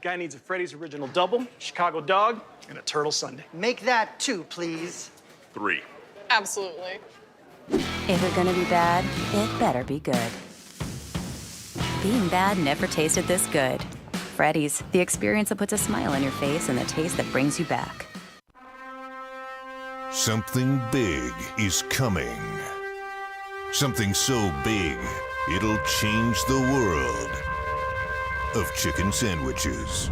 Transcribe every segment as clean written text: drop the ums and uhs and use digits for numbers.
Guy needs a Freddy's Original Double, Chicago Dog, and a Turtle Sundae. Make that 2, please. 3. Absolutely. If it's gonna be bad, it better be good. Being bad never tasted this good. Freddy's, the experience that puts a smile on your face and the taste that brings you back. Something big is coming. Something so big, it'll change the world of chicken sandwiches.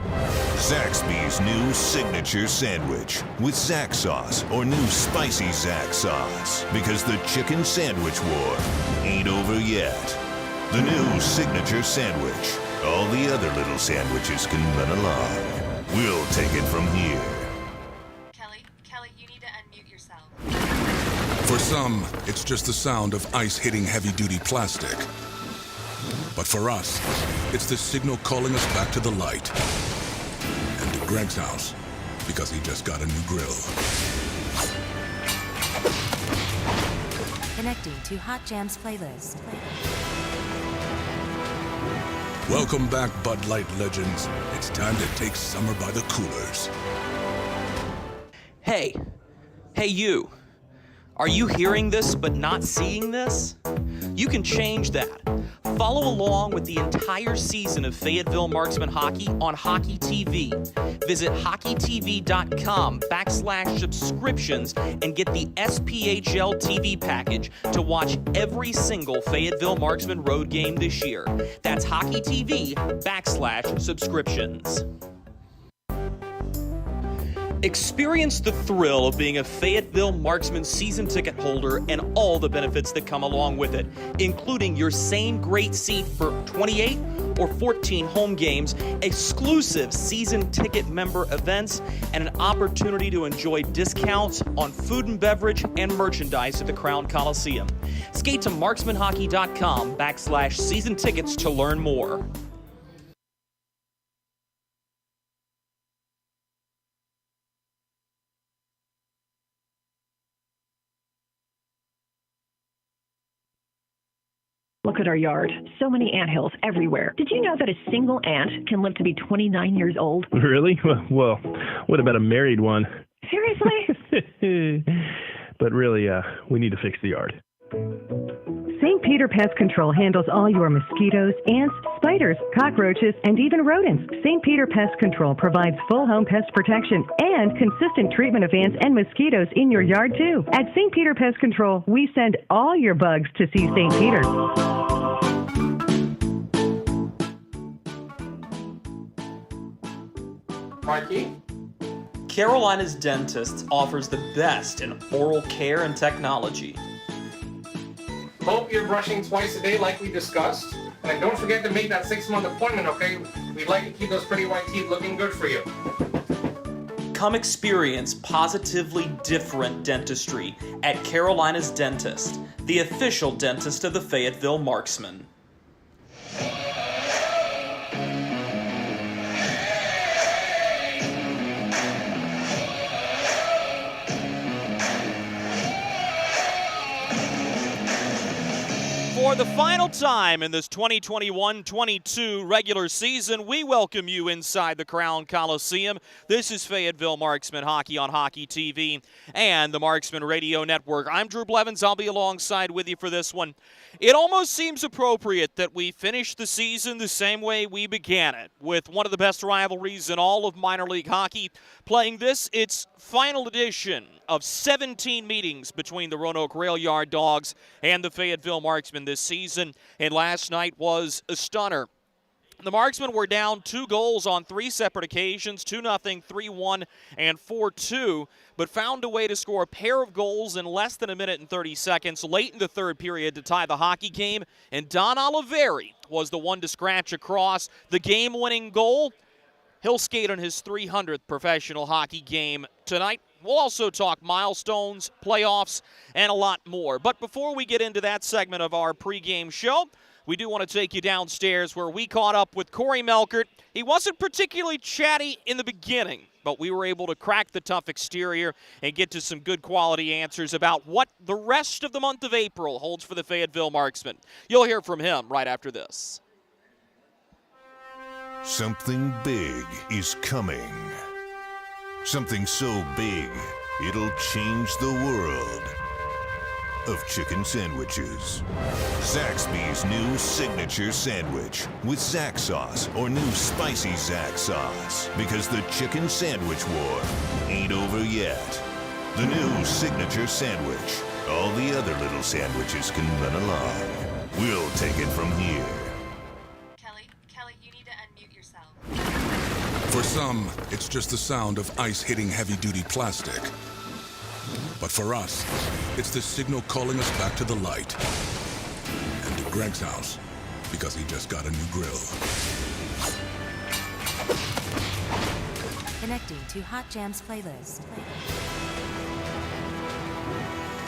Zaxby's new signature sandwich with Zax sauce or new spicy Zax sauce. Because the chicken sandwich war ain't over yet. The new signature sandwich. All the other little sandwiches can run along. We'll take it from here. Kelly, you need to unmute yourself. For some, it's just the sound of ice hitting heavy-duty plastic. But for us, it's the signal calling us back to the light. And to Greg's house, because he just got a new grill. Connecting to Hot Jams playlist. Welcome back, Bud Light legends. It's time to take summer by the coolers. Hey you. Are you hearing this but not seeing this? You can change that. Follow along with the entire season of Fayetteville Marksmen hockey on Hockey TV. Visit hockeytv.com/subscriptions and get the SPHL TV package to watch every single Fayetteville Marksmen road game this year. That's hockeytv.com/subscriptions. Experience the thrill of being a Fayetteville Marksmen season ticket holder and all the benefits that come along with it, including your same great seat for 28 or 14 home games, exclusive season ticket member events, and an opportunity to enjoy discounts on food and beverage and merchandise at the Crown Coliseum. Skate to marksmanhockey.com/season tickets to learn more. Look at our yard. So many anthills everywhere. Did you know that a single ant can live to be 29 years old? Really? Well, what about a married one? Seriously? But really, we need to fix the yard. St. Peter Pest Control handles all your mosquitoes, ants, spiders, cockroaches, and even rodents. St. Peter Pest Control provides full home pest protection and consistent treatment of ants and mosquitoes in your yard, too. At St. Peter Pest Control, we send all your bugs to see St. Peter. Mikey? Carolina's Dentist offers the best in oral care and technology. Hope you're brushing twice a day like we discussed. And don't forget to make that 6-month appointment, okay? We'd like to keep those pretty white teeth looking good for you. Come experience positively different dentistry at Carolina's Dentist, the official dentist of the Fayetteville Marksmen. For the final time in this 2021-22 regular season, we welcome you inside the Crown Coliseum. This is Fayetteville Marksmen Hockey on Hockey TV and the Marksmen Radio Network. I'm Drew Blevins. I'll be alongside with you for this one. It almost seems appropriate that we finish the season the same way we began it, with one of the best rivalries in all of minor league hockey playing its final edition of 17 meetings between the Roanoke Rail Yard Dawgs and the Fayetteville Marksmen this season, and last night was a stunner. The Marksmen were down 2 goals on 3 separate occasions, 2-0, 3-1, and 4-2, but found a way to score a pair of goals in less than a minute and 30 seconds late in the third period to tie the hockey game, and Don Oliveri was the one to scratch across the game-winning goal. He'll skate on his 300th professional hockey game tonight. We'll also talk milestones, playoffs, and a lot more. But before we get into that segment of our pregame show, we do want to take you downstairs where we caught up with Corey Melkert. He wasn't particularly chatty in the beginning, but we were able to crack the tough exterior and get to some good quality answers about what the rest of the month of April holds for the Fayetteville Marksmen. You'll hear from him right after this. Something big is coming. Something so big, it'll change the world of chicken sandwiches. Zaxby's new signature sandwich with Zax sauce or new spicy Zax sauce. Because the chicken sandwich war ain't over yet. The new signature sandwich. All the other little sandwiches can run along. We'll take it from here. Kelly, you need to unmute yourself. For some, it's just the sound of ice hitting heavy-duty plastic. But for us, it's the signal calling us back to the light. And to Greg's house, because he just got a new grill. Connecting to Hot Jams playlist.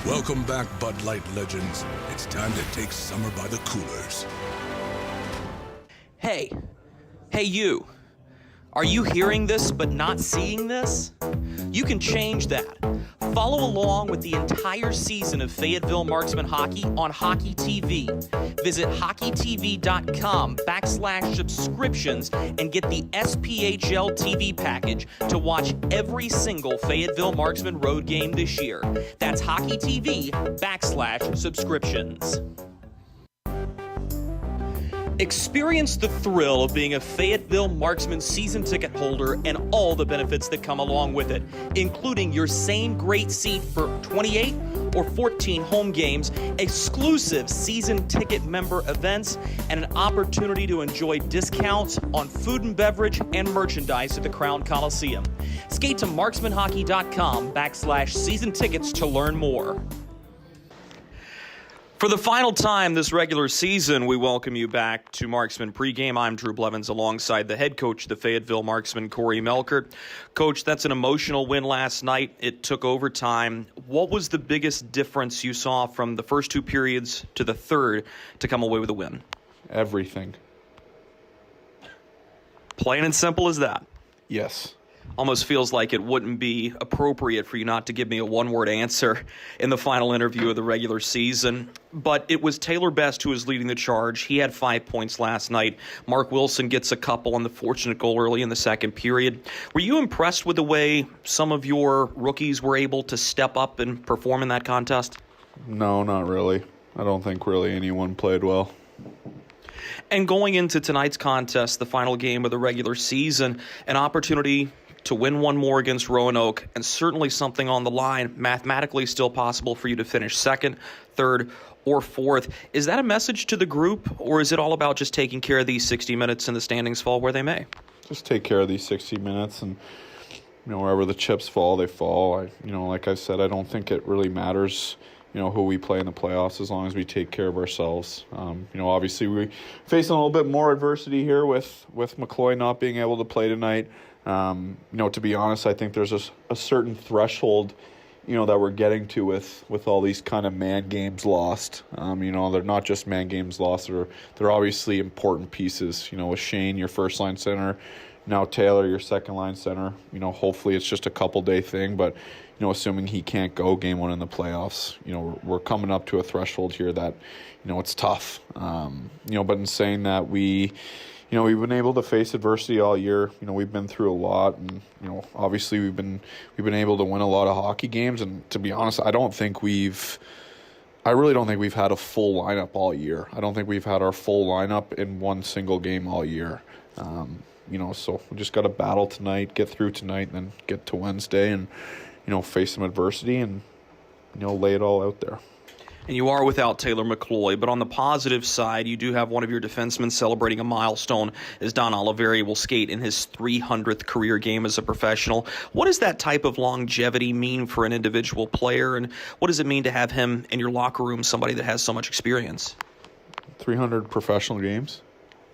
Welcome back, Bud Light legends. It's time to take summer by the coolers. Hey you. Are you hearing this but not seeing this? You can change that. Follow along with the entire season of Fayetteville Marksmen hockey on Hockey TV. Visit hockeytv.com/subscriptions and get the SPHL TV package to watch every single Fayetteville Marksmen road game this year. That's hockeytv.com/subscriptions. Experience the thrill of being a Fayetteville Marksmen season ticket holder and all the benefits that come along with it, including your same great seat for 28 or 14 home games, exclusive season ticket member events, and an opportunity to enjoy discounts on food and beverage and merchandise at the Crown Coliseum. Skate to marksmanhockey.com/season tickets to learn more. For the final time this regular season, we welcome you back to Marksman Pregame. I'm Drew Blevins alongside the head coach of the Fayetteville Marksmen, Corey Melkert. Coach, that's an emotional win last night. It took overtime. What was the biggest difference you saw from the first two periods to the third to come away with a win? Everything. Plain and simple as that. Yes. Almost feels like it wouldn't be appropriate for you not to give me a one-word answer in the final interview of the regular season. But it was Taylor Best who was leading the charge. He had 5 points last night. Mark Wilson gets a couple on the fortunate goal early in the second period. Were you impressed with the way some of your rookies were able to step up and perform in that contest? No, not really. I don't think really anyone played well. And going into tonight's contest, the final game of the regular season, an opportunity to win one more against Roanoke, and certainly something on the line, mathematically still possible for you to finish second, third, or fourth. Is that a message to the group, or is it all about just taking care of these 60 minutes and the standings fall where they may? Just take care of these 60 minutes, and wherever the chips fall, they fall. Like I said, I don't think it really matters, who we play in the playoffs as long as we take care of ourselves. Obviously we facing a little bit more adversity here with McCloy not being able to play tonight. To be honest, I think there's a certain threshold, that we're getting to with all these kind of man games lost. They're not just man games lost. They're obviously important pieces. With Shane, your first line center, now Taylor, your second line center. Hopefully it's just a couple day thing, but assuming he can't go game one in the playoffs, we're coming up to a threshold here that, it's tough. But in saying that, we've been able to face adversity all year. We've been through a lot, and obviously we've been able to win a lot of hockey games. And to be honest, I really don't think we've had a full lineup all year. I don't think we've had our full lineup in one single game all year. So we just got to battle tonight, get through tonight, and then get to Wednesday and face some adversity and lay it all out there. And you are without Taylor McCloy, but on the positive side, you do have one of your defensemen celebrating a milestone as Don Oliveri will skate in his 300th career game as a professional. What does that type of longevity mean for an individual player, and what does it mean to have him in your locker room, somebody that has so much experience? 300 professional games.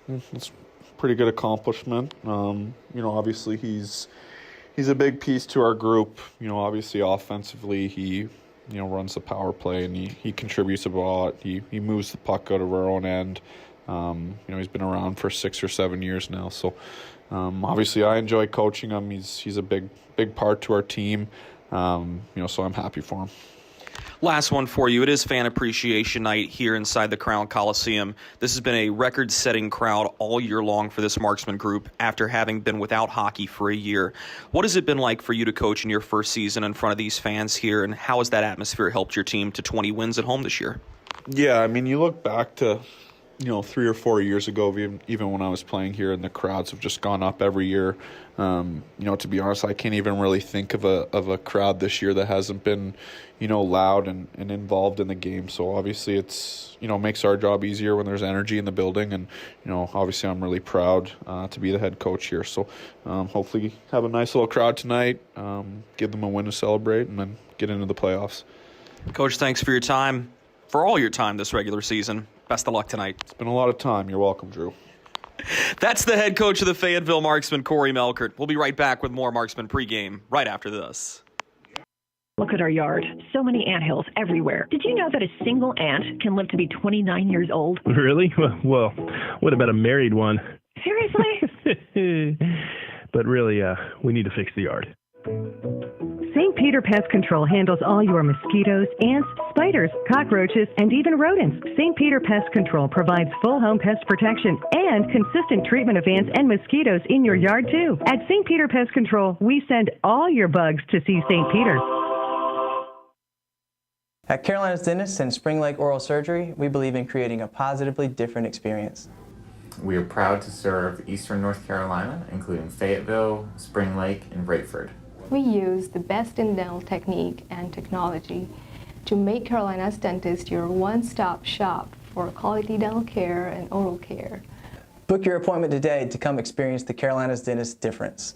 That's a pretty good accomplishment. Obviously he's a big piece to our group. Obviously offensively he runs the power play, and he contributes a lot. He moves the puck out of our own end. He's been around for 6 or 7 years now. So obviously I enjoy coaching him. He's a big part to our team. So I'm happy for him. Last one for you. It is Fan Appreciation Night here inside the Crown Coliseum. This has been a record-setting crowd all year long for this marksman group after having been without hockey for a year. What has it been like for you to coach in your first season in front of these fans here, and how has that atmosphere helped your team to 20 wins at home this year? Yeah, I mean, you look back to 3 or 4 years ago, even when I was playing here, and the crowds have just gone up every year. To be honest, I can't even really think of a crowd this year that hasn't been, loud and involved in the game. So obviously it's, makes our job easier when there's energy in the building. And, obviously I'm really proud to be the head coach here. So hopefully have a nice little crowd tonight, give them a win to celebrate, and then get into the playoffs. Coach, thanks for your time, for all your time this regular season. Best of luck tonight. It's been a lot of time. You're welcome, Drew. That's the head coach of the Fayetteville Marksmen, Corey Melkert. We'll be right back with more Marksmen pregame right after this. Look at our yard. So many anthills everywhere. Did you know that a single ant can live to be 29 years old? Really? Well, what about a married one? Seriously? But really, we need to fix the yard. St. Peter Pest Control handles all your mosquitoes, ants, spiders, cockroaches, and even rodents. St. Peter Pest Control provides full home pest protection and consistent treatment of ants and mosquitoes in your yard, too. At St. Peter Pest Control, we send all your bugs to see St. Peter. At Carolina's Dentist and Spring Lake Oral Surgery, we believe in creating a positively different experience. We are proud to serve Eastern North Carolina, including Fayetteville, Spring Lake, and Bradford. We use the best in dental technique and technology to make Carolina's Dentist your one-stop shop for quality dental care and oral care. Book your appointment today to come experience the Carolina's Dentist difference.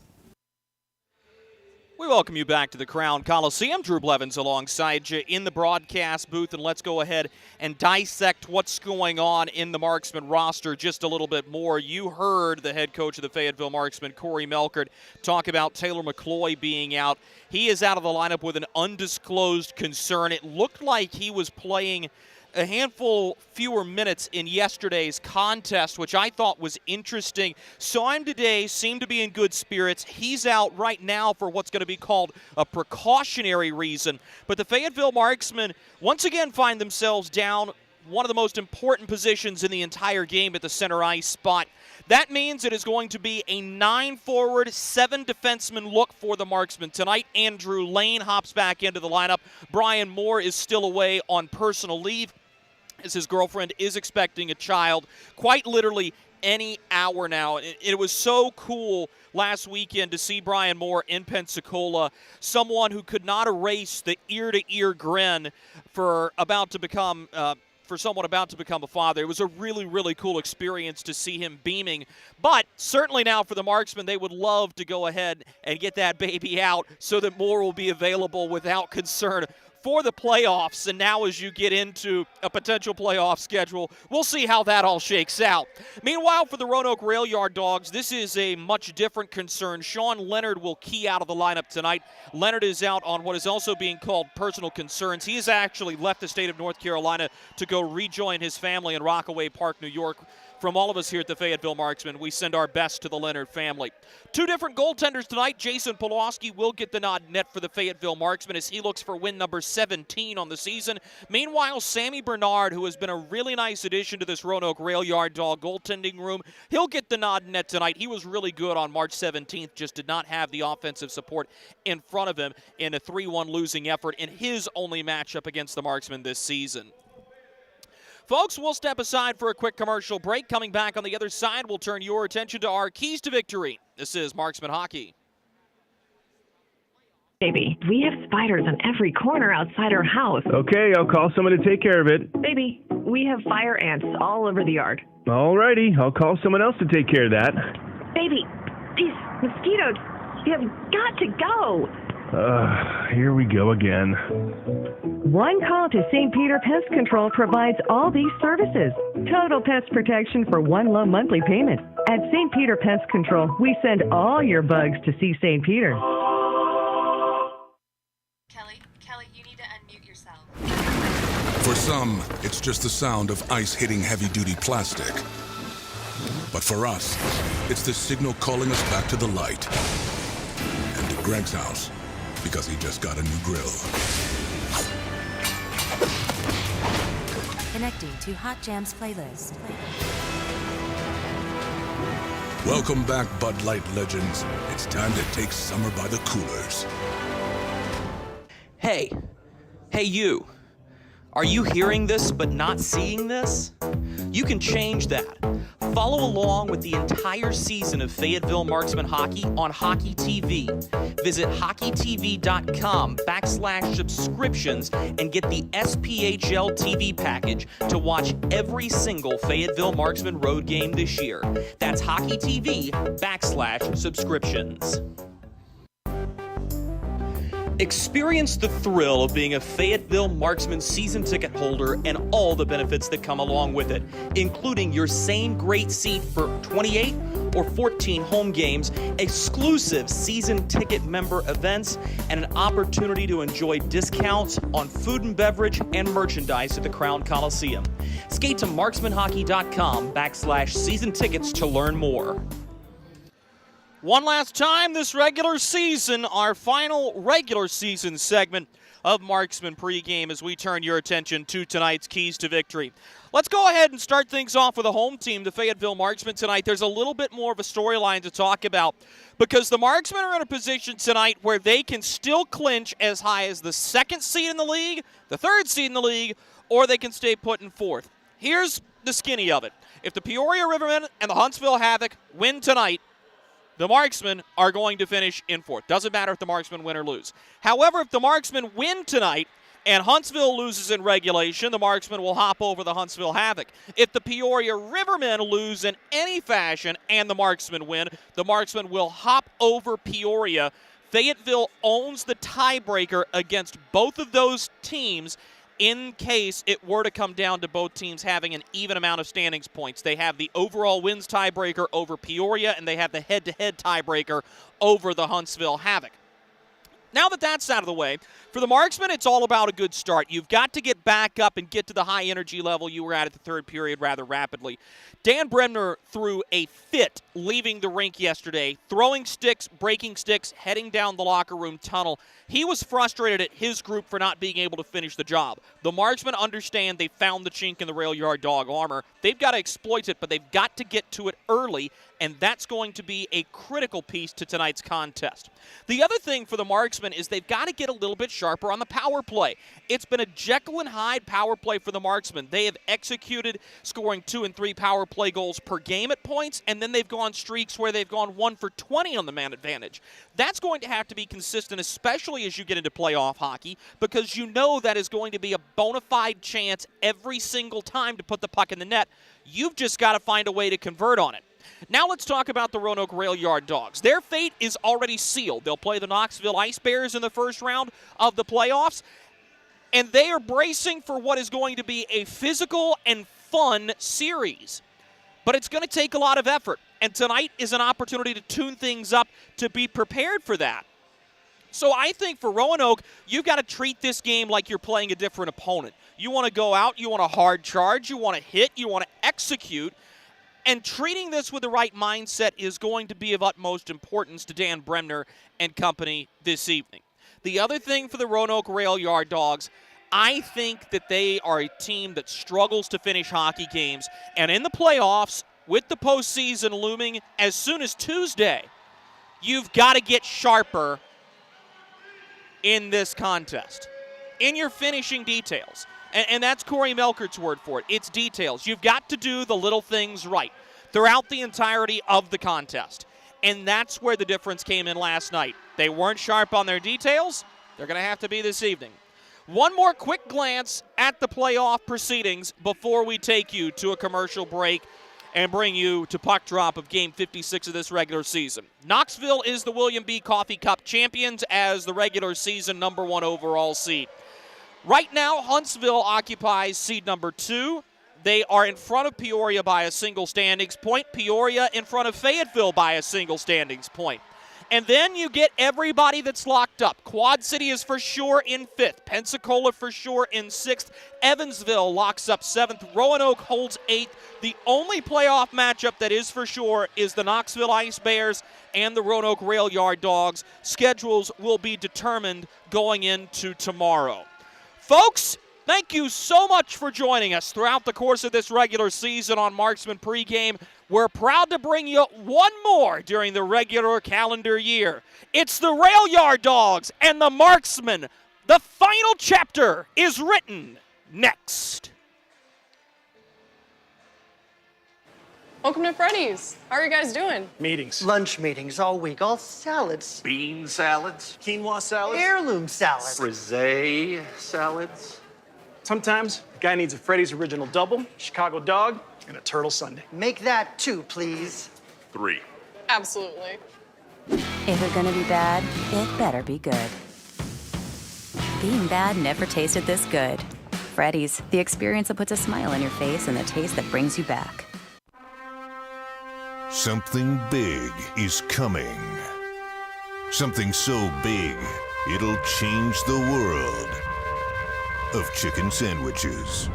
We welcome you back to the Crown Coliseum. Drew Blevins alongside you in the broadcast booth, and let's go ahead and dissect what's going on in the Marksman roster just a little bit more. You heard the head coach of the Fayetteville Marksmen, Corey Melkert, talk about Taylor McCloy being out. He is out of the lineup with an undisclosed concern. It looked like he was playing a handful fewer minutes in yesterday's contest, which I thought was interesting. Saw him today, seemed to be in good spirits. He's out right now for what's going to be called a precautionary reason. But the Fayetteville Marksmen once again find themselves down one of the most important positions in the entire game at the center ice spot. That means it is going to be a 9-forward, 7-defenseman look for the Marksmen tonight. Andrew Lane hops back into the lineup. Brian Moore is still away on personal leave, as his girlfriend is expecting a child quite literally any hour now. It was so cool last weekend to see Brian Moore in Pensacola, someone who could not erase the ear-to-ear grin for someone about to become a father. It was a really, really cool experience to see him beaming. But certainly now for the Marksmen, they would love to go ahead and get that baby out so that Moore will be available without concern for the playoffs. And now as you get into a potential playoff schedule, we'll see how that all shakes out. Meanwhile, for the Roanoke Rail Yard Dogs, this is a much different concern. Sean Leonard will key out of the lineup tonight. Leonard is out on what is also being called personal concerns. He has actually left the state of North Carolina to go rejoin his family in Rockaway Park, New York. From all of us here at the Fayetteville Marksmen, we send our best to the Leonard family. Two different goaltenders tonight. Jason Pawlowski will get the nod net for the Fayetteville Marksmen as he looks for win number 17 on the season. Meanwhile, Sammy Bernard, who has been a really nice addition to this Roanoke Rail Yard Dog goaltending room, he'll get the nod net tonight. He was really good on March 17th, just did not have the offensive support in front of him in a 3-1 losing effort in his only matchup against the Marksmen this season. Folks, we'll step aside for a quick commercial break. Coming back on the other side, we'll turn your attention to our keys to victory. This is Marksman Hockey. Baby, we have spiders on every corner outside our house. Okay, I'll call someone to take care of it. Baby, we have fire ants all over the yard. All righty, I'll call someone else to take care of that. Baby, these mosquitoes, you have got to go. Here we go again. One call to St. Peter Pest Control provides all these services. Total pest protection for one low monthly payment. At St. Peter Pest Control, we send all your bugs to see St. Peter. Kelly, you need to unmute yourself. For some, it's just the sound of ice hitting heavy-duty plastic. But for us, it's the signal calling us back to the light. And to Greg's house, because he just got a new grill. Connecting to Hot Jams playlist. Welcome back, Bud Light legends. It's time to take summer by the coolers. Hey you. Are you hearing this but not seeing this? You can change that. Follow along with the entire season of Fayetteville Marksmen hockey on Hockey TV. Visit hockeytv.com/subscriptions and get the SPHL TV package to watch every single Fayetteville Marksmen road game this year. That's hockeytv.com/subscriptions. Experience the thrill of being a Fayetteville Marksmen season ticket holder and all the benefits that come along with it, including your same great seat for 28 or 14 home games, exclusive season ticket member events, and an opportunity to enjoy discounts on food and beverage and merchandise at the Crown Coliseum. Skate to marksmanhockey.com/season tickets to learn more. One last time this regular season, our final regular season segment of Marksman pregame as we turn your attention to tonight's keys to victory. Let's go ahead and start things off with a home team, the Fayetteville Marksmen tonight. There's a little bit more of a storyline to talk about because the Marksmen are in a position tonight where they can still clinch as high as the 2nd seed in the league, the 3rd seed in the league, or they can stay put in 4th. Here's the skinny of it. If the Peoria Rivermen and the Huntsville Havoc win tonight, the Marksmen are going to finish in 4th. Doesn't matter if the Marksmen win or lose. However, if the Marksmen win tonight and Huntsville loses in regulation, the Marksmen will hop over the Huntsville Havoc. If the Peoria Rivermen lose in any fashion and the Marksmen win, the Marksmen will hop over Peoria. Fayetteville owns the tiebreaker against both of those teams in case it were to come down to both teams having an even amount of standings points. They have the overall wins tiebreaker over Peoria, and they have the head-to-head tiebreaker over the Huntsville Havoc. Now that that's out of the way, for the Marksmen, it's all about a good start. You've got to get back up and get to the high energy level you were at the 3rd period rather rapidly. Dan Bremner threw a fit leaving the rink yesterday, throwing sticks, breaking sticks, heading down the locker room tunnel. He was frustrated at his group for not being able to finish the job. The Marksmen understand they found the chink in the rail yard dog armor. They've got to exploit it, but they've got to get to it early, and that's going to be a critical piece to tonight's contest. The other thing for the Marksmen is they've got to get a little bit sharper on the power play. It's been a Jekyll and Hyde power play for the Marksmen. They have executed scoring 2 and 3 power play goals per game at points, and then they've gone streaks where they've gone 1 for 20 on the man advantage. That's going to have to be consistent, especially as you get into playoff hockey, because you know that is going to be a bona fide chance every single time to put the puck in the net. You've just got to find a way to convert on it. Now let's talk about the Roanoke Rail Yard Dogs. Their fate is already sealed. They'll play the Knoxville Ice Bears in the first round of the playoffs, and they are bracing for what is going to be a physical and fun series. But it's going to take a lot of effort, and tonight is an opportunity to tune things up to be prepared for that. So I think for Roanoke, you've got to treat this game like you're playing a different opponent. You want to go out, you want a hard charge, you want to hit, you want to execute, and treating this with the right mindset is going to be of utmost importance to Dan Bremner and company this evening. The other thing for the Roanoke Rail Yard Dogs, I think that they are a team that struggles to finish hockey games. And in the playoffs, with the postseason looming as soon as Tuesday, you've got to get sharper in this contest, in your finishing details. And that's Corey Melkert's word for it. It's details. You've got to do the little things right throughout the entirety of the contest. And that's where the difference came in last night. They weren't sharp on their details. They're going to have to be this evening. One more quick glance at the playoff proceedings before we take you to a commercial break and bring you to puck drop of Game 56 of this regular season. Knoxville is the William B. Coffee Cup champions as the regular season #1 overall seed. Right now, Huntsville occupies seed #2. They are in front of Peoria by a single standings point. Peoria in front of Fayetteville by a single standings point. And then you get everybody that's locked up. Quad City is for sure in 5th. Pensacola for sure in 6th. Evansville locks up 7th. Roanoke holds 8th. The only playoff matchup that is for sure is the Knoxville Ice Bears and the Roanoke Rail Yard Dogs. Schedules will be determined going into tomorrow. Folks, Thank you so much for joining us throughout the course of this regular season on Marksman Pregame. We're proud to bring you one more during the regular calendar year. It's the Rail Yard Dogs and the Marksmen. The final chapter is written next. Welcome to Freddy's. How are you guys doing? Meetings. Lunch meetings all week, all salads. Bean salads, Quinoa salads. Heirloom salads. frisee salads. Sometimes a guy needs a Freddy's Original Double, Chicago Dog, and a Turtle Sundae. Make that 2, please. 3. Absolutely. If it's gonna be bad, it better be good. Being bad never tasted this good. Freddy's, the experience that puts a smile on your face and the taste that brings you back. Something big is coming. Something so big, it'll change the world of chicken sandwiches.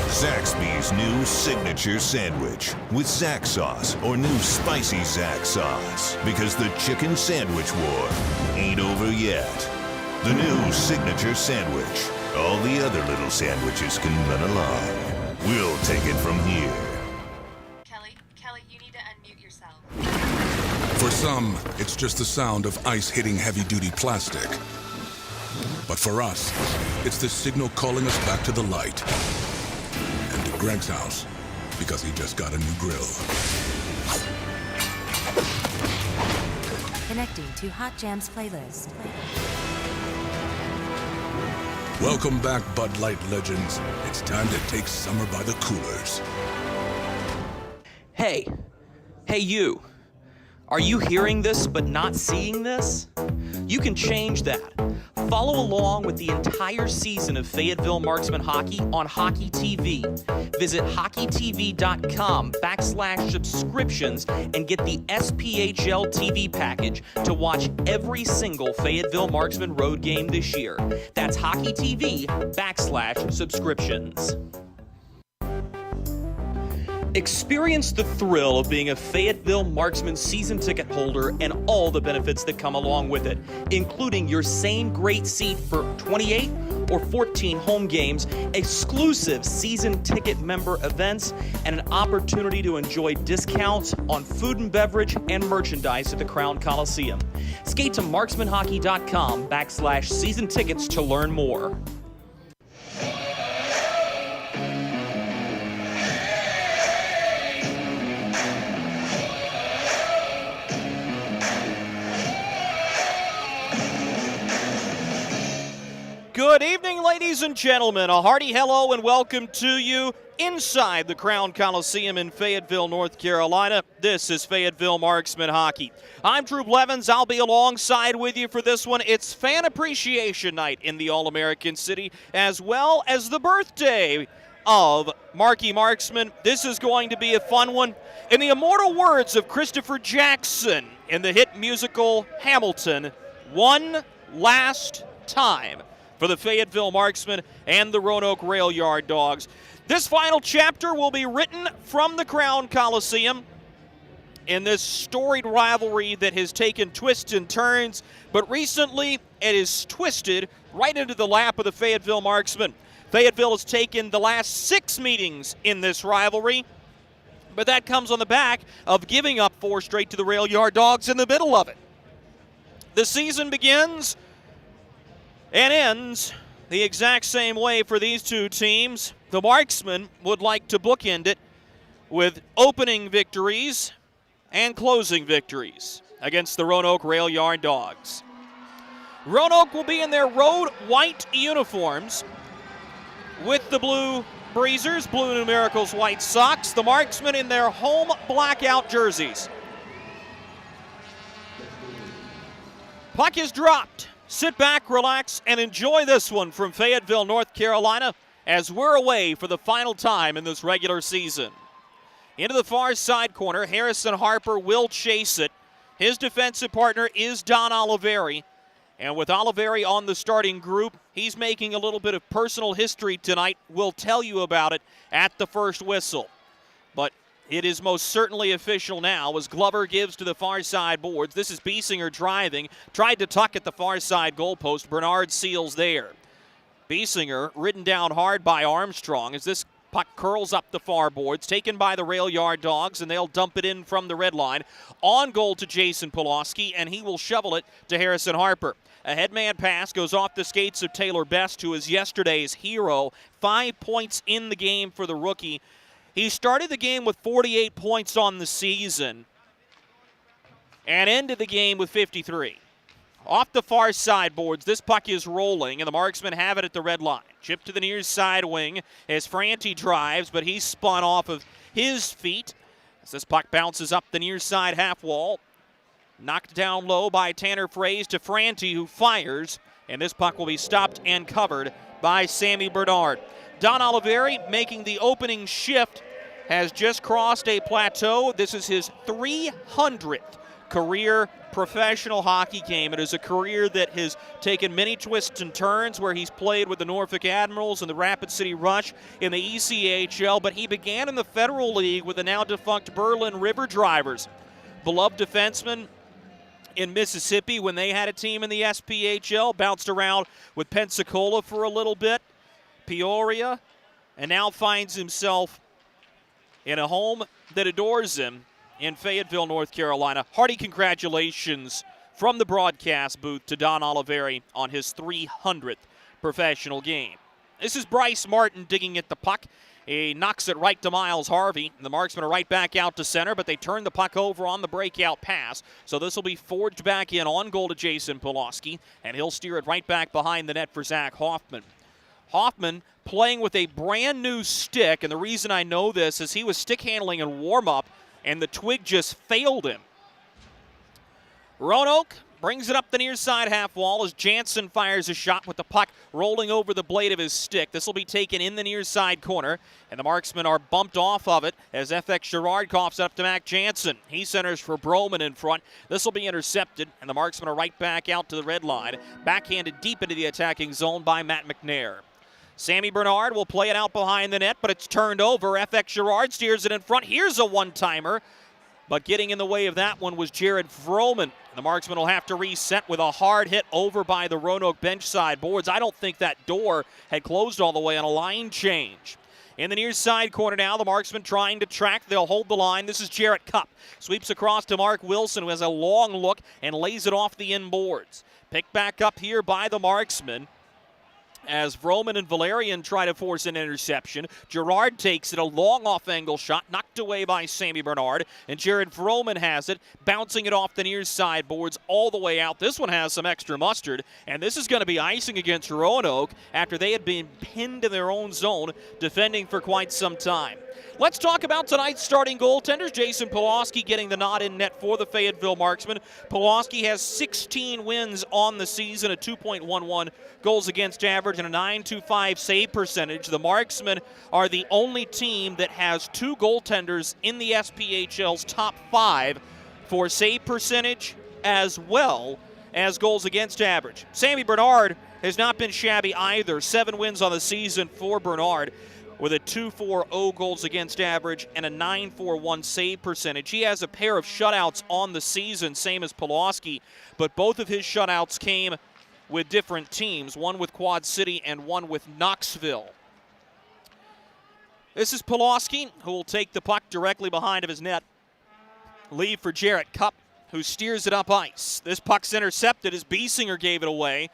Zaxby's new signature sandwich with Zax sauce or new spicy Zax sauce. Because the chicken sandwich war ain't over yet. The new signature sandwich. All the other little sandwiches can run along. We'll take it from here. Kelly, you need to unmute yourself. For some, it's just the sound of ice hitting heavy-duty plastic. But for us, it's the signal calling us back to the light. And to Greg's house, because he just got a new grill. Connecting to Hot Jams playlist. Welcome back, Bud Light legends. It's time to take summer by the coolers. Hey you. Are you hearing this but not seeing this? You can change that. Follow along with the entire season of Fayetteville Marksmen hockey on Hockey TV. Visit hockeytv.com/subscriptions and get the SPHL TV package to watch every single Fayetteville Marksmen road game this year. That's hockeytv.com/subscriptions. Experience the thrill of being a Fayetteville Marksman season ticket holder and all the benefits that come along with it, including your same great seat for 28 or 14 home games, exclusive season ticket member events, and an opportunity to enjoy discounts on food and beverage and merchandise at the Crown Coliseum. Skate to marksmanhockey.com/season tickets to learn more. Good evening, ladies and gentlemen. A hearty hello and welcome to you inside the Crown Coliseum in Fayetteville, North Carolina. This is Fayetteville Marksmen Hockey. I'm Drew Blevins. I'll be alongside with you for this one. It's Fan Appreciation Night in the All-American City, as well as the birthday of Marky Marksman. This is going to be a fun one. In the immortal words of Christopher Jackson in the hit musical Hamilton, one last time for the Fayetteville Marksmen and the Roanoke Rail Yard Dogs. This final chapter will be written from the Crown Coliseum in this storied rivalry that has taken twists and turns, but recently it is twisted right into the lap of the Fayetteville Marksmen. Fayetteville has taken the last 6 meetings in this rivalry, but that comes on the back of giving up 4 straight to the Rail Yard Dogs in the middle of it. The season begins and ends the exact same way for these two teams. The Marksmen would like to bookend it with opening victories and closing victories against the Roanoke Rail Yard Dogs. Roanoke will be in their road white uniforms with the blue breezers, blue numericals, white socks. The Marksmen in their home blackout jerseys. Puck is dropped. Sit back, relax, and enjoy this one from Fayetteville, North Carolina, as we're away for the final time in this regular season. Into the far side corner, Harrison Harper will chase it. His defensive partner is Don Oliveri. And with Oliveri on the starting group, he's making a little bit of personal history tonight. We'll tell you about it at the first whistle. But it is most certainly official now as Glover gives to the far side boards. This is Biesinger driving. Tried to tuck at the far side goalpost. Bernard Seals there. Biesinger ridden down hard by Armstrong as this puck curls up the far boards, taken by the rail yard Dawgs, and they'll dump it in from the red line. On goal to Jason Pulaski, and he will shovel it to Harrison Harper. A headman pass goes off the skates of Taylor Best, who is yesterday's hero. 5 points in the game for the rookie. He started the game with 48 points on the season and ended the game with 53. Off the far side boards, this puck is rolling, and the Marksmen have it at the red line. Chip to the near side wing as Franti drives, but he's spun off of his feet as this puck bounces up the near side half wall. Knocked down low by Tanner Fraze to Franti, who fires, and this puck will be stopped and covered by Sammy Bernard. Don Oliveri, making the opening shift, has just crossed a plateau. This is his 300th career professional hockey game. It is a career that has taken many twists and turns, where he's played with the Norfolk Admirals and the Rapid City Rush in the ECHL, but he began in the Federal League with the now defunct Berlin River Drivers. Beloved defenseman in Mississippi when they had a team in the SPHL, bounced around with Pensacola for a little bit, Peoria, and now finds himself in a home that adores him in Fayetteville, North Carolina. Hearty congratulations from the broadcast booth to Don Oliveri on his 300th professional game. This is Bryce Martin digging at the puck. He knocks it right to Miles Harvey. The Marksmen are right back out to center, but they turn the puck over on the breakout pass. So this will be forged back in on goal to Jason Pulaski, and he'll steer it right back behind the net for Zach Hoffman. Hoffman playing with a brand new stick, and the reason I know this is he was stick handling in warm-up, and the twig just failed him. Roanoke brings it up the near side half wall as Jansen fires a shot with the puck rolling over the blade of his stick. This will be taken in the near side corner, and the Marksmen are bumped off of it as FX Girard coughs up to Mac Jansen. He centers for Broman in front. This will be intercepted, and the Marksmen are right back out to the red line, backhanded deep into the attacking zone by Matt McNair. Sammy Bernard will play it out behind the net, but it's turned over. FX Girard steers it in front. Here's a one-timer, but getting in the way of that one was Jared Froman. The Marksmen will have to reset with a hard hit over by the Roanoke bench side boards. I don't think that door had closed all the way on a line change. In the near side corner now, the Marksmen trying to track. They'll hold the line. This is Jarrett Cupp. Sweeps across to Mark Wilson, who has a long look and lays it off the inboards. Picked back up here by the Marksmen as Vroman and Valerian try to force an interception. Girard takes it, a long off-angle shot, knocked away by Sammy Bernard, and Jared Vroman has it, bouncing it off the near side boards all the way out. This one has some extra mustard, and this is going to be icing against Roanoke after they had been pinned in their own zone, defending for quite some time. Let's talk about tonight's starting goaltenders. Jason Pulaski getting the nod in net for the Fayetteville Marksmen. Pulaski has 16 wins on the season, a 2.11 goals against average and a 9.25 save percentage. The Marksmen are the only team that has two goaltenders in the SPHL's top 5 for save percentage as well as goals against average. Sammy Bernard has not been shabby either. 7 wins on the season for Bernard, with a 2.40 goals against average and a 9.41 save percentage. He has a pair of shutouts on the season, same as Pulaski, but both of his shutouts came with different teams, one with Quad City and one with Knoxville. This is Pulaski, who will take the puck directly behind of his net. Leave for Jarrett Cupp, who steers it up ice. This puck's intercepted as Biesinger gave it away.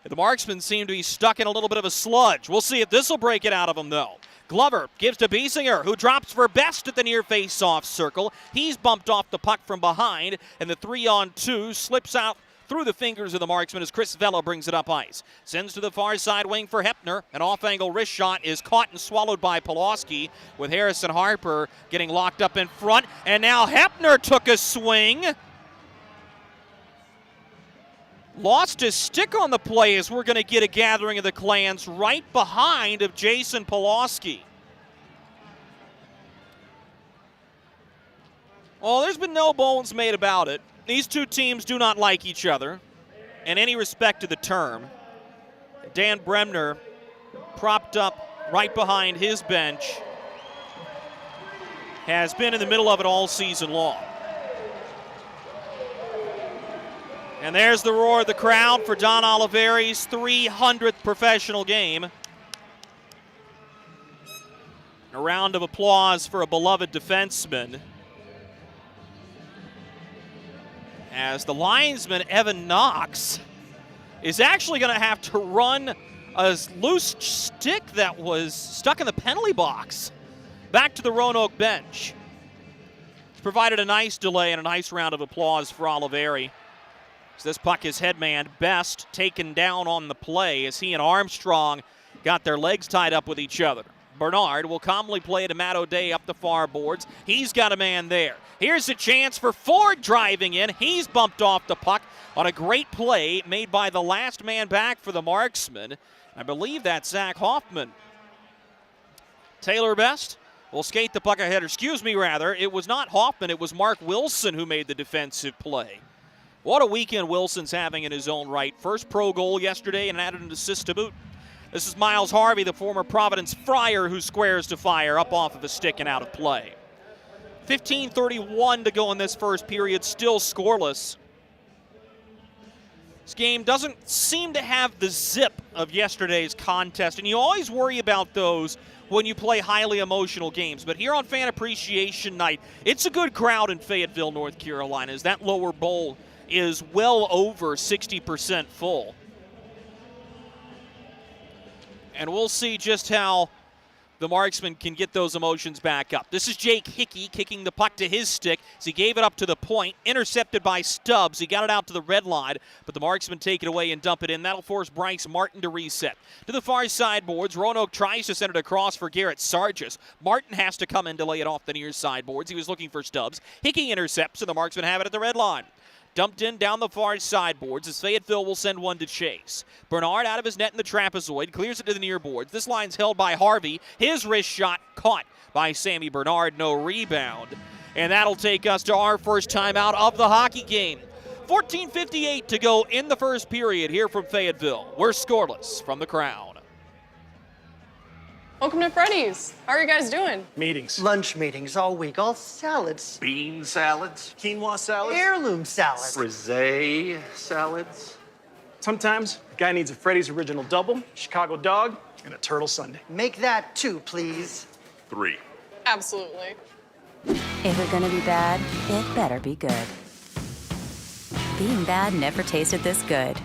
The Marksmen seem to be stuck in a little bit of a sludge. We'll see if this will break it out of them, though. Glover gives to Biesinger, who drops for Best at the near face-off circle. He's bumped off the puck from behind, and the 3-on-2 slips out through the fingers of the Marksman as Chris Vela brings it up ice. Sends to the far side wing for Hepner. An off-angle wrist shot is caught and swallowed by Pulaski, with Harrison Harper getting locked up in front. And now Hepner took a swing. Lost his stick on the play as we're going to get a gathering of the clans right behind of Jason Pulaski. Well, there's been no bones made about it. These two teams do not like each other in any respect to the term. Dan Bremner propped up right behind his bench has been in the middle of it all season long. And there's the roar of the crowd for Don Oliveri's 300th professional game. A round of applause for a beloved defenseman, as the linesman, Evan Knox, is actually going to have to run a loose stick that was stuck in the penalty box back to the Roanoke bench. It's provided a nice delay and a nice round of applause for Oliveri. So this puck is headman Best taken down on the play as he and Armstrong got their legs tied up with each other. Bernard will calmly play to Matt O'Day up the far boards. He's got a man there. Here's a chance for Ford driving in. He's bumped off the puck on a great play made by the last man back for the Marksmen. I believe that's Zach Hoffman. Taylor Best will skate the puck ahead. Excuse me, rather. It was not Hoffman. It was Mark Wilson who made the defensive play. What a weekend Wilson's having in his own right. First pro goal yesterday and added an assist to boot. This is Miles Harvey, the former Providence Friar, who squares to fire up off of the stick and out of play. 15:31 to go in this first period, still scoreless. This game doesn't seem to have the zip of yesterday's contest, and you always worry about those when you play highly emotional games. But here on Fan Appreciation Night, it's a good crowd in Fayetteville, North Carolina, as that lower bowl is well over 60% full. And we'll see just how the Marksmen can get those emotions back up. This is Jake Hickey kicking the puck to his stick as he gave it up to the point, intercepted by Stubbs. He got it out to the red line, but the Marksmen take it away and dump it in. That'll force Bryce Martin to reset. To the far side boards, Roanoke tries to send it across for Garrett Sargis. Martin has to come in to lay it off the near side boards. He was looking for Stubbs. Hickey intercepts, and the Marksmen have it at the red line. Dumped in down the far sideboards as Fayetteville will send one to Chase. Bernard out of his net in the trapezoid, clears it to the near boards. This line's held by Harvey. His wrist shot caught by Sammy Bernard, no rebound. And that'll take us to our first timeout of the hockey game. 14:58 to go in the first period here from Fayetteville. We're scoreless from the Crown. Welcome to Freddy's. How are you guys doing? Meetings. Lunch meetings all week, all salads. Bean salads. Quinoa salads. Heirloom salads. Frisee salads. Sometimes a guy needs a Freddy's Original Double, Chicago Dog, and a Turtle Sundae. Make that 2, please. 3. Absolutely. If we're gonna be bad, it better be good. Being bad never tasted this good.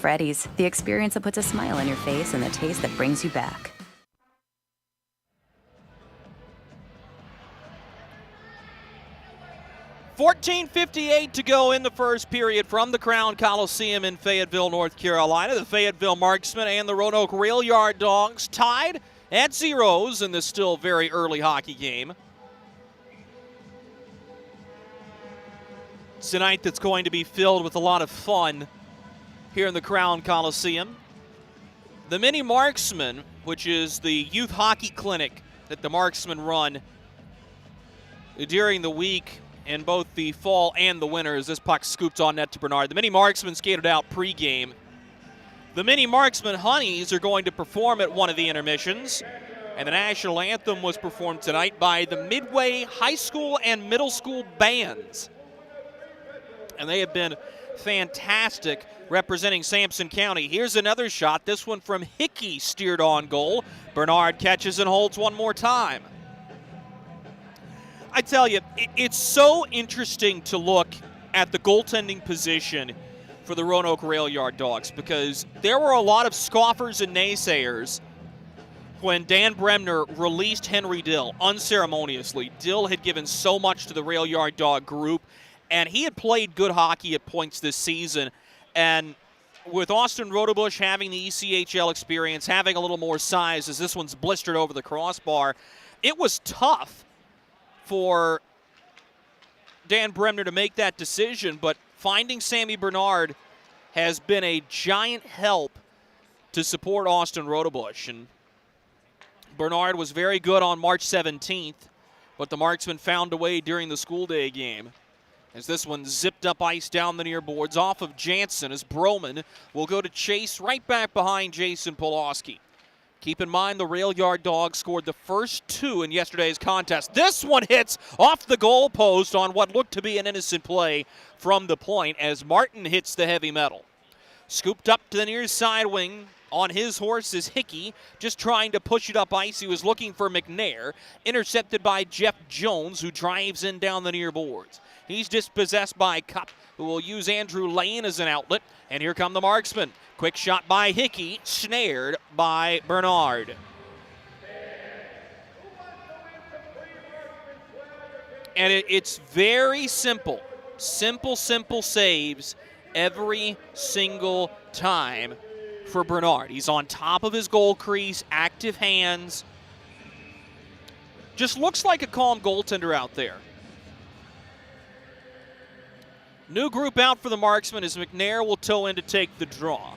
Freddy's, the experience that puts a smile on your face and the taste that brings you back. $14:58 to go in the first period from the Crown Coliseum in Fayetteville, North Carolina. The Fayetteville Marksmen and the Roanoke Rail Yard Dogs tied at zeros in this still very early hockey game. It's a night that's going to be filled with a lot of fun here in the Crown Coliseum. The Mini Marksmen, which is the youth hockey clinic that the Marksmen run during the week in both the fall and the winter, as this puck scooped on net to Bernard. The Mini Marksmen skated out pregame. The Mini Marksmen Honeys are going to perform at one of the intermissions, and the national anthem was performed tonight by the Midway High School and Middle School bands. And they have been fantastic representing Sampson County. Here's another shot, this one from Hickey, steered on goal. Bernard catches and holds one more time. I tell you, it's so interesting to look at the goaltending position for the Roanoke Rail Yard Dogs, because there were a lot of scoffers and naysayers when Dan Bremner released Henry Dill unceremoniously. Dill had given so much to the Rail Yard Dog group, and he had played good hockey at points this season. And with Austin Rodebush having the ECHL experience, having a little more size as this one's blistered over the crossbar, it was tough for Dan Bremner to make that decision, but finding Sammy Bernard has been a giant help to support Austin Rodebush. And Bernard was very good on March 17th, but the Marksmen found a way during the school day game, as this one zipped up ice down the near boards off of Jansen, as Broman will go to Chase right back behind Jason Pulaski. Keep in mind the rail yard Dawgs scored the first 2 in yesterday's contest. This one hits off the goalpost on what looked to be an innocent play from the point as Martin hits the heavy metal. Scooped up to the near side wing. On his horse is Hickey, just trying to push it up ice. He was looking for McNair, intercepted by Jeff Jones, who drives in down the near boards. He's dispossessed by Cup, who will use Andrew Lane as an outlet. And here come the Marksmen. Quick shot by Hickey, snared by Bernard. And it's very simple. Simple saves every single time for Bernard. He's on top of his goal crease, active hands. Just looks like a calm goaltender out there. New group out for the Marksmen as McNair will tow in to take the draw.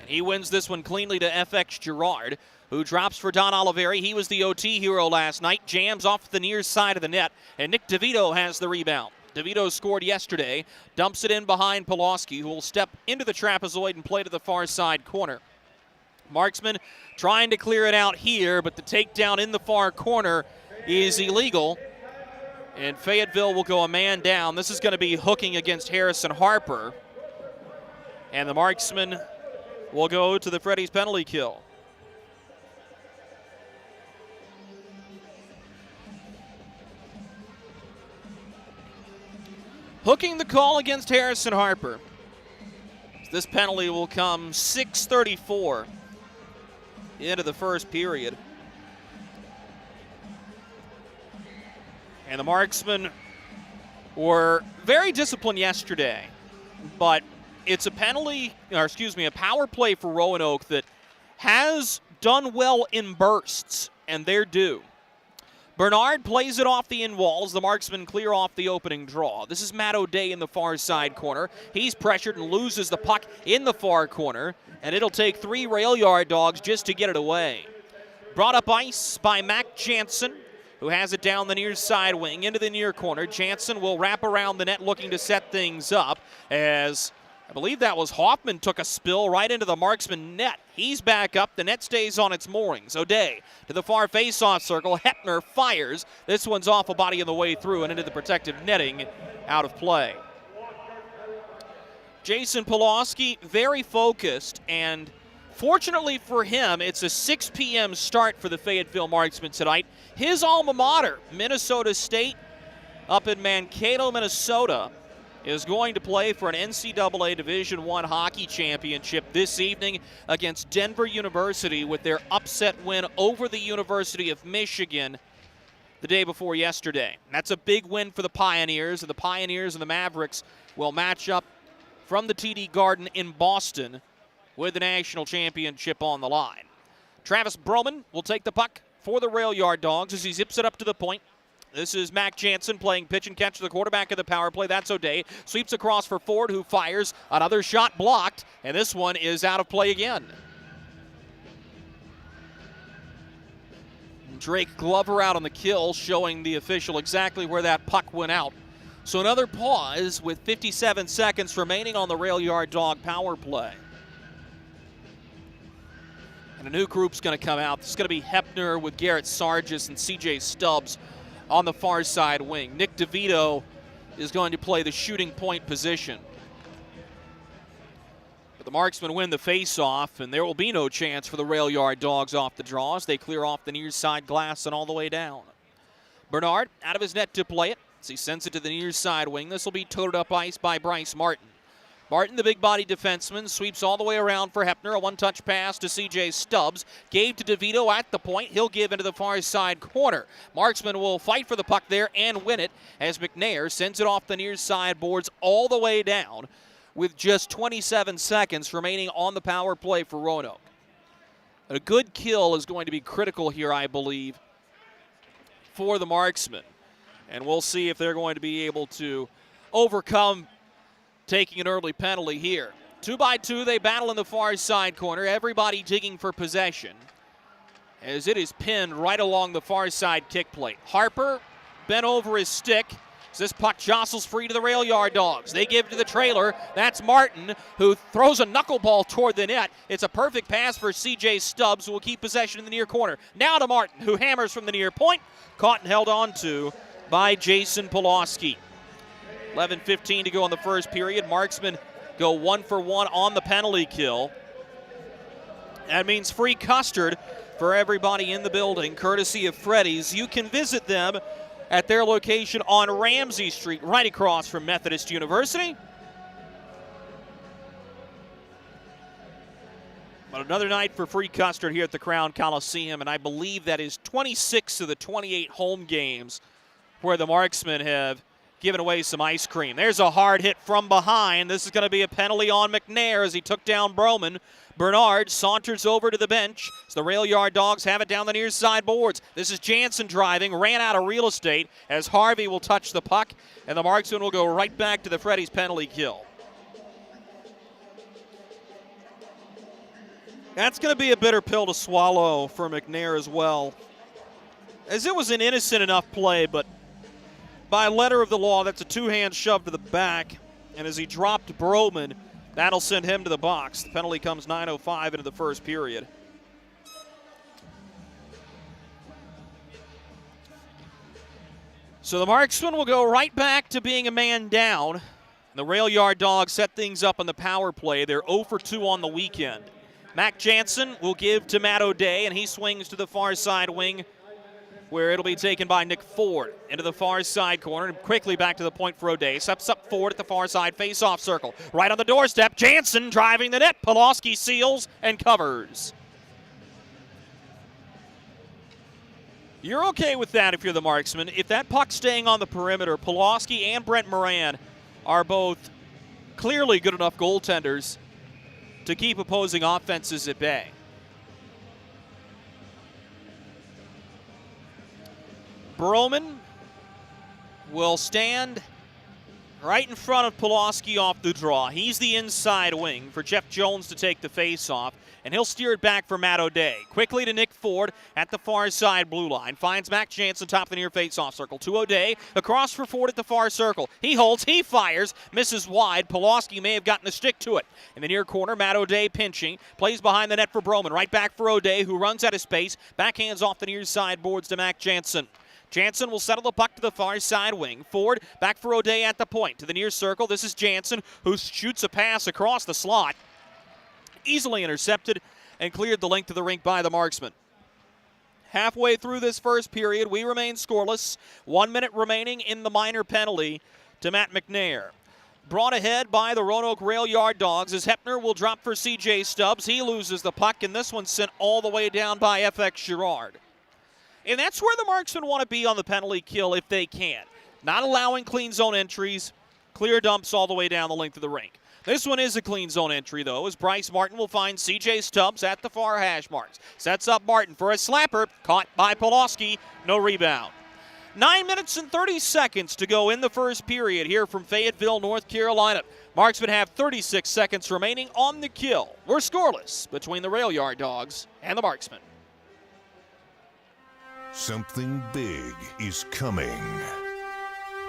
And he wins this one cleanly to FX Girard, who drops for Don Oliveri. He was the OT hero last night. Jams off the near side of the net, and Nick DeVito has the rebound. DeVito scored yesterday, dumps it in behind Pulaski, who will step into the trapezoid and play to the far side corner. Marksman trying to clear it out here, but the takedown in the far corner is illegal. And Fayetteville will go a man down. This is going to be hooking against Harrison Harper. And the Marksman will go to the Freddy's penalty kill. Hooking the call against Harrison Harper. This penalty will come 6:34 into the first period. And the Marksmen were very disciplined yesterday, but it's a a power play for Roanoke that has done well in bursts, and they're due. Bernard plays it off the in walls. The Marksmen clear off the opening draw. This is Matt O'Day in the far side corner. He's pressured and loses the puck in the far corner, and it'll take 3 rail yard Dawgs just to get it away. Brought up ice by Mac Jansen, who has it down the near side wing into the near corner. Jansen will wrap around the net looking to set things up as I believe that was Hoffman took a spill right into the Marksman net. He's back up. The net stays on its moorings. O'Day to the far face-off circle. Hepner fires. This one's off a body on the way through and into the protective netting, out of play. Jason Pulaski, very focused, and fortunately for him, it's a 6 p.m. start for the Fayetteville Marksmen tonight. His alma mater, Minnesota State, up in Mankato, Minnesota, is going to play for an NCAA Division I hockey championship this evening against Denver University with their upset win over the University of Michigan the day before yesterday. That's a big win for the Pioneers, and the Pioneers and the Mavericks will match up from the TD Garden in Boston with the national championship on the line. Travis Broman will take the puck for the rail yard Dawgs as he zips it up to the point. This is Mac Jansen playing pitch and catch to the quarterback of the power play. That's O'Day. Sweeps across for Ford, who fires. Another shot blocked, and this one is out of play again. Drake Glover out on the kill, showing the official exactly where that puck went out. So another pause with 57 seconds remaining on the rail yard Dawg power play. And a new group's going to come out. This is going to be Hepner with Garrett Sargis and C.J. Stubbs on the far side wing. Nick DeVito is going to play the shooting point position. But the Marksmen win the face-off, and there will be no chance for the rail yard Dawgs off the draws. They clear off the near side glass and all the way down. Bernard out of his net to play it as he sends it to the near side wing. This will be toted up ice by Bryce Martin. Martin, the big body defenseman, sweeps all the way around for Hepner. A one-touch pass to C.J. Stubbs. Gave to DeVito at the point. He'll give into the far side corner. Marksman will fight for the puck there and win it as McNair sends it off the near side boards all the way down with just 27 seconds remaining on the power play for Roanoke. A good kill is going to be critical here, I believe, for the Marksmen. And we'll see if they're going to be able to overcome taking an early penalty here. 2-by-2, they battle in the far side corner. Everybody digging for possession as it is pinned right along the far side kick plate. Harper bent over his stick, This puck jostles free to the rail yard dogs. They give to the trailer. That's Martin, who throws a knuckleball toward the net. It's a perfect pass for C.J. Stubbs, who will keep possession in the near corner. Now to Martin, who hammers from the near point. Caught and held on to by Jason Pulaski. 11:15 to go in the first period. Marksmen go 1 for 1 on the penalty kill. That means free custard for everybody in the building, courtesy of Freddy's. You can visit them at their location on Ramsey Street, right across from Methodist University. But another night for free custard here at the Crown Coliseum, and I believe that is 26 of the 28 home games where the Marksmen have given away some ice cream. There's a hard hit from behind. This is going to be a penalty on McNair as he took down Broman. Bernard saunters over to the bench as the rail yard dogs have it down the near side boards. This is Jansen driving, ran out of real estate as Harvey will touch the puck, and the Marksmen will go right back to the Freddy's penalty kill. That's going to be a bitter pill to swallow for McNair as well, as it was an innocent enough play, but by letter of the law, that's a two-hand shove to the back, and as he dropped Broman, that'll send him to the box. The penalty comes 9:05 into the first period. So the Marksmen will go right back to being a man down. The rail yard dogs set things up on the power play. They're 0 for 2 on the weekend. Mac Jansen will give to Matt O'Day, and he swings to the far side wing, where it'll be taken by Nick Ford into the far side corner and quickly back to the point for O'Day. Steps up Ford at the far side face-off circle. Right on the doorstep, Jansen driving the net. Pulaski seals and covers. You're okay with that if you're the Marksmen. If that puck's staying on the perimeter, Pulaski and Brent Moran are both clearly good enough goaltenders to keep opposing offenses at bay. Broman will stand right in front of Pulaski off the draw. He's the inside wing for Jeff Jones to take the face-off, and he'll steer it back for Matt O'Day. Quickly to Nick Ford at the far side blue line. Finds Mac Jansen top of the near face-off circle. To O'Day, across for Ford at the far circle. He holds, he fires, misses wide. Pulaski may have gotten a stick to it. In the near corner, Matt O'Day pinching. Plays behind the net for Broman. Right back for O'Day, who runs out of space. Backhands off the near side boards to Mac Jansen. Jansen will settle the puck to the far side wing. Ford back for O'Day at the point. To the near circle, this is Jansen, who shoots a pass across the slot. Easily intercepted and cleared the length of the rink by the Marksmen. Halfway through this first period, we remain scoreless. 1 minute remaining in the minor penalty to Matt McNair. Brought ahead by the Roanoke Rail Yard Dogs as Hepner will drop for C.J. Stubbs. He loses the puck, and this one's sent all the way down by F.X. Girard. And that's where the Marksmen want to be on the penalty kill if they can. Not allowing clean zone entries, clear dumps all the way down the length of the rink. This one is a clean zone entry, though, as Bryce Martin will find C.J. Stubbs at the far hash marks. Sets up Martin for a slapper, caught by Pulaski, no rebound. 9 minutes and 30 seconds to go in the first period here from Fayetteville, North Carolina. Marksmen have 36 seconds remaining on the kill. We're scoreless between the Rail Yard Dogs and the Marksmen. Something big is coming.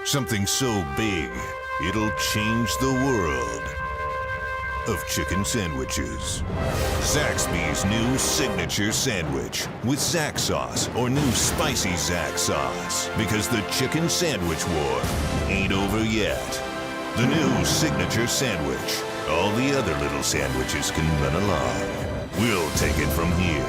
Something so big, it'll change the world of chicken sandwiches. Zaxby's new signature sandwich with Zax sauce or new spicy Zax sauce. Because the chicken sandwich war ain't over yet. The new signature sandwich. All the other little sandwiches can run along. We'll take it from here.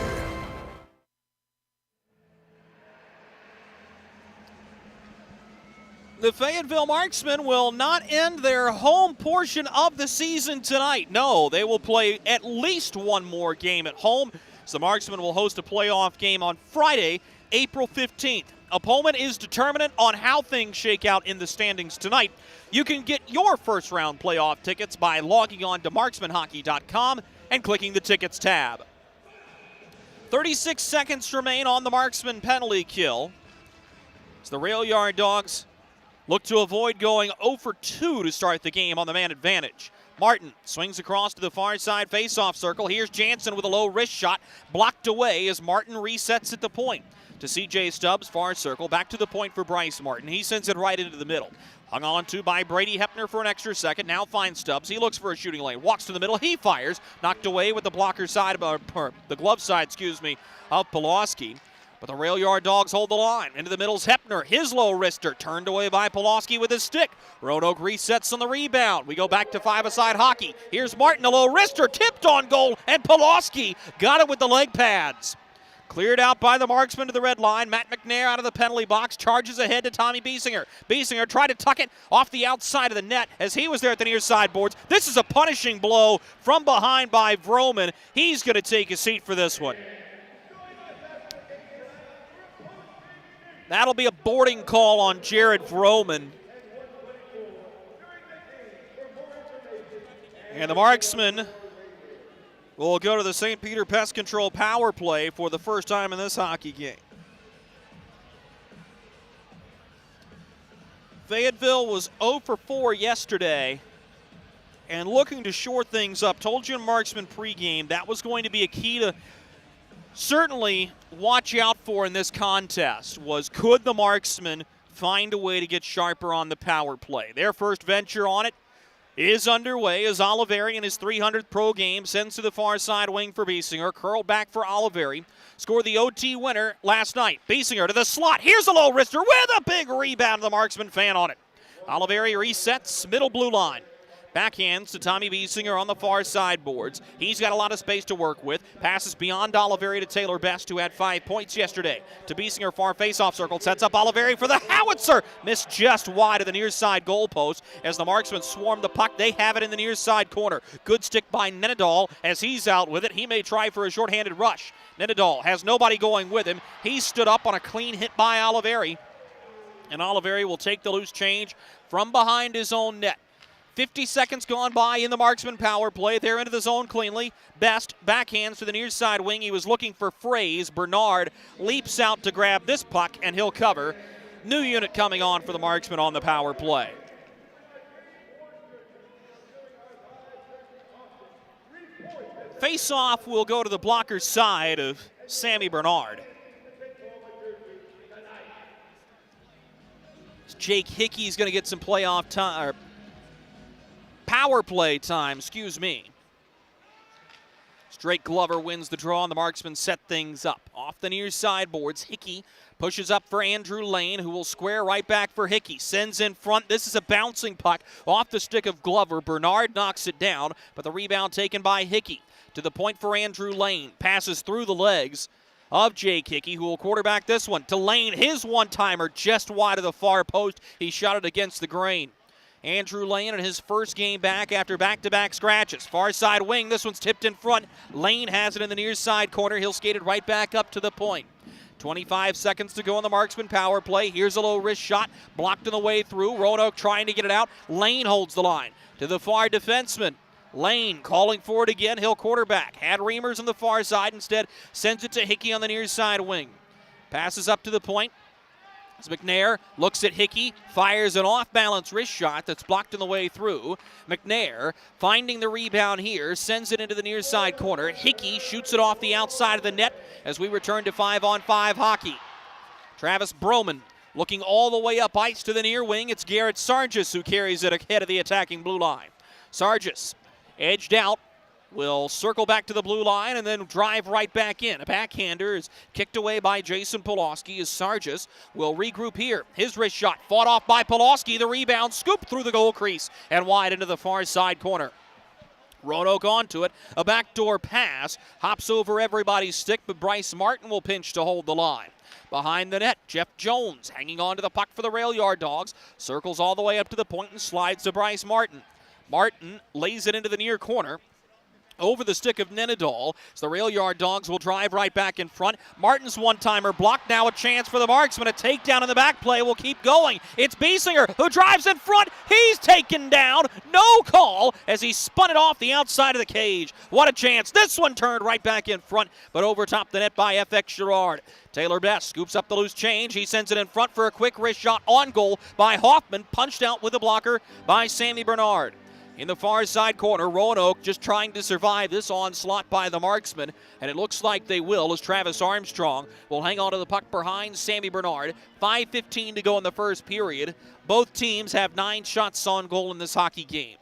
The Fayetteville Marksmen will not end their home portion of the season tonight. No, they will play at least one more game at home. So the Marksmen will host a playoff game on Friday, April 15th. Opponent is determinant on how things shake out in the standings tonight. You can get your first-round playoff tickets by logging on to marksmanhockey.com and clicking the Tickets tab. 36 seconds remain on the Marksmen penalty kill. As the Rail Yard Dogs look to avoid going 0 for 2 to start the game on the man advantage. Martin swings across to the far side face-off circle. Here's Jansen with a low wrist shot, blocked away as Martin resets at the point. To C.J. Stubbs, far circle, back to the point for Bryce Martin. He sends it right into the middle. Hung on to by Brady Hepner for an extra second. Now finds Stubbs. He looks for a shooting lane. Walks to the middle. He fires. Knocked away with the blocker side, the glove side, of Pulaski. But the rail yard Dogs hold the line. Into the middle's Hepner. His low wrister turned away by Pulaski with his stick. Roanoke resets on the rebound. We go back to five-a-side hockey. Here's Martin, a low wrister, tipped on goal, and Pulaski got it with the leg pads. Cleared out by the marksman to the red line. Matt McNair out of the penalty box, charges ahead to Tommy Biesinger. Biesinger tried to tuck it off the outside of the net as he was there at the near side boards. This is a punishing blow from behind by Vroman. He's going to take a seat for this one. That'll be a boarding call on Jared Vroman. And the marksman will go to the St. Peter Pest Control power play for the first time in this hockey game. Fayetteville was 0 for 4 yesterday and looking to shore things up. Told you in Marksman pregame that was going to be a key to certainly watch out for in this contest, was could the Marksmen find a way to get sharper on the power play. Their first venture on it is underway as Oliveri in his 300th pro game sends to the far side wing for Biesinger. Curled back for Oliveri. Scored the OT winner last night. Biesinger to the slot. Here's a low wrister with a big rebound. The Marksman fan on it. Oliveri resets, middle blue line. Backhands to Tommy Biesinger on the far side boards. He's got a lot of space to work with. Passes beyond Oliveri to Taylor Best, who had 5 points yesterday. To Biesinger, far face-off circle. Sets up Oliveri for the howitzer. Missed just wide of the near side goalpost as the Marksmen swarm the puck. They have it in the near side corner. Good stick by Nenadal as he's out with it. He may try for a shorthanded rush. Nenadal has nobody going with him. He stood up on a clean hit by Oliveri. And Oliveri will take the loose change from behind his own net. 50 seconds gone by in the Marksman power play. They're into the zone cleanly. Best backhands to the near side wing. He was looking for Fraze. Bernard leaps out to grab this puck, and he'll cover. New unit coming on for the Marksmen on the power play. Face-off will go to the blocker's side of Sammy Bernard. Jake Hickey's going to get some playoff time, or power play time, Drake Glover wins the draw, and the Marksmen set things up. Off the near side boards, Hickey pushes up for Andrew Lane, who will square right back for Hickey. Sends in front. This is a bouncing puck off the stick of Glover. Bernard knocks it down, but the rebound taken by Hickey. To the point for Andrew Lane. Passes through the legs of Jake Hickey, who will quarterback this one. To Lane, his one-timer just wide of the far post. He shot it against the grain. Andrew Lane in his first game back after back-to-back scratches. Far side wing, this one's tipped in front. Lane has it in the near side corner. He'll skate it right back up to the point. 25 seconds to go on the Marksman power play. Here's a low wrist shot, blocked on the way through. Roanoke trying to get it out. Lane holds the line. To the far defenseman. Lane calling for it again. He'll quarterback. Had Reimers on the far side. Instead, sends it to Hickey on the near side wing. Passes up to the point. As McNair looks at Hickey, fires an off-balance wrist shot that's blocked on the way through. McNair finding the rebound here, sends it into the near side corner. Hickey shoots it off the outside of the net as we return to 5-on-5 hockey. Travis Broman looking all the way up ice to the near wing. It's Garrett Sargis who carries it ahead of the attacking blue line. Sargis edged out. Will circle back to the blue line and then drive right back in. A backhander is kicked away by Jason Pulaski as Sargis will regroup here. His wrist shot fought off by Pulaski. The rebound scooped through the goal crease and wide into the far side corner. Roanoke onto it. A backdoor pass. Hops over everybody's stick, but Bryce Martin will pinch to hold the line. Behind the net, Jeff Jones hanging on to the puck for the rail yard Dogs. Circles all the way up to the point and slides to Bryce Martin. Martin lays it into the near corner. Over the stick of Nenadal. So the rail yard Dogs will drive right back in front. Martin's one-timer blocked. Now a chance for the Marksmen. A takedown in the back play will keep going. It's Biesinger who drives in front. He's taken down. No call as he spun it off the outside of the cage. What a chance. This one turned right back in front, but over top the net by FX Girard. Taylor Best scoops up the loose change. He sends it in front for a quick wrist shot on goal by Hoffman. Punched out with a blocker by Sammy Bernard. In the far side corner, Roanoke just trying to survive this onslaught by the Marksmen, and it looks like they will as Travis Armstrong will hang on to the puck behind Sammy Bernard. 5:15 to go in the first period. Both teams have 9 shots on goal in this hockey game.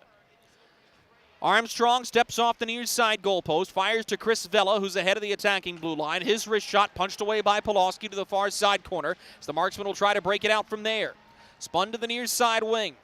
Armstrong steps off the near side goalpost, fires to Chris Vela, who's ahead of the attacking blue line. His wrist shot punched away by Pulaski to the far side corner, as the Marksmen will try to break it out from there. Spun to the near side wing.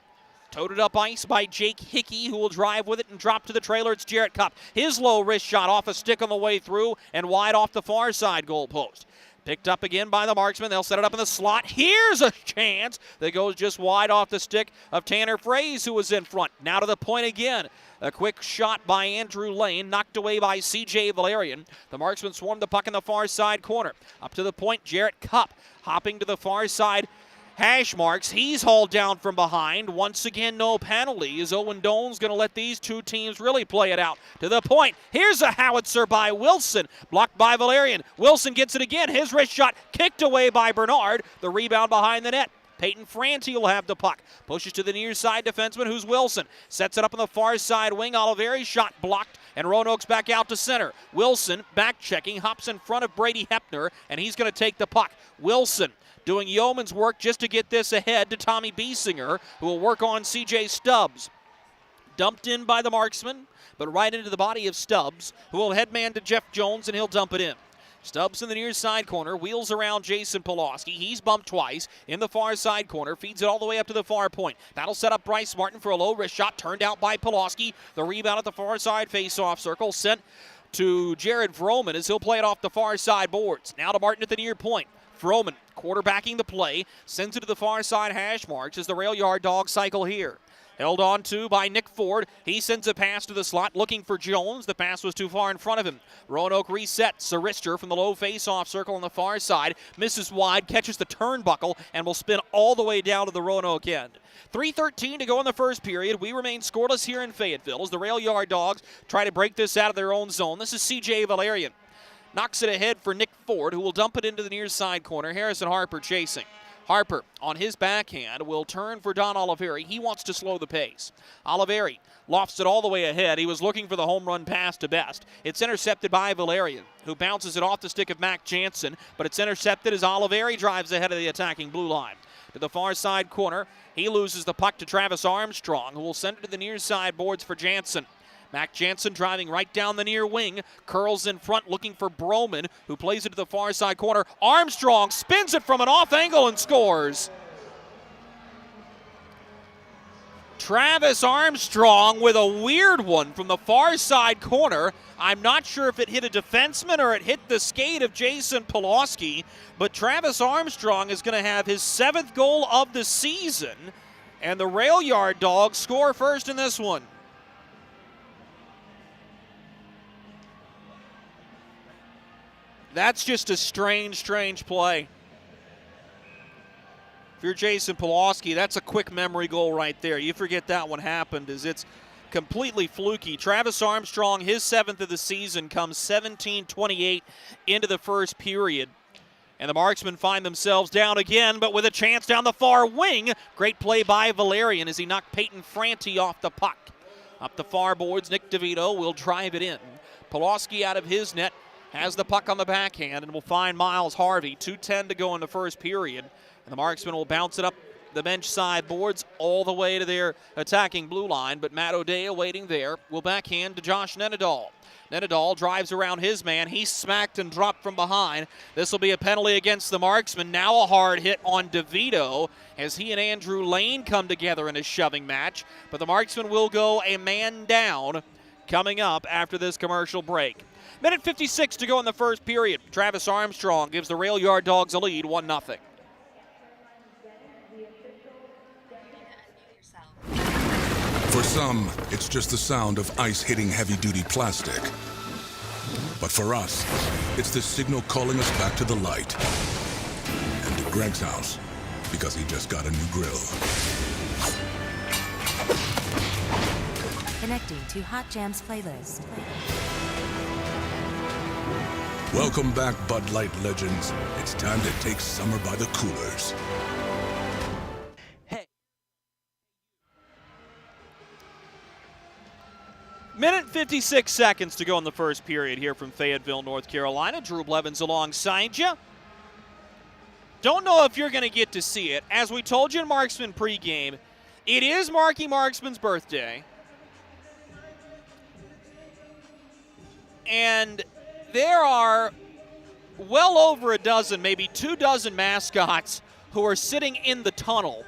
Toted up ice by Jake Hickey, who will drive with it and drop to the trailer. It's Jarrett Cupp. His low wrist shot off a stick on the way through and wide off the far side goalpost. Picked up again by the Marksmen. They'll set it up in the slot. Here's a chance that goes just wide off the stick of Tanner Fraze, who was in front. Now to the point again. A quick shot by Andrew Lane, knocked away by C.J. Valerian. The Marksmen swarm the puck in the far side corner. Up to the point, Jarrett Cupp hopping to the far side hash marks. He's hauled down from behind. Once again, no penalties. Owen Doan's going to let these two teams really play it out. To the point. Here's a howitzer by Wilson. Blocked by Valerian. Wilson gets it again. His wrist shot kicked away by Bernard. The rebound behind the net. Peyton Franti will have the puck. Pushes to the near side defenseman, who's Wilson. Sets it up on the far side wing. Oliveri's shot blocked, and Roanoke's back out to center. Wilson, back checking, hops in front of Brady Hepner, and he's going to take the puck. Wilson doing yeoman's work just to get this ahead to Tommy Biesinger, who will work on C.J. Stubbs. Dumped in by the Marksman, but right into the body of Stubbs, who will headman to Jeff Jones, and he'll dump it in. Stubbs in the near side corner, wheels around Jason Pulaski. He's bumped twice in the far side corner, feeds it all the way up to the far point. That'll set up Bryce Martin for a low wrist shot, turned out by Pulaski. The rebound at the far side face-off circle, sent to Jared Vroman as he'll play it off the far side boards. Now to Martin at the near point. Vroman quarterbacking the play, sends it to the far side hash marks as the rail yard Dawgs cycle here. Held on to by Nick Ford. He sends a pass to the slot looking for Jones. The pass was too far in front of him. Roanoke resets. Sarister from the low face-off circle on the far side. Misses wide, catches the turnbuckle, and will spin all the way down to the Roanoke end. 3:13 to go in the first period. We remain scoreless here in Fayetteville as the rail yard Dawgs try to break this out of their own zone. This is C.J. Valerian. Knocks it ahead for Nick Ford, who will dump it into the near side corner. Harrison Harper chasing. Harper, on his backhand, will turn for Don Oliveri. He wants to slow the pace. Oliveri lofts it all the way ahead. He was looking for the home run pass to Best. It's intercepted by Valerian, who bounces it off the stick of Mac Jansen, but it's intercepted as Oliveri drives ahead of the attacking blue line. To the far side corner, he loses the puck to Travis Armstrong, who will send it to the near side boards for Jansen. Mac Jansen driving right down the near wing, curls in front looking for Broman, who plays it to the far side corner. Armstrong spins it from an off angle and scores. Travis Armstrong with a weird one from the far side corner. I'm not sure if it hit a defenseman or it hit the skate of Jason Pulaski, but Travis Armstrong is going to have his 7th goal of the season, and the rail yard Dawgs score first in this one. That's just a strange play. If you're Jason Pulaski, that's a quick memory goal right there. You forget that one happened, as it's completely fluky. Travis Armstrong, his 7th of the season, comes 17:28 into the first period. And the Marksmen find themselves down again, but with a chance down the far wing. Great play by Valerian as he knocked Peyton Franti off the puck. Up the far boards, Nick DeVito will drive it in. Pulaski out of his net. Has the puck on the backhand and will find Miles Harvey. 2:10 to go in the first period. And the Marksmen will bounce it up the bench side boards all the way to their attacking blue line. But Matt O'Day waiting there will backhand to Josh Nenadal. Nenadal drives around his man. He's smacked and dropped from behind. This will be a penalty against the Marksmen. Now a hard hit on DeVito as he and Andrew Lane come together in a shoving match. But the Marksmen will go a man down coming up after this commercial break. Minute 56 to go in the first period. Travis Armstrong gives the rail yard Dawgs a lead, 1-0. For some, it's just the sound of ice hitting heavy-duty plastic. But for us, it's the signal calling us back to the light. And to Greg's house, because he just got a new grill. Connecting to Hot Jams playlist. Welcome back, Bud Light legends. It's time to take summer by the coolers. Minute 56 seconds to go in the first period here from Fayetteville, North Carolina. Drew Blevins alongside you. Don't know if you're going to get to see it. As we told you in Marksman pregame, it is Marky Marksman's birthday. And there are well over a dozen, maybe 2 dozen mascots who are sitting in the tunnel.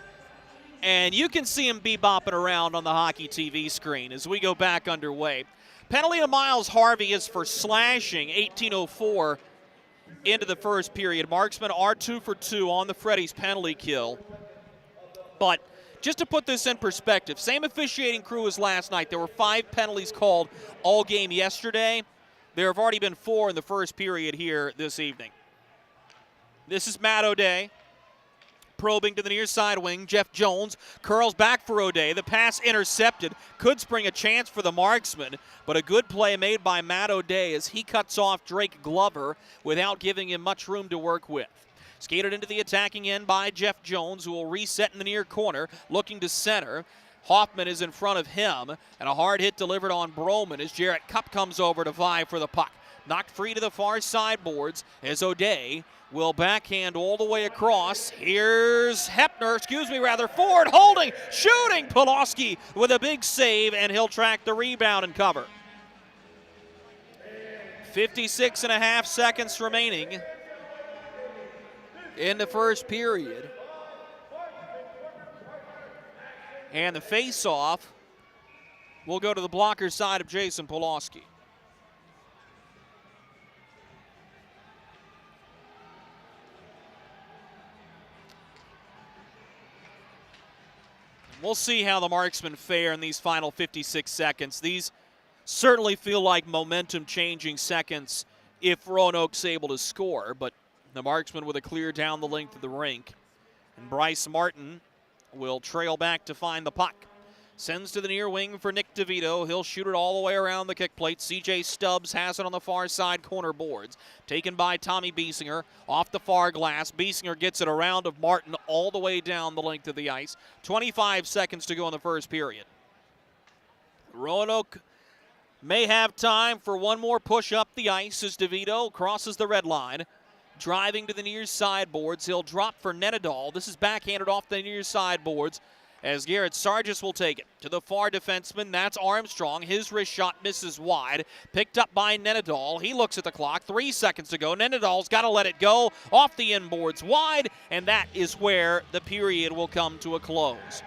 And you can see them bebopping around on the hockey TV screen as we go back underway. Penalty to Miles Harvey is for slashing, 18:04 into the first period. Marksmen are 2 for 2 on the Freddy's penalty kill. But just to put this in perspective, same officiating crew as last night. There were 5 penalties called all game yesterday. There have already been 4 in the first period here this evening. This is Matt O'Day. Probing to the near side wing, Jeff Jones curls back for O'Day. The pass intercepted. Could spring a chance for the Marksman, but a good play made by Matt O'Day as he cuts off Drake Glover without giving him much room to work with. Skated into the attacking end by Jeff Jones, who will reset in the near corner, looking to center. Hoffman is in front of him, and a hard hit delivered on Broman as Jarrett Cupp comes over to vie for the puck. Knocked free to the far side boards as O'Day will backhand all the way across. Here's Ford holding, shooting. Pulaski with a big save, and he'll track the rebound and cover. 56.5 seconds remaining in the first period. And the face-off will go to the blocker side of Jason Pulaski. We'll see how the Marksmen fare in these final 56 seconds. These certainly feel like momentum-changing seconds if Roanoke's able to score, but the Marksmen with a clear down the length of the rink. And Bryce Martin will trail back to find the puck. Sends to the near wing for Nick DeVito. He'll shoot it all the way around the kick plate. C.J. Stubbs has it on the far side corner boards. Taken by Tommy Biesinger off the far glass. Biesinger gets it around of Martin all the way down the length of the ice. 25 seconds to go in the first period. Roanoke may have time for one more push up the ice as DeVito crosses the red line. Driving to the near side boards. He'll drop for Nenadal. This is backhanded off the near side boards as Garrett Sargis will take it to the far defenseman. That's Armstrong. His wrist shot misses wide. Picked up by Nenadal. He looks at the clock. 3 seconds to go. Nenadal's got to let it go off the inboards wide, and that is where the period will come to a close.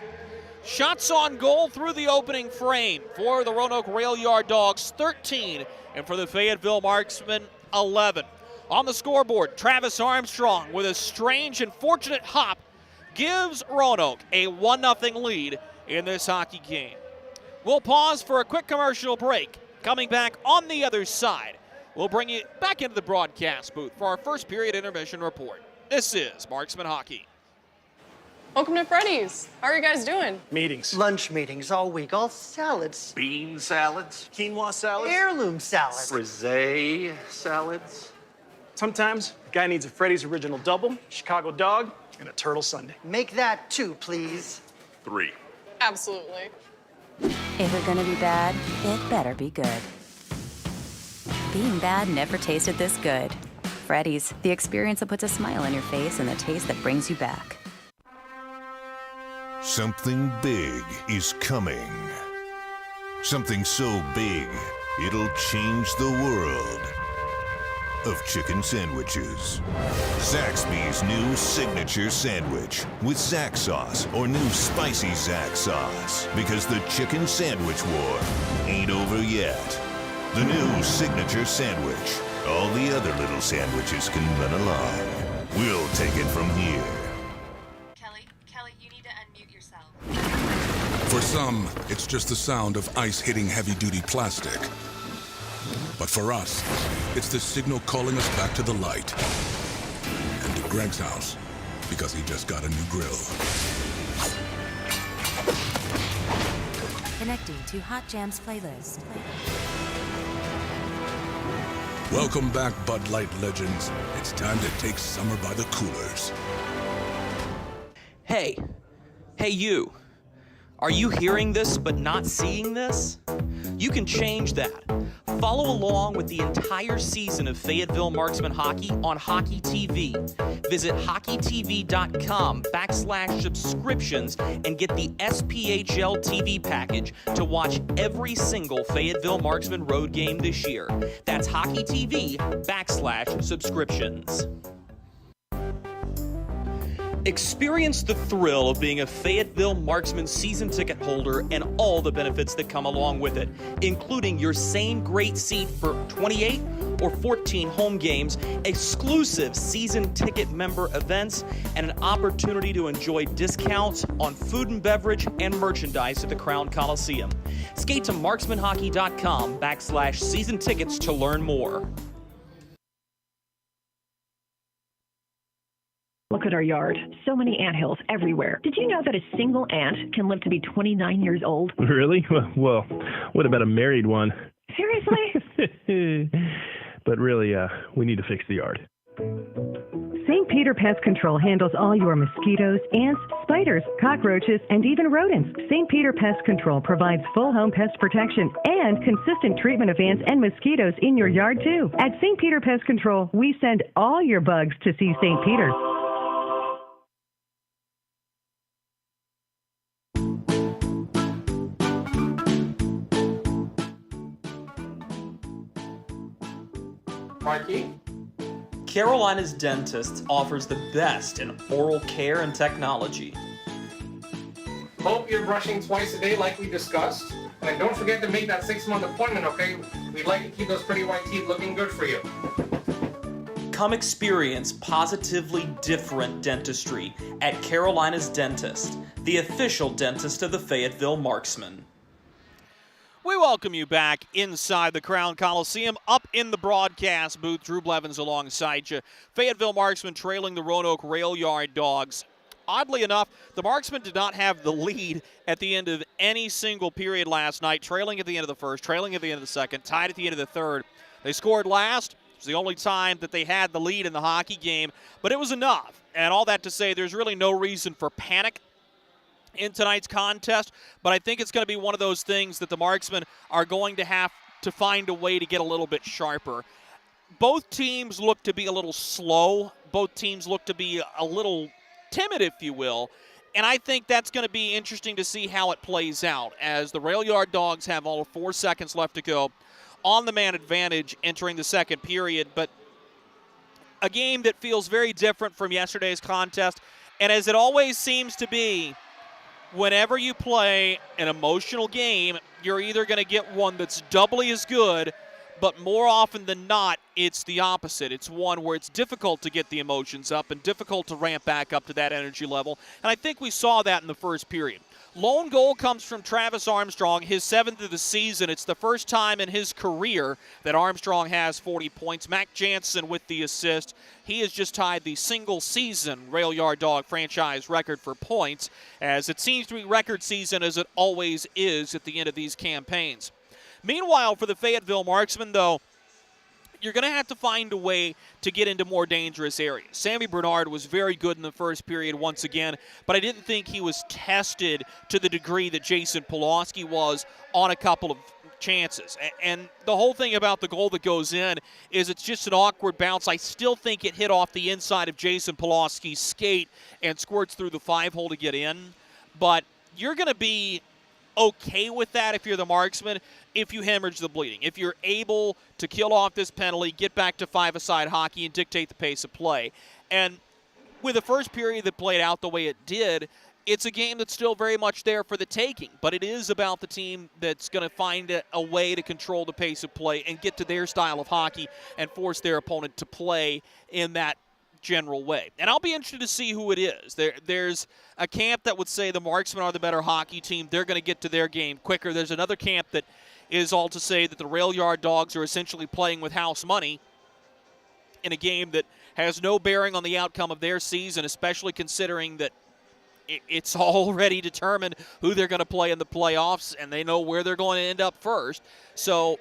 Shots on goal through the opening frame for the Roanoke Rail Yard Dogs, 13, and for the Fayetteville Marksmen, 11. On the scoreboard, Travis Armstrong with a strange and fortunate hop gives Roanoke a 1-0 lead in this hockey game. We'll pause for a quick commercial break. Coming back on the other side, we'll bring you back into the broadcast booth for our first period intermission report. This is Marksman Hockey. Welcome to Freddy's. How are you guys doing? Meetings. Lunch meetings all week, all salads. Bean salads. Quinoa salads. Heirloom salads. Frisee salads. Sometimes a guy needs a Freddy's Original Double, Chicago Dog, and a Turtle Sundae. Make that 2, please. 3. Absolutely. If you're gonna be bad, it better be good. Being bad never tasted this good. Freddy's, the experience that puts a smile on your face and the taste that brings you back. Something big is coming. Something so big, it'll change the world of chicken sandwiches. Zaxby's new signature sandwich with Zax sauce or new spicy Zax sauce. Because the chicken sandwich war ain't over yet. The new signature sandwich. All the other little sandwiches can run along. We'll take it from here. Kelly, you need to unmute yourself. For some, it's just the sound of ice hitting heavy-duty plastic. But for us, it's the signal calling us back to the light. And to Greg's house, because he just got a new grill. Connecting to Hot Jams playlist. Welcome back, Bud Light legends. It's time to take summer by the coolers. Hey you. Are you hearing this but not seeing this? You can change that. Follow along with the entire season of Fayetteville Marksmen hockey on Hockey TV. Visit hockeytv.com/subscriptions and get the SPHL TV package to watch every single Fayetteville Marksmen road game this year. That's hockeytv.com/subscriptions. Experience the thrill of being a Fayetteville Marksmen season ticket holder and all the benefits that come along with it, including your same great seat for 28 or 14 home games, exclusive season ticket member events, and an opportunity to enjoy discounts on food and beverage and merchandise at the Crown Coliseum. Skate to marksmanhockey.com/season tickets to learn more. Look at our yard. So many anthills everywhere. Did you know that a single ant can live to be 29 years old? Really? Well, what about a married one? Seriously? But really, we need to fix the yard. St. Peter Pest Control handles all your mosquitoes, ants, spiders, cockroaches, and even rodents. St. Peter Pest Control provides full home pest protection and consistent treatment of ants and mosquitoes in your yard, too. At St. Peter Pest Control, we send all your bugs to see St. Peter. Mikey? Carolina's Dentist offers the best in oral care and technology. Hope you're brushing twice a day like we discussed. And don't forget to make that 6-month appointment, okay? We'd like to keep those pretty white teeth looking good for you. Come experience positively different dentistry at Carolina's Dentist, the official dentist of the Fayetteville Marksmen. We welcome you back inside the Crown Coliseum, up in the broadcast booth. Drew Blevins alongside you. Fayetteville Marksmen trailing the Roanoke Rail Yard Dawgs. Oddly enough, the Marksmen did not have the lead at the end of any single period last night, trailing at the end of the first, trailing at the end of the second, tied at the end of the third. They scored last. It was the only time that they had the lead in the hockey game, but it was enough. And all that to say, there's really no reason for panic in tonight's contest, but I think it's going to be one of those things that the Marksmen are going to have to find a way to get a little bit sharper. Both teams look to be a little slow. Both teams look to be a little timid, if you will, and I think that's going to be interesting to see how it plays out as the Rail Yard Dawgs have all of 4 seconds left to go on the man advantage entering the second period, but a game that feels very different from yesterday's contest, and as it always seems to be, whenever you play an emotional game, you're either going to get one that's doubly as good, but more often than not, it's the opposite. It's one where it's difficult to get the emotions up and difficult to ramp back up to that energy level, and I think we saw that in the first period. Lone goal comes from Travis Armstrong, his 7th of the season. It's the first time in his career that Armstrong has 40 points. Mac Jansen with the assist. He has just tied the single-season Rail Yard Dog franchise record for points, as it seems to be record season as it always is at the end of these campaigns. Meanwhile, for the Fayetteville Marksmen, though, you're going to have to find a way to get into more dangerous areas. Sammy Bernard was very good in the first period once again, but I didn't think he was tested to the degree that Jason Pulaski was on a couple of chances. And the whole thing about the goal that goes in is it's just an awkward bounce. I still think it hit off the inside of Jason Pulaski's skate and squirts through the 5-hole to get in. But you're going to be okay with that if you're the Marksman, if you hemorrhage the bleeding. If you're able to kill off this penalty, get back to 5-a-side hockey, and dictate the pace of play. And with the first period that played out the way it did, it's a game that's still very much there for the taking. But it is about the team that's going to find a way to control the pace of play and get to their style of hockey and force their opponent to play in that general way. And I'll be interested to see who it is. There's a camp that would say the Marksmen are the better hockey team. They're going to get to their game quicker. There's another camp that is all to say that the Rail Yard Dawgs are essentially playing with house money in a game that has no bearing on the outcome of their season, especially considering that it's already determined who they're going to play in the playoffs, and they know where they're going to end up first. So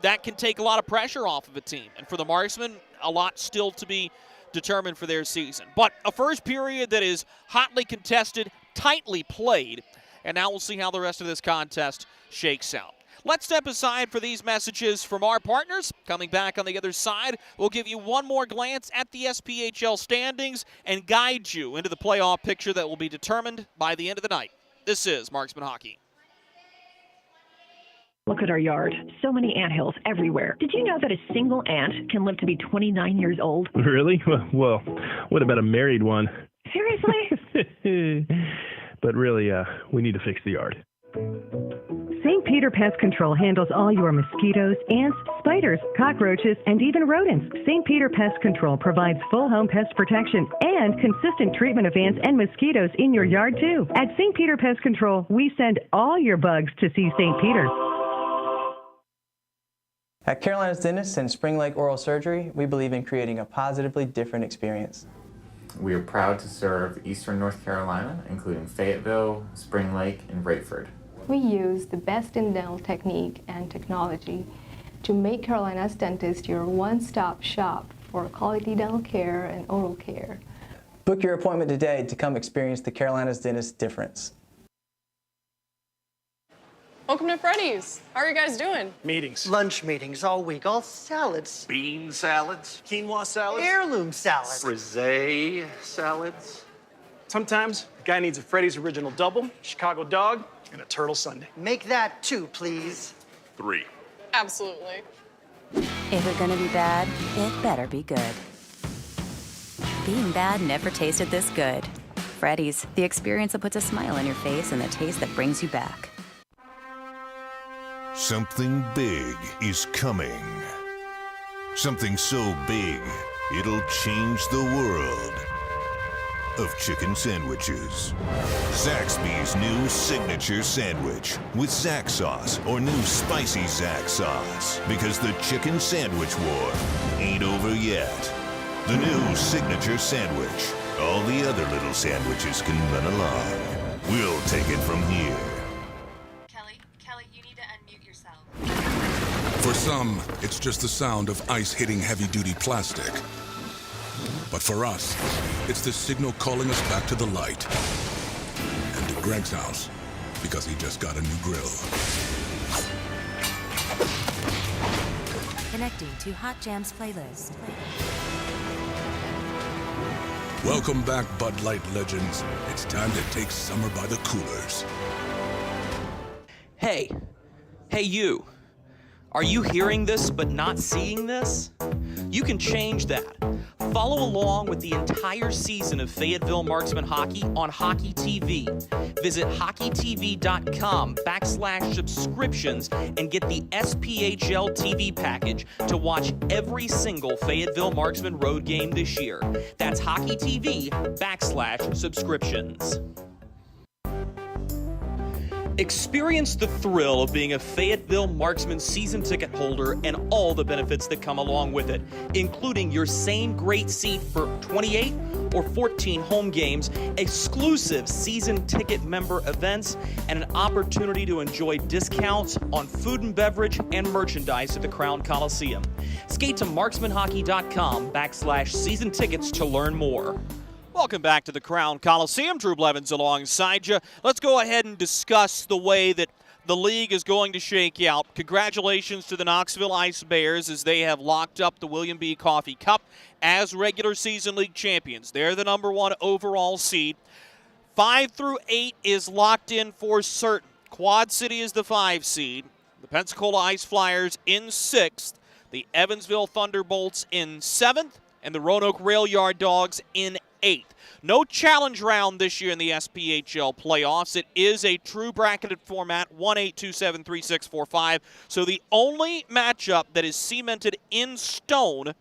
that can take a lot of pressure off of a team. And for the Marksmen, a lot still to be determined for their season. But a first period that is hotly contested, tightly played, and now we'll see how the rest of this contest shakes out. Let's step aside for these messages from our partners. Coming back on the other side, we'll give you one more glance at the SPHL standings and guide you into the playoff picture that will be determined by the end of the night. This is Marksman Hockey. Look at our yard. So many anthills everywhere. Did you know that a single ant can live to be 29 years old? Really? Well, what about a married one? Seriously? But really, we need to fix the yard. St. Peter Pest Control handles all your mosquitoes, ants, spiders, cockroaches, and even rodents. St. Peter Pest Control provides full home pest protection and consistent treatment of ants and mosquitoes in your yard, too. At St. Peter Pest Control, we send all your bugs to see St. Peter. At Carolina's Dentists and Spring Lake Oral Surgery, we believe in creating a positively different experience. We are proud to serve Eastern North Carolina, including Fayetteville, Spring Lake, and Rayford. We use the best in dental technique and technology to make Carolina's Dentist your one-stop shop for quality dental care and oral care. Book your appointment today to come experience the Carolina's Dentist difference. Welcome to Freddy's. How are you guys doing? Meetings. Lunch meetings all week, all salads. Bean salads. Quinoa salads. Heirloom salads. Frisee salads. Sometimes a guy needs a Freddy's Original Double, Chicago Dog, and a Turtle Sundae. Make that 2, please. 3. Absolutely. If it's gonna be bad, it better be good. Being bad never tasted this good. Freddy's, the experience that puts a smile on your face and the taste that brings you back. Something big is coming. Something so big, it'll change the world of chicken sandwiches. Zaxby's new signature sandwich with Zax sauce or new spicy Zax sauce. Because the chicken sandwich war ain't over yet. The new signature sandwich. All the other little sandwiches can run along. We'll take it from here. Kelly, you need to unmute yourself. For some, it's just the sound of ice hitting heavy-duty plastic. But for us, it's the signal calling us back to the light. And to Greg's house, because he just got a new grill. Connecting to Hot Jams playlist. Welcome back, Bud Light legends. It's time to take summer by the coolers. Hey you. Are you hearing this but not seeing this? You can change that. Follow along with the entire season of Fayetteville Marksmen hockey on Hockey TV. Visit hockeytv.com/subscriptions and get the SPHL TV package to watch every single Fayetteville Marksmen road game this year. That's hockeytv.com/subscriptions. Experience the thrill of being a Fayetteville Marksmen season ticket holder and all the benefits that come along with it, including your same great seat for 28 or 14 home games, exclusive season ticket member events, and an opportunity to enjoy discounts on food and beverage and merchandise at the Crown Coliseum. Skate to marksmanhockey.com/season tickets to learn more. Welcome back to the Crown Coliseum. Drew Blevins alongside you. Let's go ahead and discuss the way that the league is going to shake out. Congratulations to the Knoxville Ice Bears as they have locked up the William B. Coffee Cup as regular season league champions. They're the #1 overall seed. 5 through 8 is locked in for certain. Quad City is the 5 seed. The Pensacola Ice Flyers in 6th. The Evansville Thunderbolts in 7th. And the Roanoke Rail Yard Dogs in 8th. No challenge round this year in the SPHL playoffs. It is a true bracketed format, 1-8, 2-7, 3-6, 4-5. So the only matchup that is cemented in stone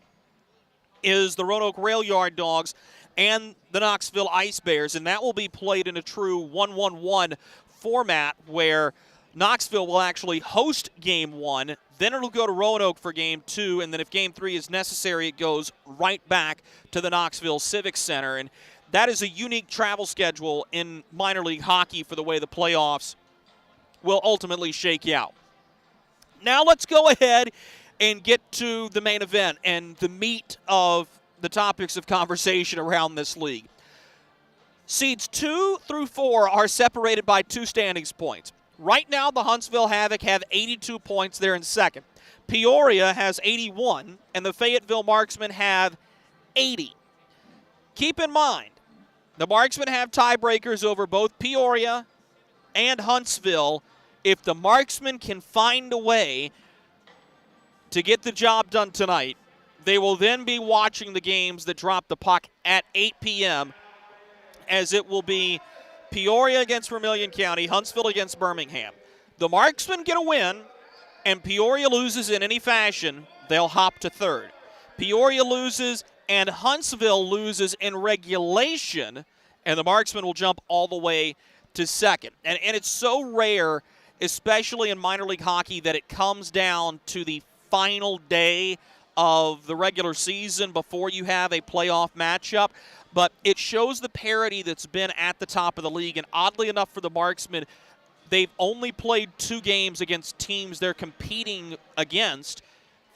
is the Roanoke Rail Yard Dogs and the Knoxville Ice Bears, and that will be played in a true 1-1-1 format where Knoxville will actually host Game 1, then it'll go to Roanoke for Game 2, and then if Game 3 is necessary, it goes right back to the Knoxville Civic Center. And that is a unique travel schedule in minor league hockey for the way the playoffs will ultimately shake out. Now let's go ahead and get to the main event and the meat of the topics of conversation around this league. Seeds 2 through 4 are separated by 2 standings points. Right now, the Huntsville Havoc have 82 points. They're in second. Peoria has 81, and the Fayetteville Marksmen have 80. Keep in mind, the Marksmen have tiebreakers over both Peoria and Huntsville. If the Marksmen can find a way to get the job done tonight, they will then be watching the games that drop the puck at 8 p.m., as it will be Peoria against Vermilion County, Huntsville against Birmingham. The Marksmen get a win, and Peoria loses in any fashion, they'll hop to third. Peoria loses and Huntsville loses in regulation, and the Marksmen will jump all the way to second. And it's so rare, especially in minor league hockey, that it comes down to the final day of the regular season before you have a playoff matchup. But it shows the parity that's been at the top of the league. And oddly enough for the Marksmen, they've only played 2 games against teams they're competing against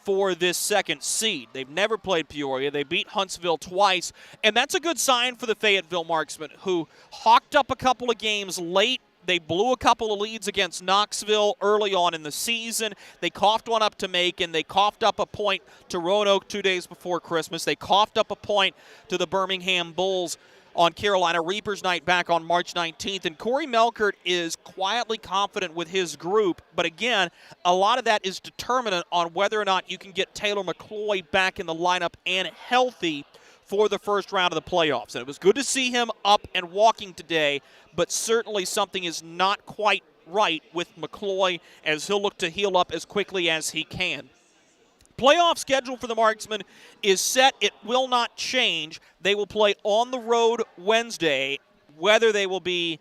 for this second seed. They've never played Peoria. They beat Huntsville twice. And that's a good sign for the Fayetteville Marksmen, who hawked up a couple of games late. They blew a couple of leads against Knoxville early on in the season. They coughed one up to Macon. They coughed up a point to Roanoke 2 days before Christmas. They coughed up a point to the Birmingham Bulls on Carolina Reapers Night back on March 19th. And Corey Melkert is quietly confident with his group. But again, a lot of that is determinant on whether or not you can get Taylor McCloy back in the lineup and healthy for the first round of the playoffs. And it was good to see him up and walking today, but certainly something is not quite right with McCloy, as he'll look to heal up as quickly as he can. Playoff schedule for the Marksmen is set. It will not change. They will play on the road Wednesday, whether they will be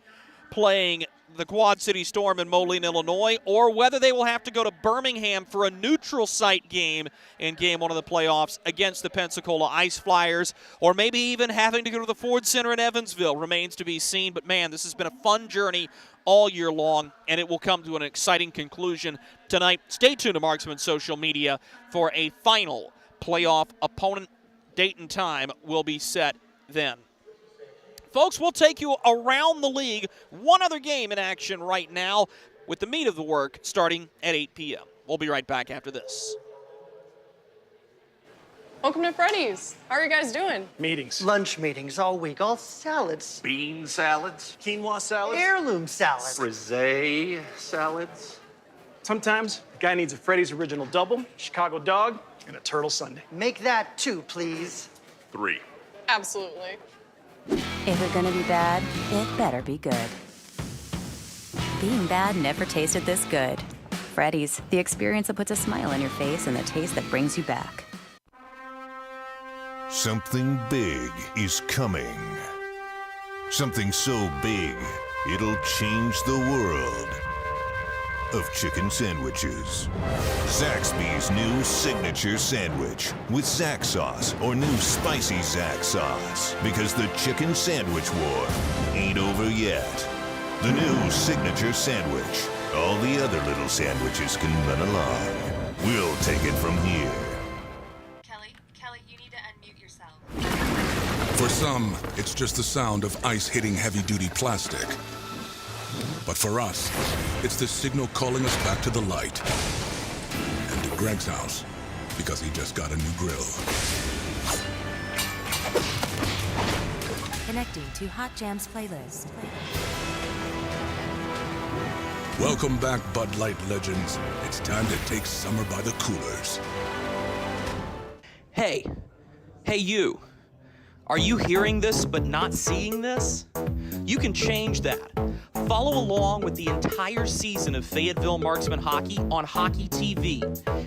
playing the Quad City Storm in Moline, Illinois, or whether they will have to go to Birmingham for a neutral site game in Game 1 of the playoffs against the Pensacola Ice Flyers, or maybe even having to go to the Ford Center in Evansville remains to be seen. But, man, this has been a fun journey all year long, and it will come to an exciting conclusion tonight. Stay tuned to Marksman social media for a final playoff opponent. Date and time will be set then. Folks, we'll take you around the league. One other game in action right now with the meat of the work starting at 8 p.m. We'll be right back after this. Welcome to Freddy's. How are you guys doing? Meetings. Lunch meetings all week, all salads. Bean salads. Quinoa salads. Heirloom salads. Frisee salads. Sometimes a guy needs a Freddy's Original Double, Chicago Dog, and a Turtle Sundae. Make that 2, please. 3. Absolutely. If it's gonna be bad, it better be good. Being bad never tasted this good. Freddy's, the experience that puts a smile on your face and the taste that brings you back. Something big is coming. Something so big, it'll change the world of chicken sandwiches. Zaxby's new signature sandwich with Zax sauce or new spicy Zax sauce, because the chicken sandwich war ain't over yet. The new signature sandwich. All the other little sandwiches can run along. We'll take it from here. Kelly, you need to unmute yourself. For some, it's just the sound of ice hitting heavy-duty plastic. But for us, it's the signal calling us back to the light. And to Greg's house, because he just got a new grill. Connecting to Hot Jams playlist. Welcome back, Bud Light legends. It's time to take summer by the coolers. Hey you. Are you hearing this but not seeing this? You can change that. Follow along with the entire season of Fayetteville Marksmen hockey on Hockey TV.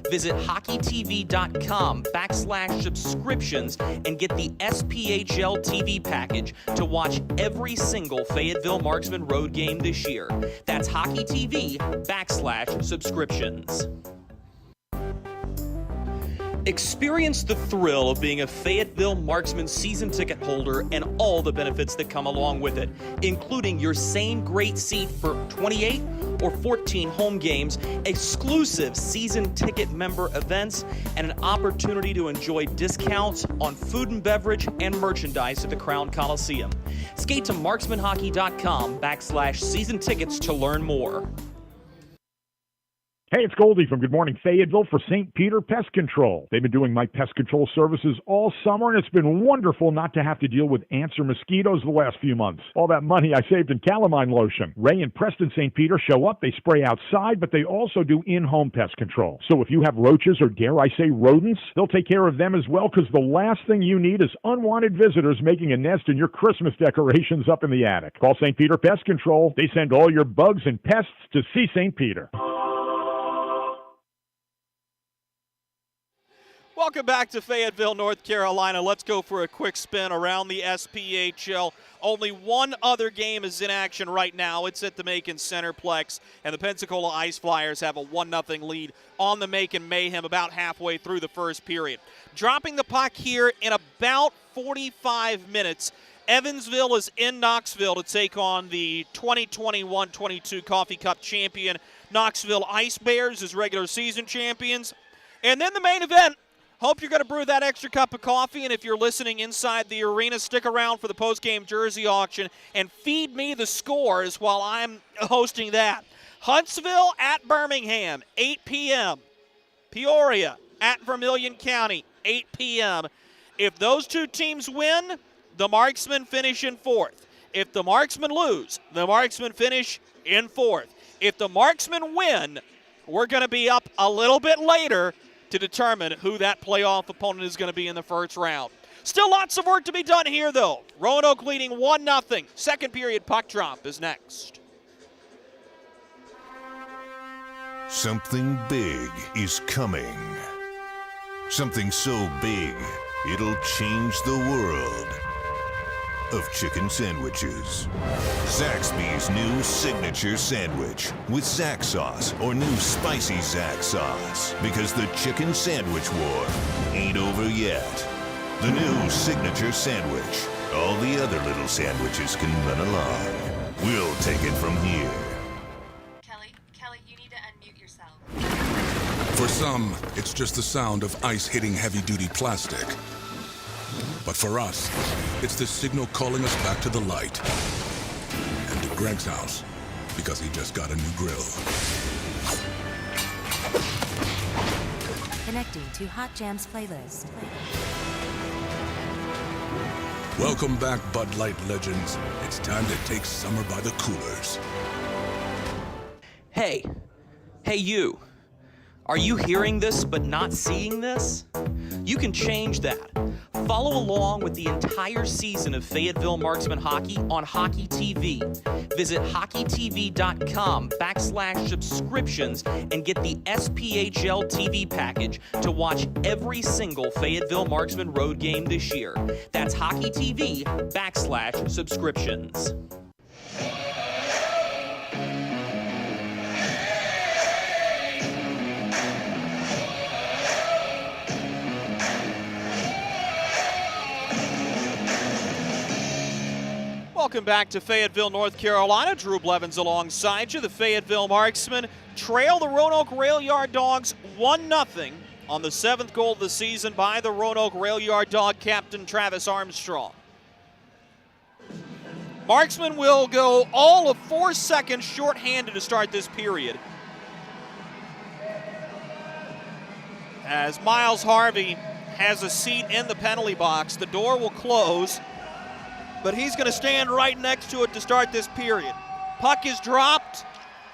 Visit hockeytv.com/subscriptions and get the SPHL TV package to watch every single Fayetteville Marksmen road game this year. That's hockeytv.com/subscriptions. Experience the thrill of being a Fayetteville Marksmen season ticket holder and all the benefits that come along with it, including your same great seat for 28 or 14 home games, exclusive season ticket member events, and an opportunity to enjoy discounts on food and beverage and merchandise at the Crown Coliseum. Skate to marksmanhockey.com/season tickets to learn more. Hey, it's Goldie from Good Morning Fayetteville for St. Peter Pest Control. They've been doing my pest control services all summer, and it's been wonderful not to have to deal with ants or mosquitoes the last few months. All that money I saved in calamine lotion. Ray and Preston St. Peter show up, they spray outside, but they also do in-home pest control. So if you have roaches or, dare I say, rodents, they'll take care of them as well, because the last thing you need is unwanted visitors making a nest in your Christmas decorations up in the attic. Call St. Peter Pest Control. They send all your bugs and pests to see St. Peter. Welcome back to Fayetteville, North Carolina. Let's go for a quick spin around the SPHL. Only one other game is in action right now. It's at the Macon Centerplex, and the Pensacola Ice Flyers have a 1-0 lead on the Macon Mayhem about halfway through the first period. Dropping the puck here in about 45 minutes, Evansville is in Knoxville to take on the 2021-22 Coffee Cup champion Knoxville Ice Bears as regular season champions. And then the main event. Hope you're going to brew that extra cup of coffee, and if you're listening inside the arena, stick around for the post-game jersey auction and feed me the scores while I'm hosting that. Huntsville at Birmingham, 8 p.m. Peoria at Vermilion County, 8 p.m. If those two teams win, the Marksmen finish in fourth. If the Marksmen lose, the Marksmen finish in fourth. If the Marksmen win, we're going to be up a little bit later to determine who that playoff opponent is going to be in the first round. Still lots of work to be done here, though. Roanoke leading 1-0. Second period puck drop is next. Something big is coming. Something so big, it'll change the world of chicken sandwiches. Zaxby's new signature sandwich with Zax sauce or new spicy Zax sauce, because the chicken sandwich war ain't over yet. The new signature sandwich. All the other little sandwiches can run along. We'll take it from here. Kelly, you need to unmute yourself. For some, it's just the sound of ice hitting heavy-duty plastic. But for us, it's the signal calling us back to the light. And to Greg's house, because he just got a new grill. Connecting to Hot Jams playlist. Welcome back, Bud Light legends. It's time to take summer by the coolers. Hey you. Are you hearing this but not seeing this? You can change that. Follow along with the entire season of Fayetteville Marksmen hockey on Hockey TV. Visit hockeytv.com/subscriptions and get the SPHL TV package to watch every single Fayetteville Marksmen road game this year. That's hockeytv.com/subscriptions. Welcome back to Fayetteville, North Carolina. Drew Blevins alongside you. The Fayetteville Marksmen trail the Roanoke Rail Yard Dogs 1-0 on the 7th goal of the season by the Roanoke Rail Yard Dog captain Travis Armstrong. Marksmen will go all of 4 seconds shorthanded to start this period, as Miles Harvey has a seat in the penalty box. The door will close, but he's going to stand right next to it to start this period. Puck is dropped,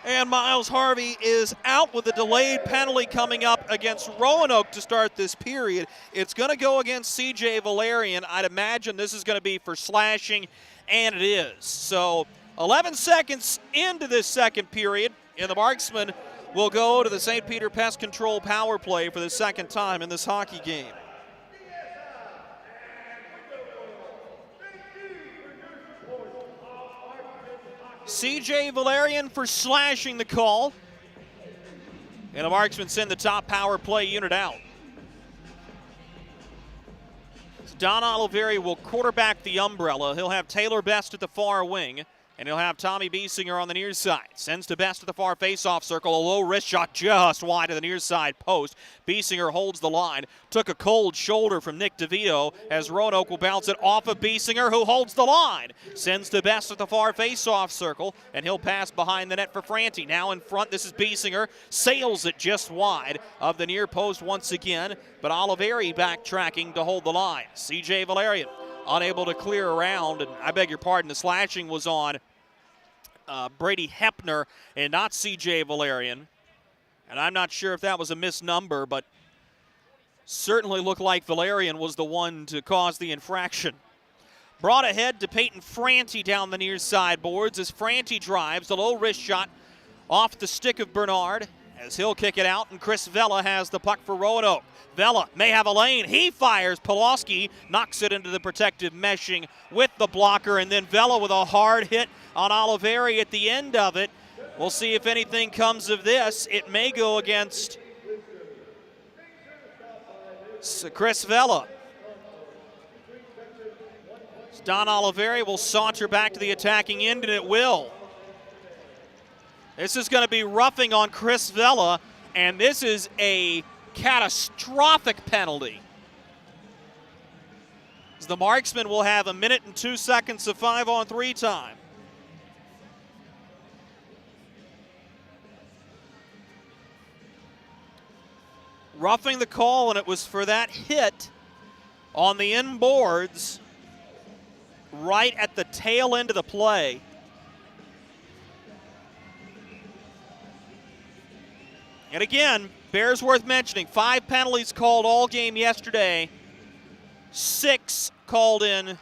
and Miles Harvey is out with a delayed penalty coming up against Roanoke to start this period. It's going to go against C.J. Valerian. I'd imagine this is going to be for slashing, and it is. So 11 seconds into this second period, and the Marksmen will go to the St. Peter Pest Control power play for the second time in this hockey game. C.J. Valerian for slashing the call. And the Marksmen send the top power play unit out. So Don Oliveri will quarterback the umbrella. He'll have Taylor Best at the far wing. And he'll have Tommy Biesinger on the near side. Sends to Best to the far face-off circle. A low wrist shot just wide of the near side post. Biesinger holds the line. Took a cold shoulder from Nick DeVito as Roanoke will bounce it off of Biesinger, who holds the line. Sends to Best at the far face-off circle, and he'll pass behind the net for Franti. Now in front, this is Biesinger. Sails it just wide of the near post once again, but Oliveri backtracking to hold the line. C.J. Valerian unable to clear around, and I beg your pardon, the slashing was on Brady Hepner and not C.J. Valerian. And I'm not sure if that was a missed number, but certainly looked like Valerian was the one to cause the infraction. Brought ahead to Peyton Franti down the near side boards as Franti drives the low wrist shot off the stick of Bernard as he'll kick it out, and Chris Vela has the puck for Roanoke. Vela may have a lane. He fires. Pulaski knocks it into the protective meshing with the blocker, and then Vela with a hard hit on Oliveri at the end of it. We'll see if anything comes of this. It may go against Chris Vela. Don Oliveri will saunter back to the attacking end, and it will. This is going to be roughing on Chris Vela, and this is a catastrophic penalty. The Marksmen will have 1 minute and 2 seconds of 5-on-3 time. Roughing the call, and it was for that hit on the inboards right at the tail end of the play. And again, bears worth mentioning, 5 penalties called all game yesterday, 6 called in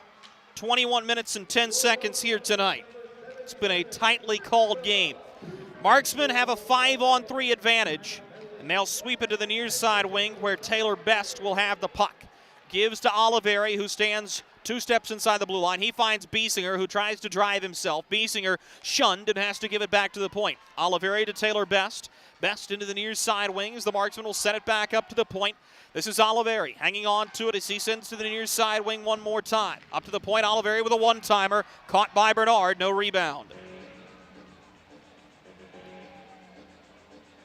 21 minutes and 10 seconds here tonight. It's been a tightly called game. Marksmen have a 5-on-3 advantage, and they'll sweep it to the near side wing where Taylor Best will have the puck. Gives to Oliveri, who stands 2 steps inside the blue line. He finds Biesinger, who tries to drive himself. Biesinger shunned and has to give it back to the point. Oliveri to Taylor Best. Best into the near side wings. The Marksman will set it back up to the point. This is Oliveri hanging on to it as he sends to the near side wing one more time. Up to the point, Oliveri with a one-timer. Caught by Bernard, no rebound.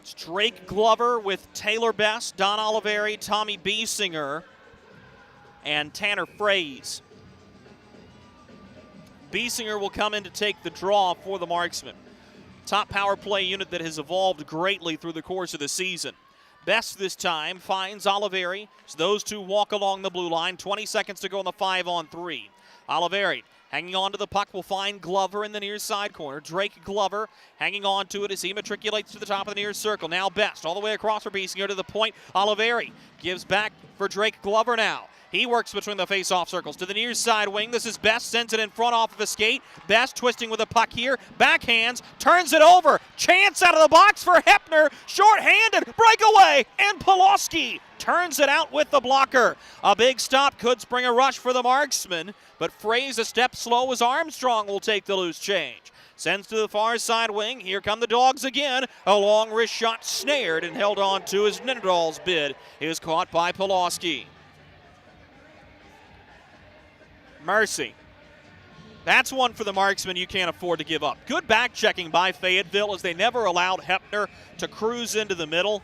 It's Drake Glover with Taylor Best, Don Oliveri, Tommy Biesinger, and Tanner Fraze. Biesinger will come in to take the draw for the Marksmen. Top power play unit that has evolved greatly through the course of the season. Best this time finds Oliveri. So those two walk along the blue line. 20 seconds to go in the 5-on-3. Oliveri hanging on to the puck will find Glover in the near side corner. Drake Glover hanging on to it as he matriculates to the top of the near circle. Now Best all the way across for Biesinger to the point. Oliveri gives back for Drake Glover now. He works between the face-off circles to the near side wing. This is Best, sends it in front off of a skate. Best twisting with a puck here. Backhands, turns it over. Chance out of the box for Hepner. Short-handed, breakaway, and Pulaski turns it out with the blocker. A big stop could spring a rush for the Marksmen, but Fraze a step slow as Armstrong will take the loose change. Sends to the far side wing. Here come the Dawgs again. A long wrist shot snared and held on to as Ninedal's bid is caught by Pulaski. Mercy. That's one for the Marksmen you can't afford to give up. Good back checking by Fayetteville as they never allowed Hepner to cruise into the middle.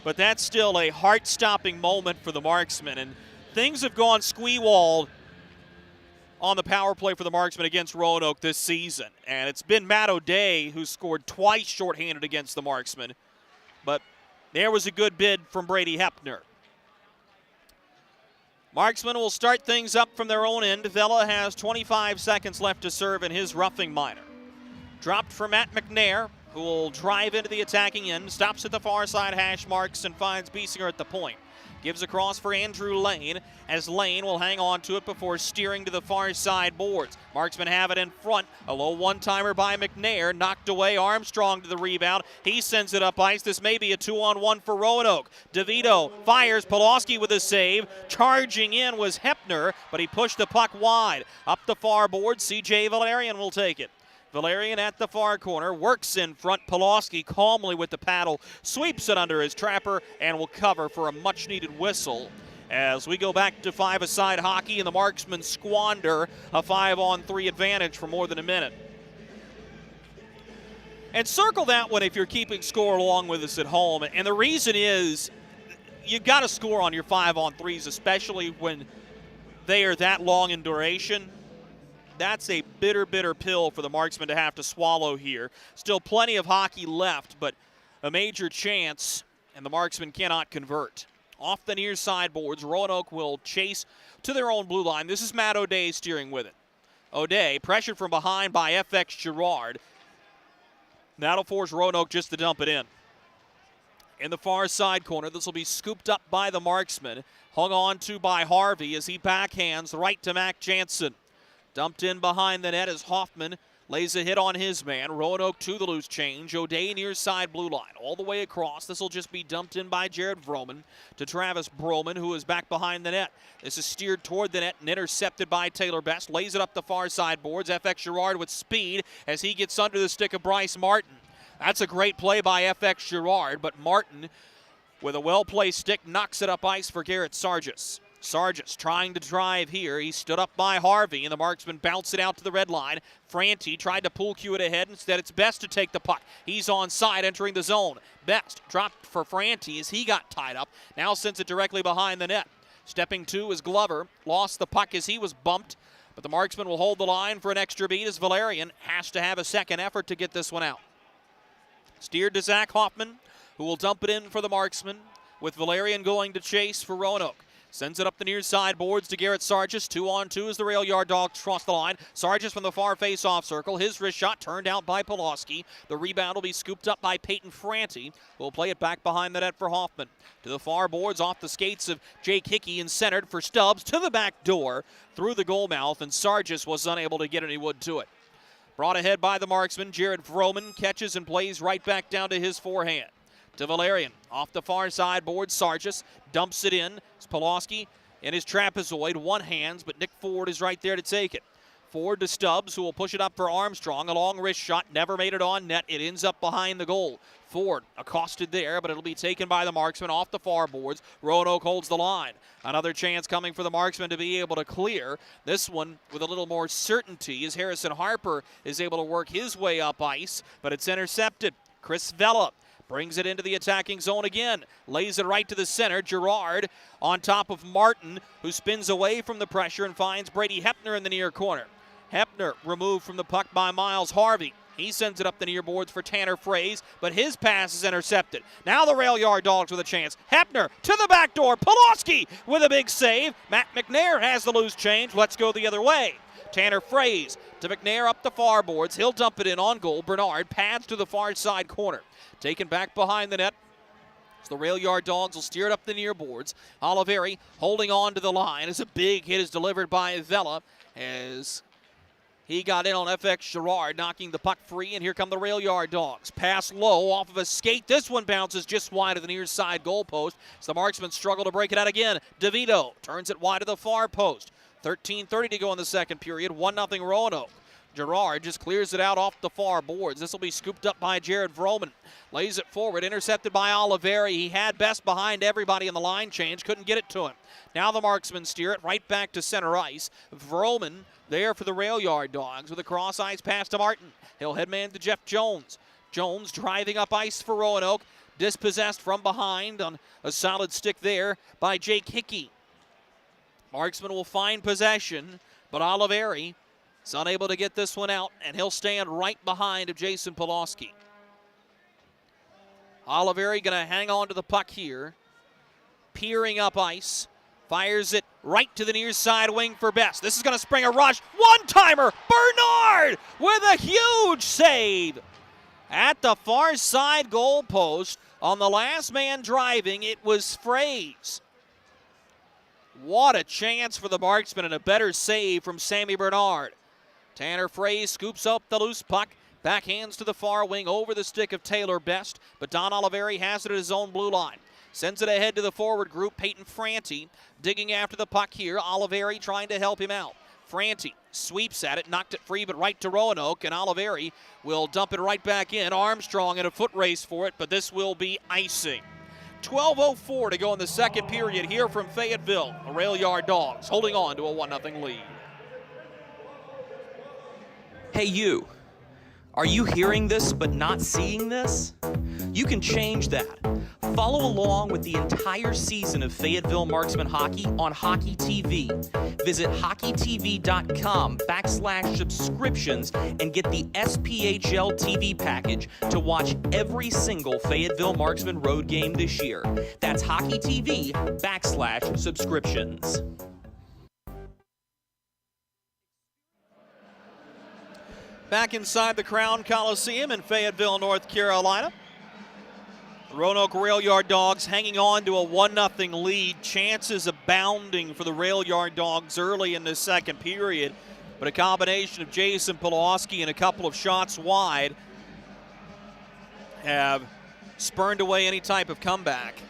But that's still a heart-stopping moment for the Marksmen. And things have gone squee-walled on the power play for the Marksmen against Roanoke this season. And it's been Matt O'Day who scored twice shorthanded against the Marksmen. But there was a good bid from Brady Hepner. Marksmen will start things up from their own end. Vela has 25 seconds left to serve in his roughing minor. Dropped for Matt McNair, who will drive into the attacking end. Stops at the far side hash marks and finds Biesinger at the point. Gives across for Andrew Lane, as Lane will hang on to it before steering to the far side boards. Marksmen have it in front. A low one-timer by McNair. Knocked away. Armstrong to the rebound. He sends it up ice. This may be a 2-on-1 for Roanoke. DeVito fires. Pulaski with a save. Charging in was Hepner, but he pushed the puck wide. Up the far board, C.J. Valerian will take it. Valerian at the far corner, works in front. Pulaski calmly with the paddle, sweeps it under his trapper, and will cover for a much-needed whistle. As we go back to 5-a-side hockey, and the Marksmen squander a 5-on-3 advantage for more than a minute. And circle that one if you're keeping score along with us at home. And the reason is you've got to score on your 5-on-3s, especially when they are that long in duration. That's a bitter, bitter pill for the Marksmen to have to swallow here. Still plenty of hockey left, but a major chance, and the Marksmen cannot convert. Off the near side boards, Roanoke will chase to their own blue line. This is Matt O'Day steering with it. O'Day, pressured from behind by FX Girard. That'll force Roanoke just to dump it in. In the far side corner, this will be scooped up by the Marksmen. Hung on to by Harvey as he backhands right to Mac Jansen. Dumped in behind the net as Hoffman lays a hit on his man. Roanoke to the loose change. O'Day near side blue line. All the way across. This will just be dumped in by Jared Vroman to Travis Broman, who is back behind the net. This is steered toward the net and intercepted by Taylor Best. Lays it up the far side boards. FX Girard with speed as he gets under the stick of Bryce Martin. That's a great play by FX Girard, but Martin, with a well-placed stick, knocks it up ice for Garrett Sargis. Sargis trying to drive here. He stood up by Harvey, and the Marksman bounced it out to the red line. Franti tried to pull Cue it ahead. Instead, it's Best to take the puck. He's onside, entering the zone. Best dropped for Franti as he got tied up. Now sends it directly behind the net. Stepping to is Glover. Lost the puck as he was bumped, but the Marksman will hold the line for an extra beat as Valerian has to have a second effort to get this one out. Steered to Zach Hoffman, who will dump it in for the Marksman, with Valerian going to chase for Roanoke. Sends it up the near side boards to Garrett Sargis. 2-on-2 as the rail yard Dawgs cross the line. Sargis from the far face-off circle. His wrist shot turned out by Pulaski. The rebound will be scooped up by Peyton Franti, who will play it back behind the net for Hoffman. To the far boards off the skates of Jake Hickey and centered for Stubbs to the back door through the goal mouth, and Sargis was unable to get any wood to it. Brought ahead by the Marksman. Jared Vroman catches and plays right back down to his forehand. To Valerian, off the far side board, Sargis dumps it in. It's Pulaski in his trapezoid, one hands, but Nick Ford is right there to take it. Ford to Stubbs, who will push it up for Armstrong. A long wrist shot, never made it on net. It ends up behind the goal. Ford accosted there, but it'll be taken by the Marksman off the far boards. Roanoke holds the line. Another chance coming for the Marksman to be able to clear. This one with a little more certainty as Harrison Harper is able to work his way up ice, but it's intercepted. Chris Vella brings it into the attacking zone again. Lays it right to the center. Girard on top of Martin, who spins away from the pressure and finds Brady Hepner in the near corner. Hepner removed from the puck by Miles Harvey. He sends it up the near boards for Tanner Fraze, but his pass is intercepted. Now the rail yard Dawgs with a chance. Hepner to the back door. Pulaski with a big save. Matt McNair has the loose change. Let's go the other way. Tanner Fraze to McNair up the far boards. He'll dump it in on goal. Bernard pads to the far side corner. Taken back behind the net. So the rail yard Dawgs will steer it up the near boards. Oliveri holding on to the line as a big hit is delivered by Vella as he got in on FX Girard, knocking the puck free, and here come the rail yard Dawgs. Pass low off of a skate. This one bounces just wide of the near side goalpost. So the Marksmen struggle to break it out again. DeVito turns it wide of the far post. 13:30 to go in the second period. 1-0 Roanoke. Girard just clears it out off the far boards. This will be scooped up by Jared Vroman. Lays it forward, intercepted by Oliveri. He had Best behind everybody in the line change, couldn't get it to him. Now the Marksmen steer it right back to center ice. Vroman there for the rail yard Dawgs with a cross ice pass to Martin. He'll headman to Jeff Jones. Jones driving up ice for Roanoke. Dispossessed from behind on a solid stick there by Jake Hickey. Marksman will find possession, but Oliveri is unable to get this one out, and he'll stand right behind of Jason Pulaski. Oliveri going to hang on to the puck here. Peering up ice. Fires it right to the near side wing for Best. This is going to spring a rush. One-timer! Bernard with a huge save. At the far side goal post, on the last man driving, it was Fraze. What a chance for the Marksmen and a better save from Sammy Bernard. Tanner Fraze scoops up the loose puck. Backhands to the far wing over the stick of Taylor Best, but Don Oliveri has it at his own blue line. Sends it ahead to the forward group. Peyton Franti digging after the puck here. Oliveri trying to help him out. Franti sweeps at it, knocked it free, but right to Roanoke, and Oliveri will dump it right back in. Armstrong in a foot race for it, but this will be icing. 12:04 to go in the second period here from Fayetteville. The rail yard Dawgs holding on to a 1-0 lead. Hey, you. Are you hearing this but not seeing this? You can change that. Follow along with the entire season of Fayetteville Marksmen hockey on Hockey TV. Visit hockeytv.com/subscriptions and get the SPHL TV package to watch every single Fayetteville Marksmen road game this year. That's hockeytv.com/subscriptions. Back inside the Crown Coliseum in Fayetteville, North Carolina. Roanoke Rail Yard Dogs hanging on to a 1-0 lead. Chances abounding for the Rail Yard Dogs early in the second period, but a combination of Jason Pulaski and a couple of shots wide have spurned away any type of comeback.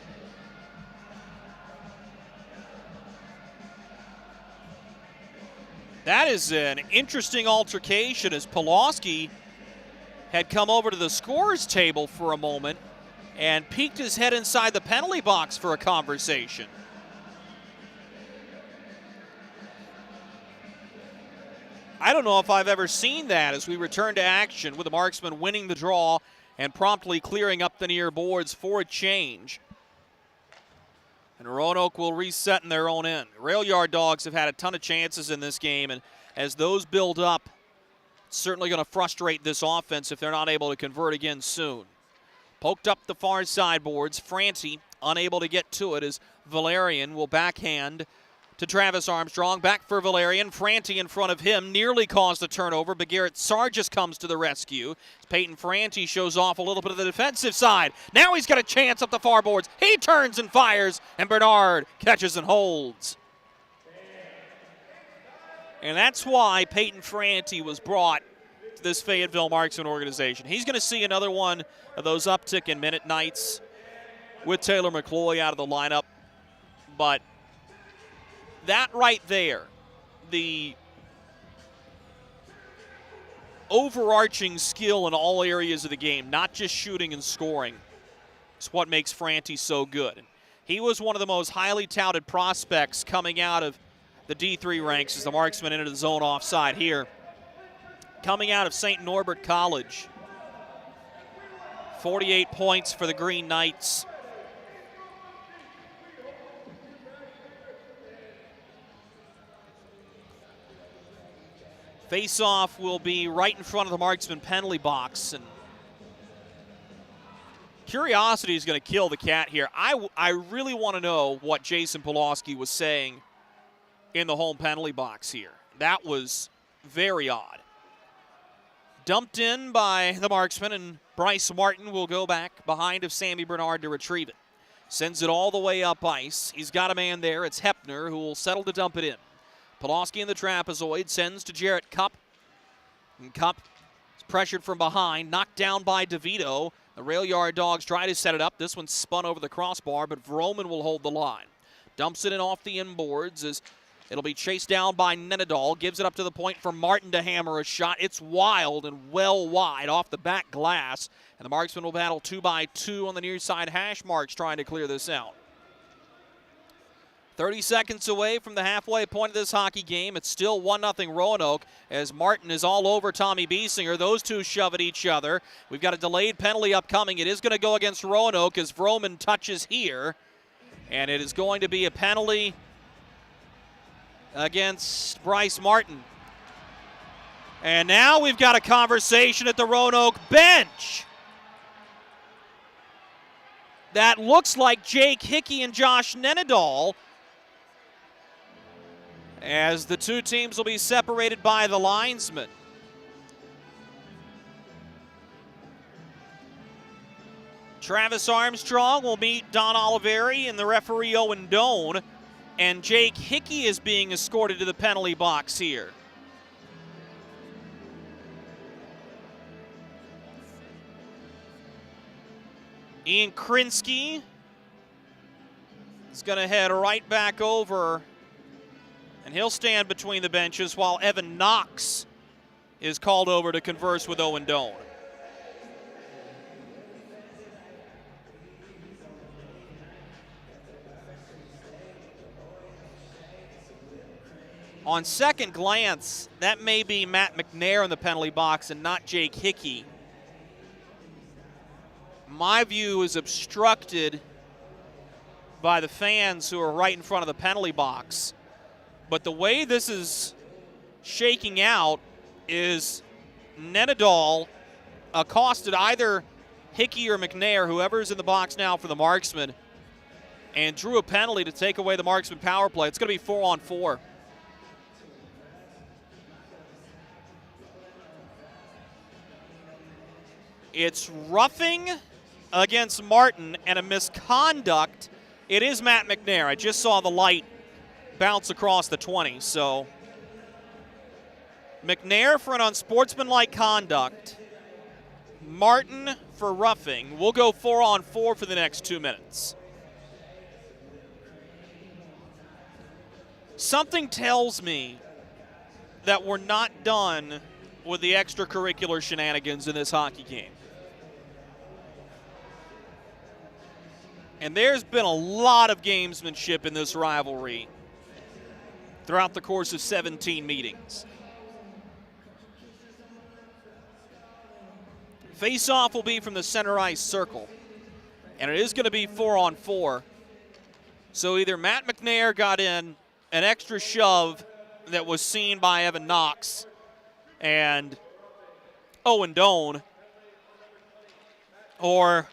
That is an interesting altercation as Pulaski had come over to the scorer's table for a moment and peeked his head inside the penalty box for a conversation. I don't know if I've ever seen that as we return to action with the Marksmen winning the draw and promptly clearing up the near boards for a change. And Roanoke will reset in their own end. Rail Yard Dogs have had a ton of chances in this game, and as those build up, it's certainly going to frustrate this offense if they're not able to convert again soon. Poked up the far sideboards. Franti unable to get to it as Valerian will backhand to Travis Armstrong. Back for Valerian. Franti in front of him nearly caused a turnover, but Garrett Sargis comes to the rescue. Peyton Franti shows off a little bit of the defensive side. Now he's got a chance up the far boards. He turns and fires, and Bernard catches and holds. And that's why Peyton Franti was brought to this Fayetteville Marksmen organization. He's going to see another one of those uptick in minute nights with Taylor McCloy out of the lineup. But that right there, the overarching skill in all areas of the game, not just shooting and scoring, is what makes Franti so good. He was one of the most highly touted prospects coming out of the D3 ranks as the Marksmen entered the zone offside here. Coming out of St. Norbert College, 48 points for the Green Knights. Face-off will be right in front of the Marksman penalty box, and curiosity is going to kill the cat here. I really want to know what Jason Pulaski was saying in the home penalty box here. That was very odd. Dumped in by the Marksman, and Bryce Martin will go back behind of Sammy Bernard to retrieve it. Sends it all the way up ice. He's got a man there. It's Hepner who will settle to dump it in. Pulaski in the trapezoid sends to Jarrett Cupp. And Cupp is pressured from behind, knocked down by DeVito. The Rail Yard Dogs try to set it up. This one's spun over the crossbar, but Vroman will hold the line. Dumps it in off the inboards as it'll be chased down by Nenadal. Gives it up to the point for Martin to hammer a shot. It's wild and well wide off the back glass. And the Marksmen will battle 2-by-2 on the near side hash marks trying to clear this out. 30 seconds away from the halfway point of this hockey game. It's still 1-0 Roanoke as Martin is all over Tommy Biesinger. Those two shove at each other. We've got a delayed penalty upcoming. It is going to go against Roanoke as Vroman touches here. And it is going to be a penalty against Bryce Martin. And now we've got a conversation at the Roanoke bench. That looks like Jake Hickey and Josh Nenadal, as the two teams will be separated by the linesmen. Travis Armstrong will meet Don Oliveri and the referee Owen Doan, and Jake Hickey is being escorted to the penalty box here. Ian Krinsky is going to head right back over, and he'll stand between the benches while Evan Knox is called over to converse with Owen Doan. On second glance, that may be Matt McNair in the penalty box and not Jake Hickey. My view is obstructed by the fans who are right in front of the penalty box. But the way this is shaking out is Nenadal accosted either Hickey or McNair, whoever's in the box now for the Marksmen, and drew a penalty to take away the Marksman power play. It's going to be 4-on-4. It's roughing against Martin and a misconduct. It is Matt McNair. I just saw the light bounce across the 20. So McNair for an unsportsmanlike conduct. Martin for roughing. We'll go 4-on-4 for the next 2 minutes. Something tells me that we're not done with the extracurricular shenanigans in this hockey game. And there's been a lot of gamesmanship in this rivalry throughout the course of 17 meetings. Face-off will be from the center ice circle, and it is going to be 4-on-4. So either Matt McNair got in an extra shove that was seen by Evan Knox and Owen Doan, or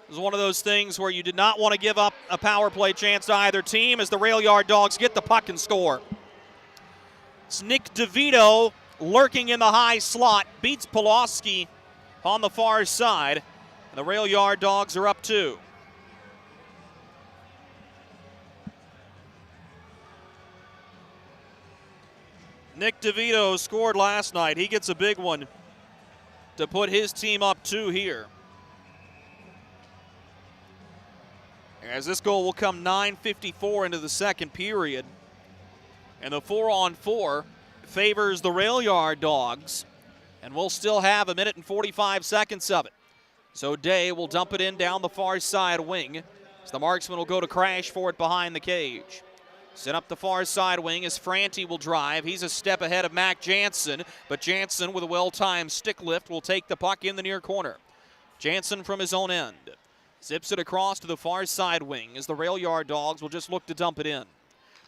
it was one of those things where you did not want to give up a power play chance to either team as the rail yard Dawgs get the puck and score. It's Nick DeVito lurking in the high slot, beats Pulaski on the far side, and the rail yard Dawgs are up 2. Nick DeVito scored last night. He gets a big one to put his team up 2 here. As this goal will come 9:54 into the second period. And the 4-on-4 favors the rail yard Dawgs. And we'll still have 1 minute and 45 seconds of it. So Day will dump it in down the far side wing. So the Marksman will go to crash for it behind the cage. Set up the far side wing as Franti will drive. He's a step ahead of Mac Jansen, but Jansen with a well-timed stick lift will take the puck in the near corner. Jansen from his own end zips it across to the far side wing as the rail yard Dawgs will just look to dump it in.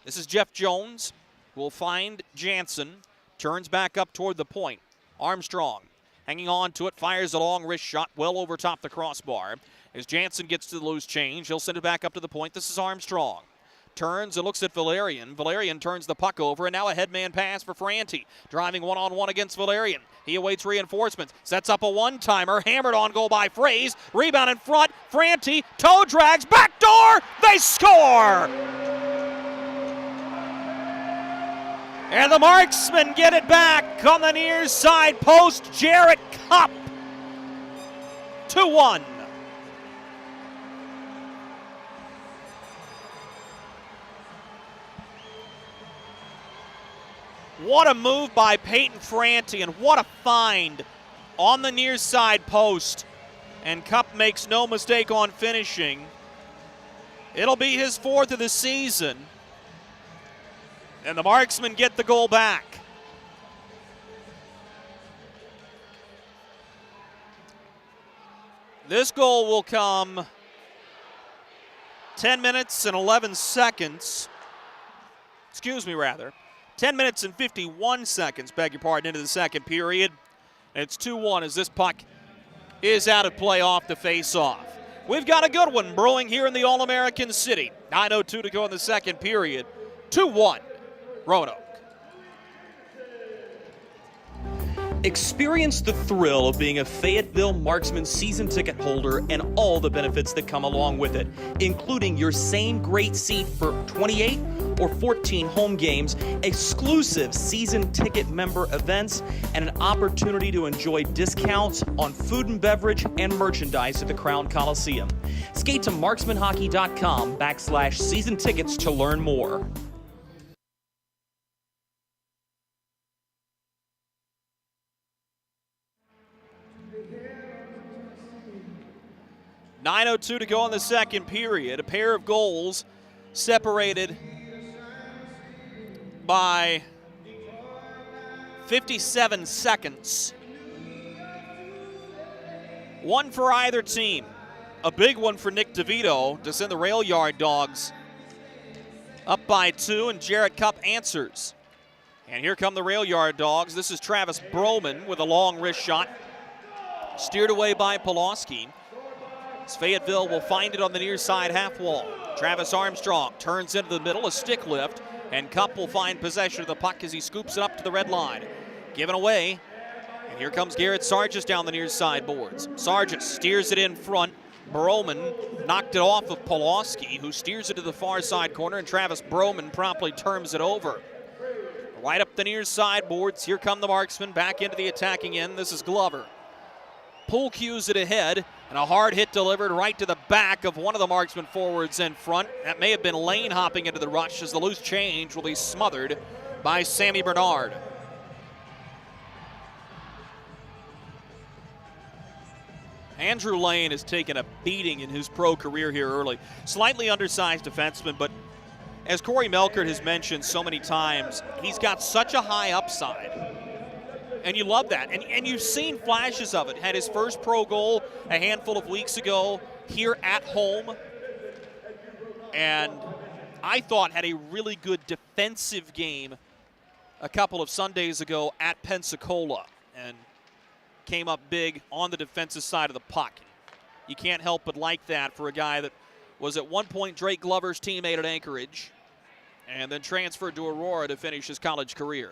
This is Jeff Jones who will find Jansen, turns back up toward the point. Armstrong hanging on to it, fires a long wrist shot well over top the crossbar. As Jansen gets to the loose change, he'll send it back up to the point. This is Armstrong. Turns and looks at Valerian. Valerian turns the puck over, and now a headman pass for Franti. Driving one-on-one against Valerian. He awaits reinforcements. Sets up a one-timer. Hammered on goal by Fraze. Rebound in front. Franti. Toe drags. Backdoor. They score! And the Marksmen get it back on the near side post. Jarrett Cup. 2-1. What a move by Peyton Franti, and what a find on the near side post. And Cup makes no mistake on finishing. It'll be his 4th of the season. And the Marksmen get the goal back. This goal will come 10 minutes and 11 seconds. 10 minutes and 51 seconds, beg your pardon, into the second period. And it's 2-1 as this puck is out of play off the face-off. We've got a good one brewing here in the All-American City. 9:02 to go in the second period. 2-1, Roanoke. Experience the thrill of being a Fayetteville Marksmen season ticket holder and all the benefits that come along with it, including your same great seat for 28 or 14 home games, exclusive season ticket member events, and an opportunity to enjoy discounts on food and beverage and merchandise at the Crown Coliseum. Skate to marksmanhockey.com/season tickets to learn more. .902 to go in the second period. A pair of goals separated by 57 seconds. One for either team. A big one for Nick DeVito to send the rail yard Dogs up by 2, and Jarrett Cupp answers. And here come the rail yard Dogs. This is Travis Broman with a long wrist shot. Steered away by Pulaski. Fayetteville will find it on the near side half wall. Travis Armstrong turns into the middle, a stick lift, and Cupp will find possession of the puck as he scoops it up to the red line. Given away, and here comes Garrett Sargis down the near side boards. Sargis steers it in front. Broman knocked it off of Pulaski, who steers it to the far side corner, and Travis Broman promptly turns it over. Right up the near side boards, here come the Marksmen back into the attacking end. This is Glover. Pool cues it ahead, and a hard hit delivered right to the back of one of the Marksmen forwards in front. That may have been Lane hopping into the rush, as the loose change will be smothered by Sammy Bernard. Andrew Lane has taken a beating in his pro career here early. Slightly undersized defenseman, but as Corey Melkert has mentioned so many times, he's got such a high upside. And you love that. And you've seen flashes of it. Had his first pro goal a handful of weeks ago here at home. And I thought had a really good defensive game a couple of Sundays ago at Pensacola. And came up big on the defensive side of the puck. You can't help but like that for a guy that was at one point Drake Glover's teammate at Anchorage and then transferred to Aurora to finish his college career.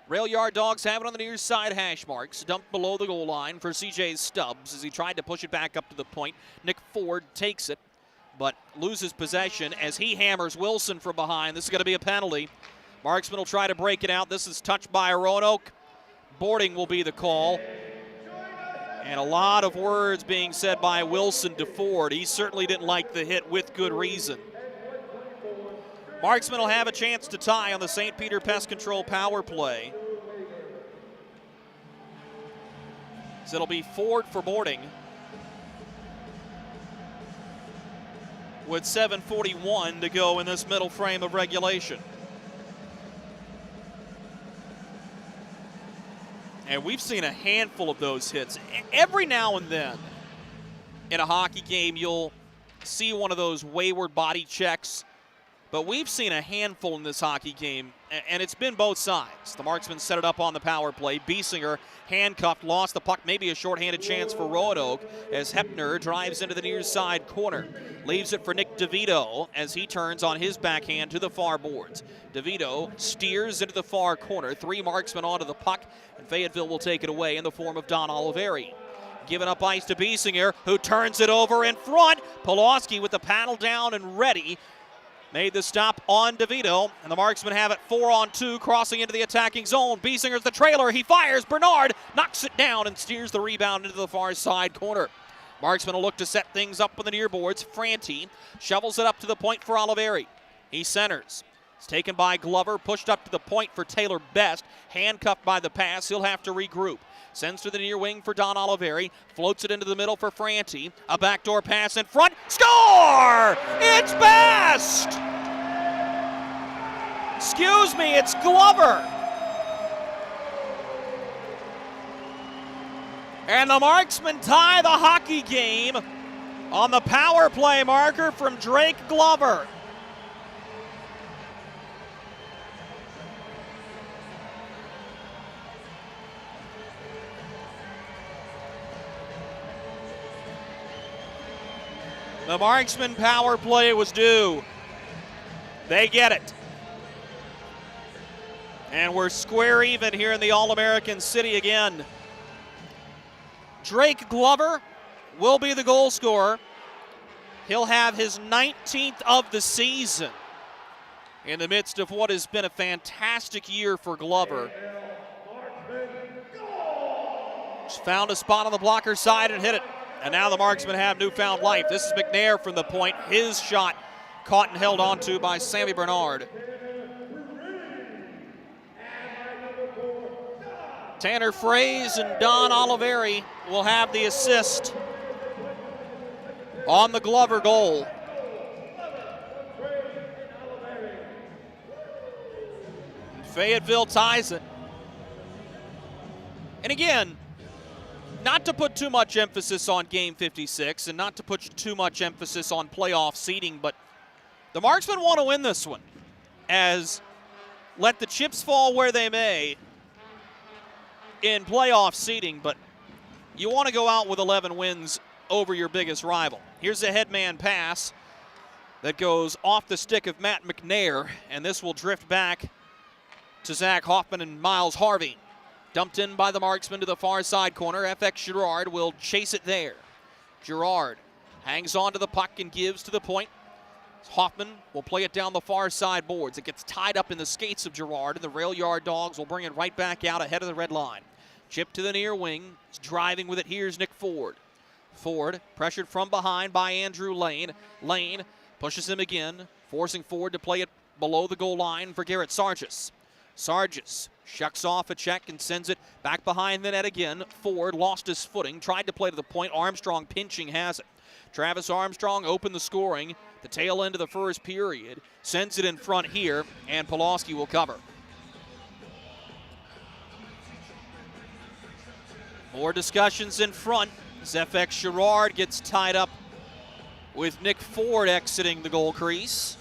Rail yard Dogs have it on the near side hash marks, dumped below the goal line for CJ Stubbs as he tried to push it back up to the point. Nick Ford takes it, but loses possession as he hammers Wilson from behind. This is going to be a penalty. Marksman will try to break it out. This is touched by Roanoke. Boarding will be the call. And a lot of words being said by Wilson to Ford. He certainly didn't like the hit with good reason. Marksman will have a chance to tie on the St. Peter Pest Control power play. So it'll be Ford for boarding with 7:41 to go in this middle frame of regulation. And we've seen a handful of those hits. Every now and then in a hockey game, you'll see one of those wayward body checks. But we've seen a handful in this hockey game, and it's been both sides. The Marksmen set it up on the power play. Biesinger handcuffed, lost the puck, maybe a shorthanded chance for Roanoke as Hepner drives into the near side corner. Leaves it for Nick DeVito as he turns on his backhand to the far boards. DeVito steers into the far corner. 3 Marksmen onto the puck, and Fayetteville will take it away in the form of Don Oliveri. Giving up ice to Biesinger, who turns it over in front. Pulaski with the paddle down and ready. Made the stop on DeVito, and the Marksmen have it 4-on-2, crossing into the attacking zone. Biesinger's the trailer. He fires. Bernard knocks it down and steers the rebound into the far side corner. Marksmen will look to set things up on the near boards. Franti shovels it up to the point for Oliveri. He centers. It's taken by Glover, pushed up to the point for Taylor Best. Handcuffed by the pass. He'll have to regroup. Sends to the near wing for Don Oliveri. Floats it into the middle for Franti. A backdoor pass in front. Score! It's Best! Excuse me, it's Glover. And the Marksmen tie the hockey game on the power play marker from Drake Glover. The Marksman power play was due. They get it. And we're square even here in the All-American City again. Drake Glover will be the goal scorer. He'll have his 19th of the season in the midst of what has been a fantastic year for Glover. Just found a spot on the blocker side and hit it. And now the Marksmen have newfound life. This is McNair from the point. His shot caught and held onto by Sammy Bernard. Tanner Fraze and Don Oliveri will have the assist on the Glover goal. Fayetteville ties it. And again, not to put too much emphasis on Game 56 and not to put too much emphasis on playoff seeding, but the Marksmen want to win this one, as let the chips fall where they may in playoff seeding, but you want to go out with 11 wins over your biggest rival. Here's a headman pass that goes off the stick of Matt McNair, and this will drift back to Zach Hoffman and Miles Harvey. Dumped in by the Marksman to the far side corner. FX Girard will chase it there. Girard hangs on to the puck and gives to the point. Hoffman will play it down the far side boards. It gets tied up in the skates of Girard, and the rail yard Dawgs will bring it right back out ahead of the red line. Chip to the near wing. He's driving with it. Here's Nick Ford. Ford pressured from behind by Andrew Lane. Lane pushes him again, forcing Ford to play it below the goal line for Garrett Sargis. Sargis shucks off a check and sends it back behind the net again. Ford lost his footing, tried to play to the point. Armstrong pinching has it. Travis Armstrong opened the scoring. The tail end of the first period. Sends it in front here, and Pulaski will cover. More discussions in front as FX Girard gets tied up with Nick Ford exiting the goal crease.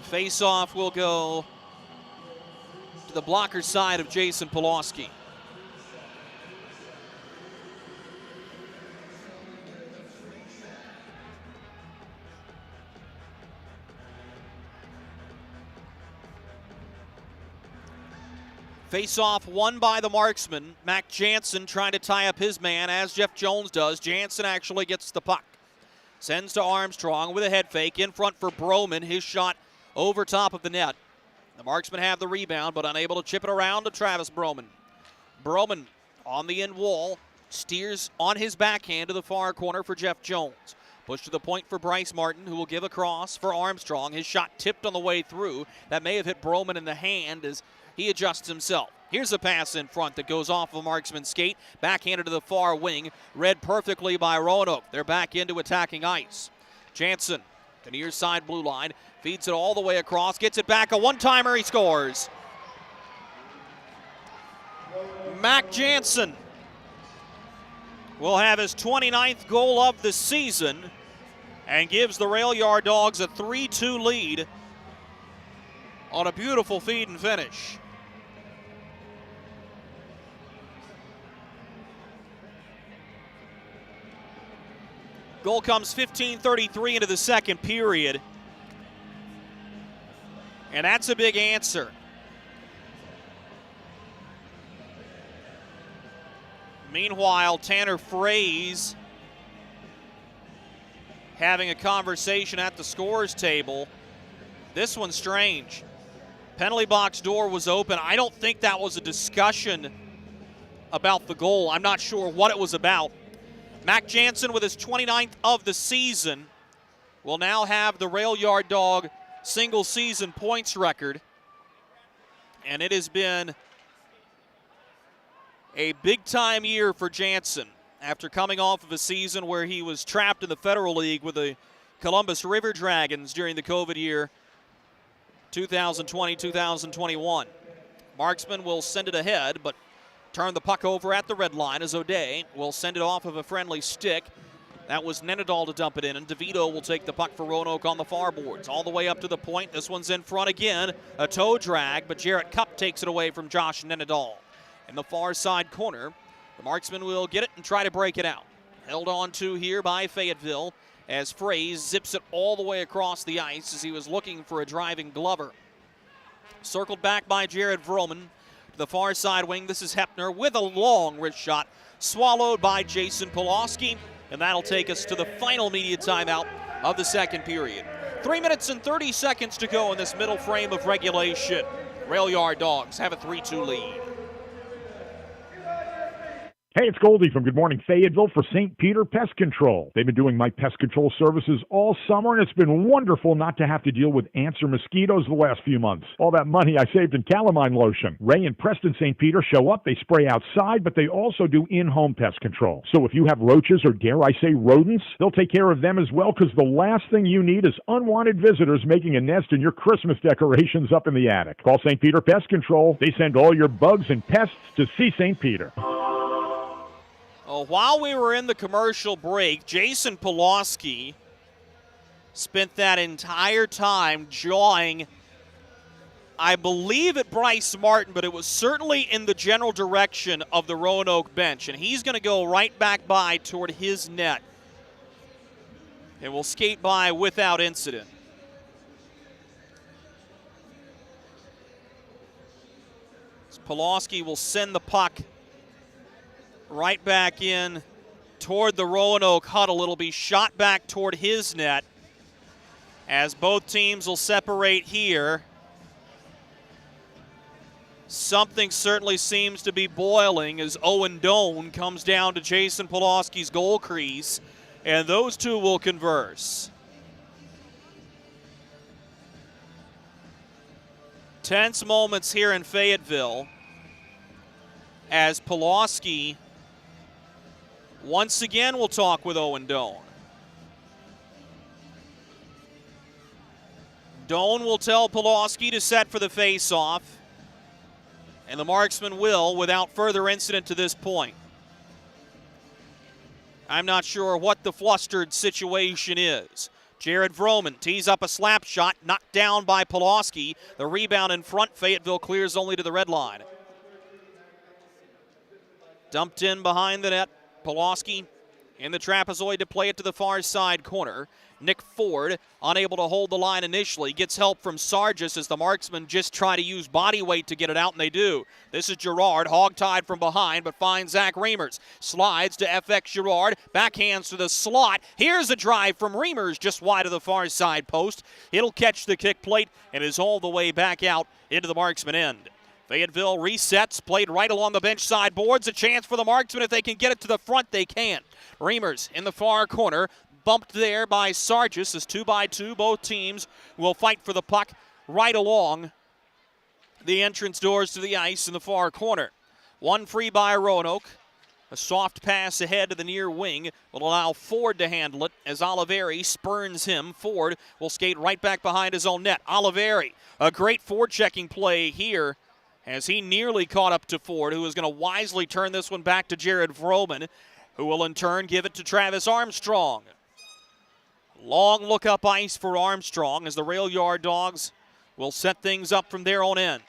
Face-off will go to the blocker side of Jason Pulaski. Face-off won by the Marksman. Mac Jansen trying to tie up his man, as Jeff Jones does. Jansen actually gets the puck. Sends to Armstrong with a head fake in front for Broman. His shot over top of the net. The Marksmen have the rebound, but unable to chip it around to Travis Broman. Broman on the end wall, steers on his backhand to the far corner for Jeff Jones. Push to the point for Bryce Martin, who will give a cross for Armstrong. His shot tipped on the way through. That may have hit Broman in the hand as he adjusts himself. Here's a pass in front that goes off of Marksman's skate. Backhanded to the far wing. Read perfectly by Roanoke. They're back into attacking ice. Jansen to near side blue line. Feeds it all the way across. Gets it back. A one-timer. He scores. Mac Jansen will have his 29th goal of the season and gives the Rail Yard Dogs a 3-2 lead on a beautiful feed and finish. Goal comes 15:33 into the second period. And that's a big answer. Meanwhile, Tanner Fraze having a conversation at the scores table. This one's strange. Penalty box door was open. I don't think that was a discussion about the goal. I'm not sure what it was about. Mac Jansen, with his 29th of the season, will now have the Rail Yard Dog single season points record. And it has been a big time year for Jansen after coming off of a season where he was trapped in the Federal League with the Columbus River Dragons during the COVID year 2020-2021. Marksman will send it ahead, but turn the puck over at the red line as O'Day will send it off of a friendly stick. That was Nenadal to dump it in, and DeVito will take the puck for Roanoke on the far boards. All the way up to the point. This one's in front again. A toe drag, but Jarrett Cupp takes it away from Josh Nenadal. In the far side corner, the Marksman will get it and try to break it out. Held on to here by Fayetteville as Fraze zips it all the way across the ice as he was looking for a driving Glover. Circled back by Jared Vroman to the far side wing. This is Hepner with a long wrist shot, swallowed by Jason Pulaski, and that'll take us to the final media timeout of the second period. 3 minutes and 30 seconds to go in this middle frame of regulation. Rail Yard Dogs have a 3-2 lead. Hey, it's Goldie from Good Morning Fayetteville for St. Peter Pest Control. They've been doing my pest control services all summer, and it's been wonderful not to have to deal with ants or mosquitoes the last few months. All that money I saved in calamine lotion. Ray and Preston St. Peter show up, they spray outside, but they also do in-home pest control. So if you have roaches or, dare I say, rodents, they'll take care of them as well, because the last thing you need is unwanted visitors making a nest in your Christmas decorations up in the attic. Call St. Peter Pest Control. They send all your bugs and pests to see St. Peter. While we were in the commercial break, Jason Pulaski spent that entire time jawing, I believe, at Bryce Martin, but it was certainly in the general direction of the Roanoke bench. And he's going to go right back by toward his net and will skate by without incident. Pulaski will send the puck right back in toward the Roanoke huddle. It'll be shot back toward his net as both teams will separate here. Something certainly seems to be boiling as Owen Doan comes down to Jason Pulaski's goal crease, and those two will converse. Tense moments here in Fayetteville as Pulaski once again will talk with Owen Doan. Doan will tell Pulaski to set for the face-off, and the Marksmen will without further incident to this point. I'm not sure what the flustered situation is. Jared Vroman tees up a slap shot, knocked down by Pulaski. The rebound in front, Fayetteville clears only to the red line. Dumped in behind the net. Pulaski in the trapezoid to play it to the far side corner. Nick Ford, unable to hold the line initially, gets help from Sargis as the Marksmen just try to use body weight to get it out, and they do. This is Girard, hog-tied from behind, but finds Zach Reimers. Slides to FX Girard, backhands to the slot. Here's a drive from Reimers just wide of the far side post. It'll catch the kick plate and is all the way back out into the Marksmen end. Fayetteville resets, played right along the bench side boards. A chance for the Marksmen. If they can get it to the front, they can. Reimers in the far corner, bumped there by Sargis as 2-by-2. Both teams will fight for the puck right along the entrance doors to the ice in the far corner. One free by Roanoke. A soft pass ahead to the near wing will allow Ford to handle it as Oliveri spurns him. Ford will skate right back behind his own net. Oliveri, a great forechecking play here as he nearly caught up to Ford, who is going to wisely turn this one back to Jared Vroman, who will in turn give it to Travis Armstrong. Long look up ice for Armstrong as the rail yard Dogs will set things up from their own end.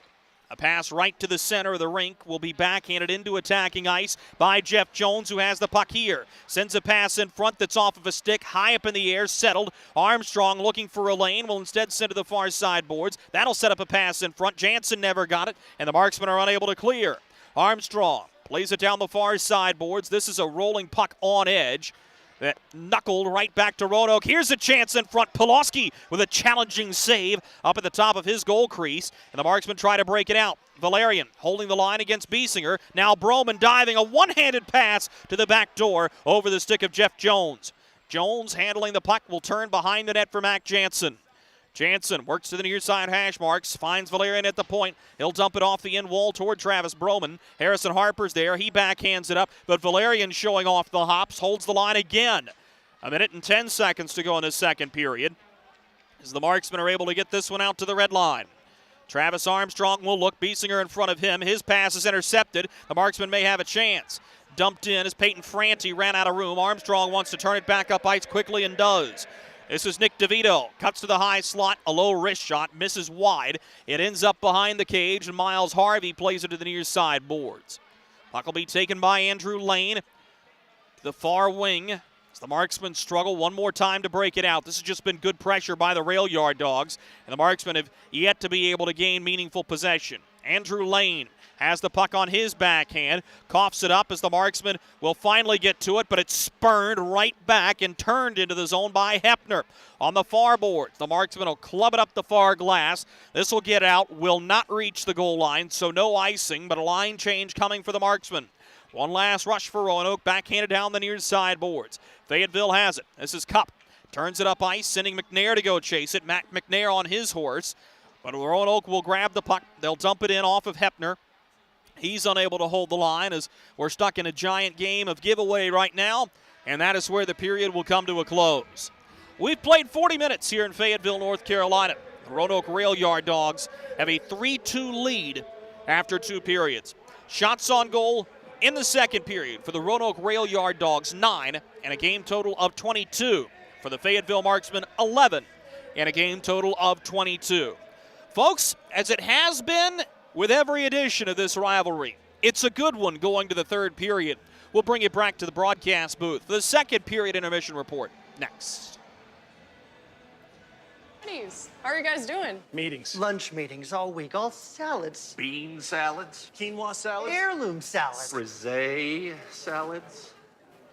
A pass right to the center of the rink will be backhanded into attacking ice by Jeff Jones, who has the puck here. Sends a pass in front that's off of a stick, high up in the air, settled. Armstrong looking for a lane will instead send to the far side boards. That'll set up a pass in front. Jansen never got it, and the Marksmen are unable to clear. Armstrong plays it down the far side boards. This is a rolling puck on edge that knuckled right back to Roanoke. Here's a chance in front. Pulaski with a challenging save up at the top of his goal crease, and the Marksmen try to break it out. Valerian holding the line against Biesinger. Now Broman diving, a one-handed pass to the back door over the stick of Jeff Jones. Jones handling the puck will turn behind the net for Mac Jansen. Jansen works to the near side hash marks, finds Valerian at the point. He'll dump it off the end wall toward Travis Broman. Harrison Harper's there. He backhands it up, but Valerian showing off the hops, holds the line again. A minute and 10 seconds to go in the second period as the Marksmen are able to get this one out to the red line. Travis Armstrong will look. Biesinger in front of him. His pass is intercepted. The Marksmen may have a chance. Dumped in as Peyton Franti ran out of room. Armstrong wants to turn it back up ice quickly and does. This is Nick DeVito. Cuts to the high slot. A low wrist shot. Misses wide. It ends up behind the cage, and Miles Harvey plays it to the near side boards. Puck will be taken by Andrew Lane to the far wing as the Marksmen struggle one more time to break it out. This has just been good pressure by the rail yard Dogs, and the Marksmen have yet to be able to gain meaningful possession. Andrew Lane has the puck on his backhand, coughs it up as the Marksmen will finally get to it, but it's spurned right back and turned into the zone by Hepner. On the far boards, the Marksmen will club it up the far glass. This will get out, will not reach the goal line, so no icing, but a line change coming for the Marksmen. One last rush for Roanoke, backhanded down the near side boards. Fayetteville has it. This is Cup. Turns it up ice, sending McNair to go chase it. Matt McNair on his horse. But Roanoke will grab the puck. They'll dump it in off of Hepner. He's unable to hold the line as we're stuck in a giant game of giveaway right now, and that is where the period will come to a close. We've played 40 minutes here in Fayetteville, North Carolina. The Roanoke Rail Yard Dogs have a 3-2 lead after 2 periods. Shots on goal in the second period for the Roanoke Rail Yard Dogs, 9, and a game total of 22. For the Fayetteville Marksmen, 11, and a game total of 22. Folks, as it has been with every edition of this rivalry, it's a good one going to the third period. We'll bring it back to the broadcast booth. The second period intermission report next. How are you guys doing? Meetings. Lunch meetings all week, all salads. Bean salads. Quinoa salads. Heirloom salads. Frisee salads.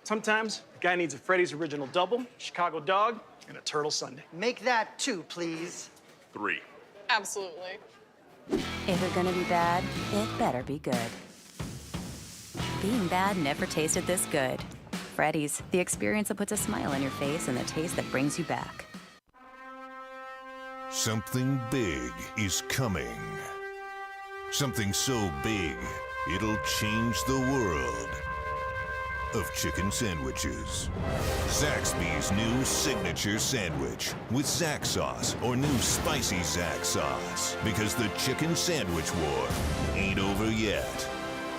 Sometimes a guy needs a Freddy's Original Double, Chicago Dog, and a Turtle Sundae. Make that 2, please. 3. Absolutely. If it's gonna be bad, it better be good. Being bad never tasted this good. Freddy's, the experience that puts a smile on your face and the taste that brings you back. Something big is coming. Something so big, it'll change the world of chicken sandwiches. Zaxby's new signature sandwich with Zax sauce or new spicy Zax sauce. Because the chicken sandwich war ain't over yet.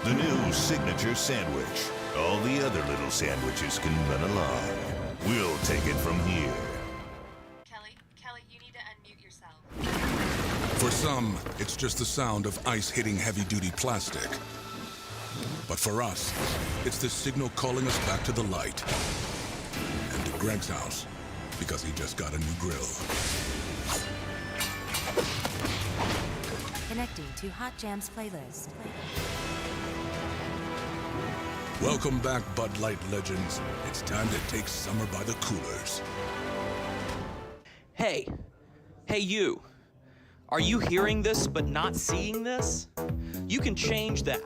The new signature sandwich. All the other little sandwiches can run along. We'll take it from here. Kelly, you need to unmute yourself. For some, it's just the sound of ice hitting heavy-duty plastic. But for us, it's the signal calling us back to the light. And to Greg's house, because he just got a new grill. Connecting to Hot Jams playlist. Welcome back, Bud Light legends. It's time to take summer by the coolers. Hey you. Are you hearing this but not seeing this? You can change that.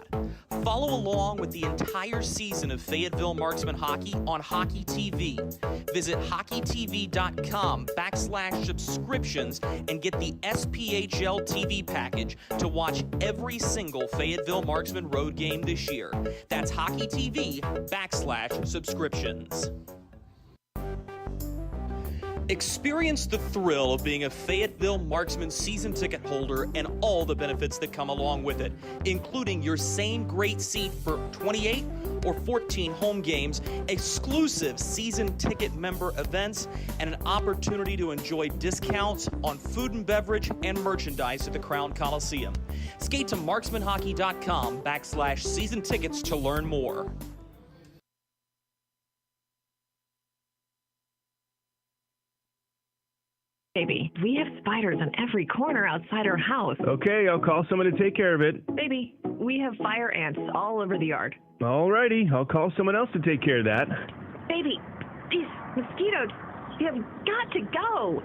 Follow along with the entire season of Fayetteville Marksmen hockey on Hockey TV. Visit hockeytv.com/subscriptions and get the SPHL TV package to watch every single Fayetteville Marksmen road game this year. That's hockeytv.com/subscriptions. Experience the thrill of being a Fayetteville Marksmen season ticket holder and all the benefits that come along with it, including your same great seat for 28 or 14 home games, exclusive season ticket member events, and an opportunity to enjoy discounts on food and beverage and merchandise at the Crown Coliseum. Skate to marksmanhockey.com/season tickets to learn more. Baby, we have spiders on every corner outside our house. Okay, I'll call someone to take care of it. Baby, we have fire ants all over the yard. Alrighty, I'll call someone else to take care of that. Baby, these mosquitoes, you have got to go.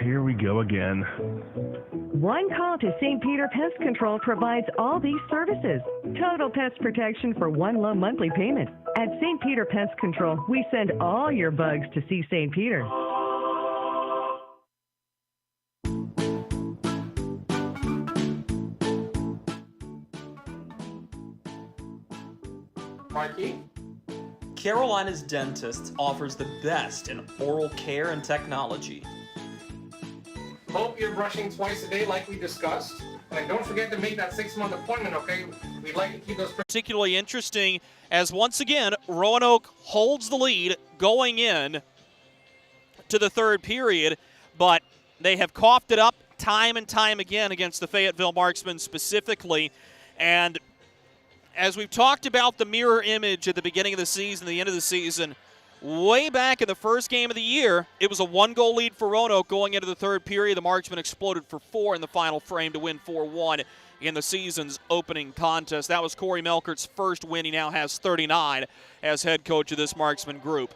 Here we go again. One call to St. Peter Pest Control provides all these services. Total pest protection for one low monthly payment. At St. Peter Pest Control, we send all your bugs to see St. Peter. Marky? Carolina's Dentist offers the best in oral care and technology. Hope you're brushing twice a day like we discussed. And don't forget to make that 6-month appointment, okay? We'd like to keep those... Particularly interesting as, once again, Roanoke holds the lead going in to the third period, but they have coughed it up time and time again against the Fayetteville Marksmen specifically. And as we've talked about the mirror image at the beginning of the season, the end of the season, way back in the first game of the year, it was a 1-goal lead for Roanoke going into the third period. The Marksmen exploded for 4 in the final frame to win 4-1 in the season's opening contest. That was Corey Melkert's first win. He now has 39 as head coach of this Marksman group.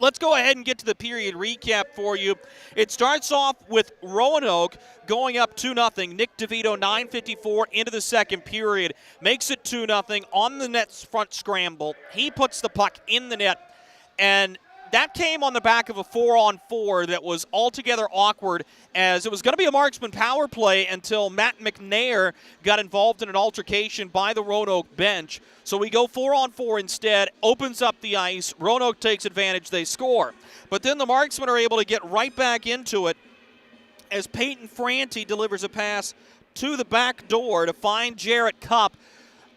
Let's go ahead and get to the period recap for you. It starts off with Roanoke going up 2-0. Nick DeVito, 9:54 into the second period, makes it 2-0 on the net's front scramble. He puts the puck in the net, and that came on the back of a 4-on-4 that was altogether awkward, as it was going to be a Marksman power play until Matt McNair got involved in an altercation by the Roanoke bench. So we go 4-on-4 instead, opens up the ice. Roanoke takes advantage, they score. But then the Marksmen are able to get right back into it as Peyton Franti delivers a pass to the back door to find Jarrett Cupp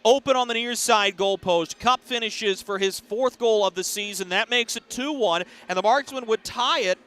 open on the near side goal post. Cupp finishes for his 4th goal of the season. That makes it 2-1, and the Marksmen would tie it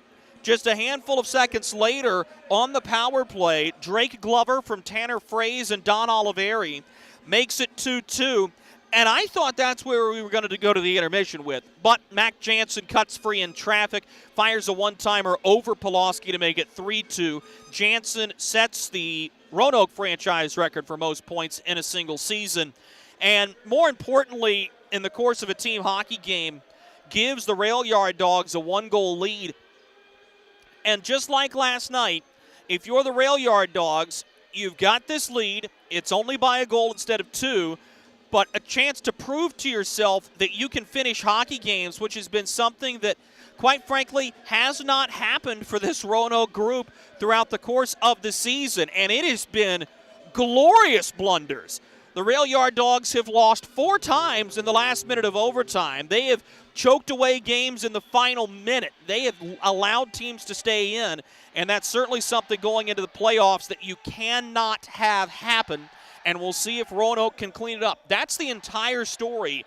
just a handful of seconds later on the power play. Drake Glover from Tanner Fraze and Don Oliveri makes it 2-2. And I thought that's where we were going to go to the intermission with. But Mac Jansen cuts free in traffic, fires a one-timer over Pulaski to make it 3-2. Jansen sets the Roanoke franchise record for most points in a single season. And more importantly, in the course of a team hockey game, gives the Rail Yard Dogs a 1-goal lead. And just like last night, if you're the Rail Yard Dogs, you've got this lead. It's only by a goal instead of 2. But a chance to prove to yourself that you can finish hockey games, which has been something that, quite frankly, has not happened for this Roanoke group throughout the course of the season. And it has been glorious blunders. The Rail Yard Dogs have lost 4 times in the last minute of overtime. They have choked away games in the final minute. They have allowed teams to stay in, and that's certainly something going into the playoffs that you cannot have happen. And we'll see if Roanoke can clean it up. That's the entire story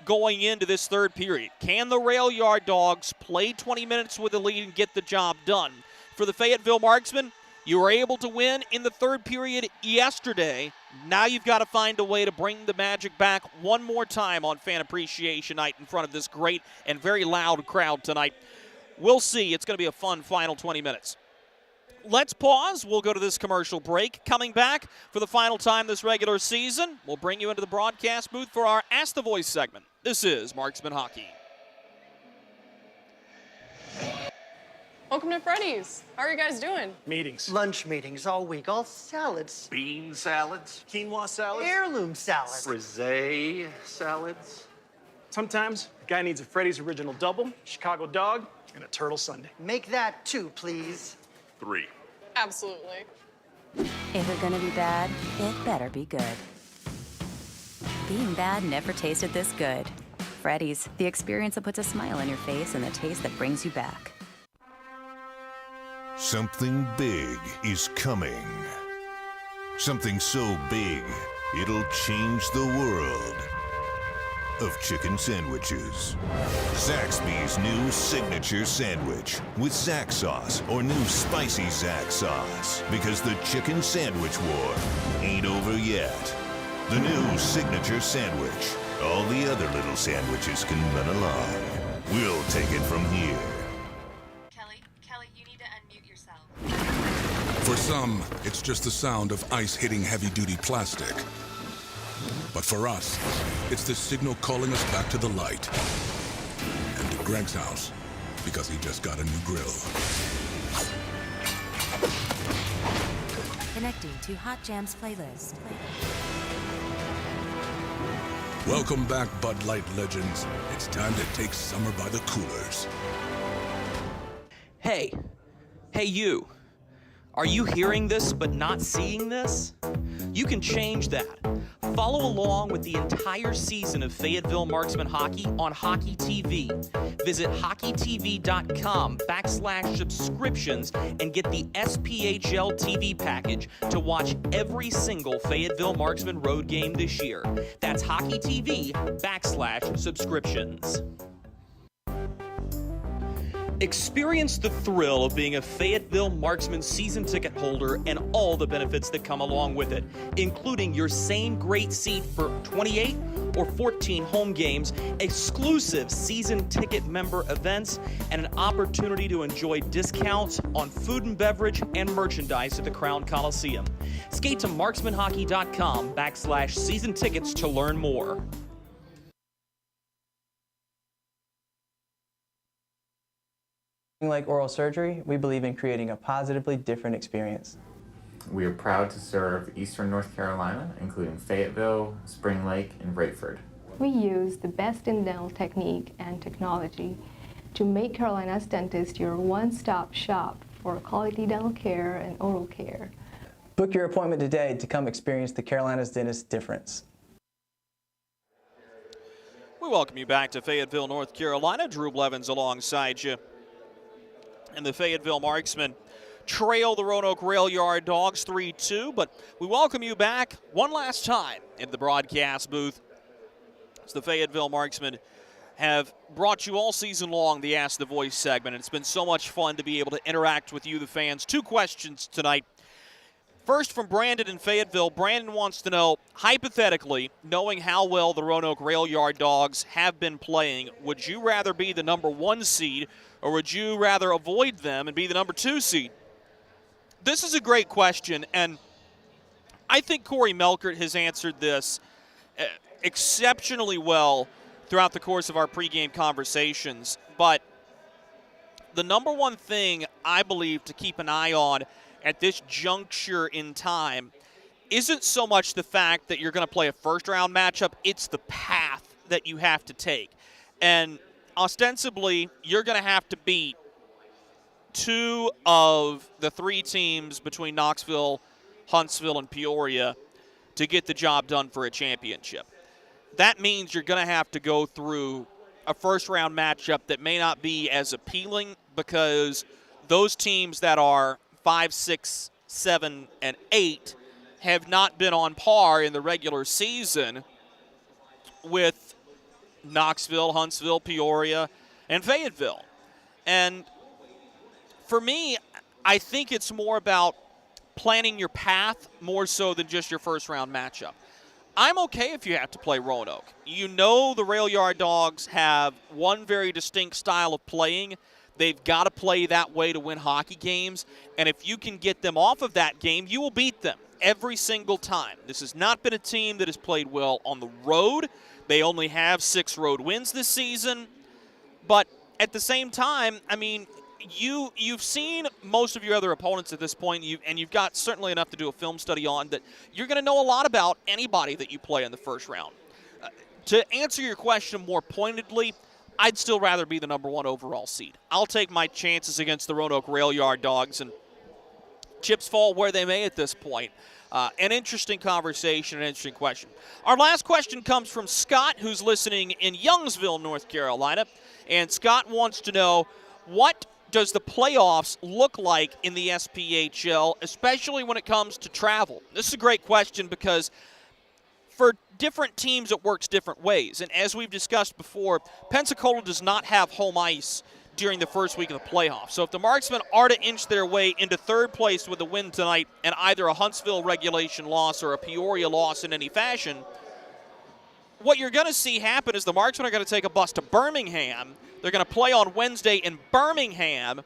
going into this third period. Can the Rail Yard Dogs play 20 minutes with the lead and get the job done? For the Fayetteville Marksmen, you were able to win in the third period yesterday. Now you've got to find a way to bring the magic back one more time on Fan Appreciation Night in front of this great and very loud crowd tonight. We'll see. It's going to be a fun final 20 minutes. Let's pause. We'll go to this commercial break. Coming back for the final time this regular season, we'll bring you into the broadcast booth for our Ask the Voice segment. This is Marksman Hockey. Welcome to Freddy's. How are you guys doing? Meetings. Lunch meetings all week, all salads. Bean salads. Quinoa salads. Heirloom salads. Frisee salads. Sometimes a guy needs a Freddy's Original Double, Chicago Dog, and a Turtle Sundae. Make that 2, please. 3. Absolutely. If it's gonna be bad, it better be good. Being bad never tasted this good. Freddy's, the experience that puts a smile on your face and the taste that brings you back. Something big is coming. Something so big, it'll change the world of chicken sandwiches. Zaxby's new signature sandwich with Zax sauce or new spicy Zax sauce, because the chicken sandwich war ain't over yet. The new signature sandwich. All the other little sandwiches can run along. We'll take it from here. Kelly, you need to unmute yourself. For some, it's just the sound of ice hitting heavy-duty plastic. But for us, it's the signal calling us back to the light. And to Greg's house, because he just got a new grill. Connecting to Hot Jams playlist. Welcome back, Bud Light legends. It's time to take summer by the coolers. Hey you. Are you hearing this but not seeing this? You can change that. Follow along with the entire season of Fayetteville Marksmen hockey on Hockey TV. Visit hockeytv.com/subscriptions and get the SPHL TV package to watch every single Fayetteville Marksmen road game this year. That's hockeytv.com/subscriptions. Experience the thrill of being a Fayetteville Marksmen season ticket holder and all the benefits that come along with it, including your same great seat for 28 or 14 home games, exclusive season ticket member events, and an opportunity to enjoy discounts on food and beverage and merchandise at the Crown Coliseum. Skate to marksmanhockey.com/season tickets to learn more. Like oral surgery, we believe in creating a positively different experience. We are proud to serve Eastern North Carolina, including Fayetteville, Spring Lake, and Rayford. We use the best in dental technique and technology to make Carolina's dentist your one-stop shop for quality dental care and oral care. Book your appointment today to come experience the Carolina's dentist difference. We welcome you back to Fayetteville, North Carolina. Drew Blevins alongside you. And the Fayetteville Marksmen trail the Roanoke Rail Yard Dawgs 3-2, but we welcome you back one last time in the broadcast booth. As the Fayetteville Marksmen have brought you all season long the Ask the Voice segment. It's been so much fun to be able to interact with you, the fans. 2 questions tonight. First from Brandon in Fayetteville. Brandon wants to know, hypothetically, knowing how well the Roanoke Rail Yard Dogs have been playing, would you rather be the number 1 seed or would you rather avoid them and be the number 2 seed? This is a great question, and I think Corey Melkert has answered this exceptionally well throughout the course of our pregame conversations. But the number one thing I believe to keep an eye on at this juncture in time isn't so much the fact that you're going to play a first-round matchup, it's the path that you have to take. And ostensibly, you're going to have to beat 2 of the 3 teams between Knoxville, Huntsville, and Peoria to get the job done for a championship. That means you're going to have to go through a first-round matchup that may not be as appealing because those teams that are 5, 6, 7, and 8 have not been on par in the regular season with Knoxville, Huntsville, Peoria, and Fayetteville. And for me, I think it's more about planning your path more so than just your first-round matchup. I'm okay if you have to play Roanoke. You know the Rail Yard Dogs have one very distinct style of playing. They've got to play that way to win hockey games, and if you can get them off of that game, you will beat them every single time. This has not been a team that has played well on the road. They only have 6 road wins this season, but at the same time, I mean, you've seen most of your other opponents at this point, and you've got certainly enough to do a film study on that you're going to know a lot about anybody that you play in the first round. To answer your question more pointedly, I'd still rather be the number 1 overall seed. I'll take my chances against the Roanoke Rail Yard Dogs, and chips fall where they may at this point. An interesting conversation, an interesting question. Our last question comes from Scott, who's listening in Youngsville, North Carolina, and Scott wants to know, what does the playoffs look like in the SPHL, especially when it comes to travel? This is a great question because for different teams it works different ways. And as we've discussed before, Pensacola does not have home ice during the first week of the playoffs. So if the Marksmen are to inch their way into 3rd place with a win tonight and either a Huntsville regulation loss or a Peoria loss in any fashion, what you're going to see happen is the Marksmen are going to take a bus to Birmingham. They're going to play on Wednesday in Birmingham,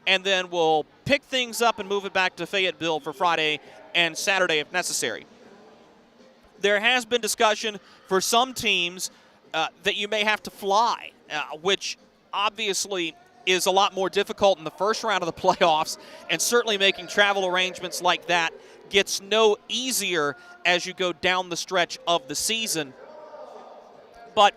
and then we'll pick things up and move it back to Fayetteville for Friday and Saturday if necessary. There has been discussion for some teams that you may have to fly, which obviously is a lot more difficult in the first round of the playoffs, and certainly making travel arrangements like that gets no easier as you go down the stretch of the season. But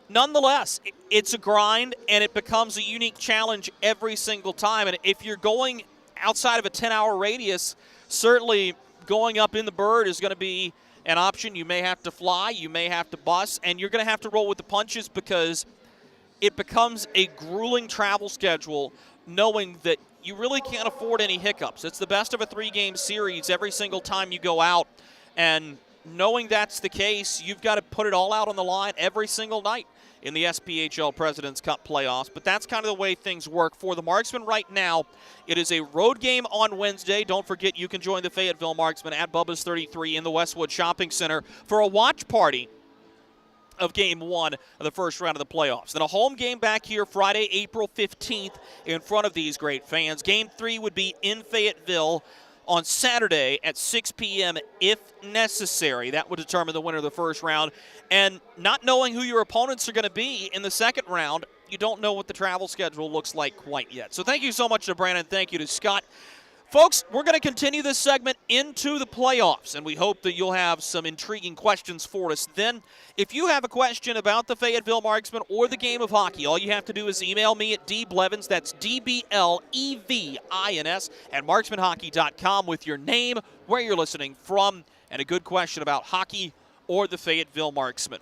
nonetheless, it's a grind, and it becomes a unique challenge every single time. And if you're going outside of a 10-hour radius, certainly going up in the bird is going to be an option. You may have to fly, you may have to bus, and you're going to have to roll with the punches because it becomes a grueling travel schedule knowing that you really can't afford any hiccups. It's the best of a 3-game series every single time you go out, and knowing that's the case, you've got to put it all out on the line every single night in the SPHL President's Cup playoffs. But that's kind of the way things work for the Marksmen right now. It is a road game on Wednesday. Don't forget, you can join the Fayetteville Marksmen at Bubba's 33 in the Westwood Shopping Center for a watch party of Game 1 of the first round of the playoffs. Then a home game back here Friday, April 15th in front of these great fans. Game 3 would be in Fayetteville on Saturday at 6 p.m. if necessary. That would determine the winner of the first round. And not knowing who your opponents are going to be in the second round, you don't know what the travel schedule looks like quite yet. So thank you so much to Brandon. Thank you to Scott. Folks, we're going to continue this segment into the playoffs, and we hope that you'll have some intriguing questions for us then. If you have a question about the Fayetteville Marksmen or the game of hockey, all you have to do is email me at dblevins, that's DBLEVINS, at marksmanhockey.com with your name, where you're listening from, and a good question about hockey or the Fayetteville Marksmen.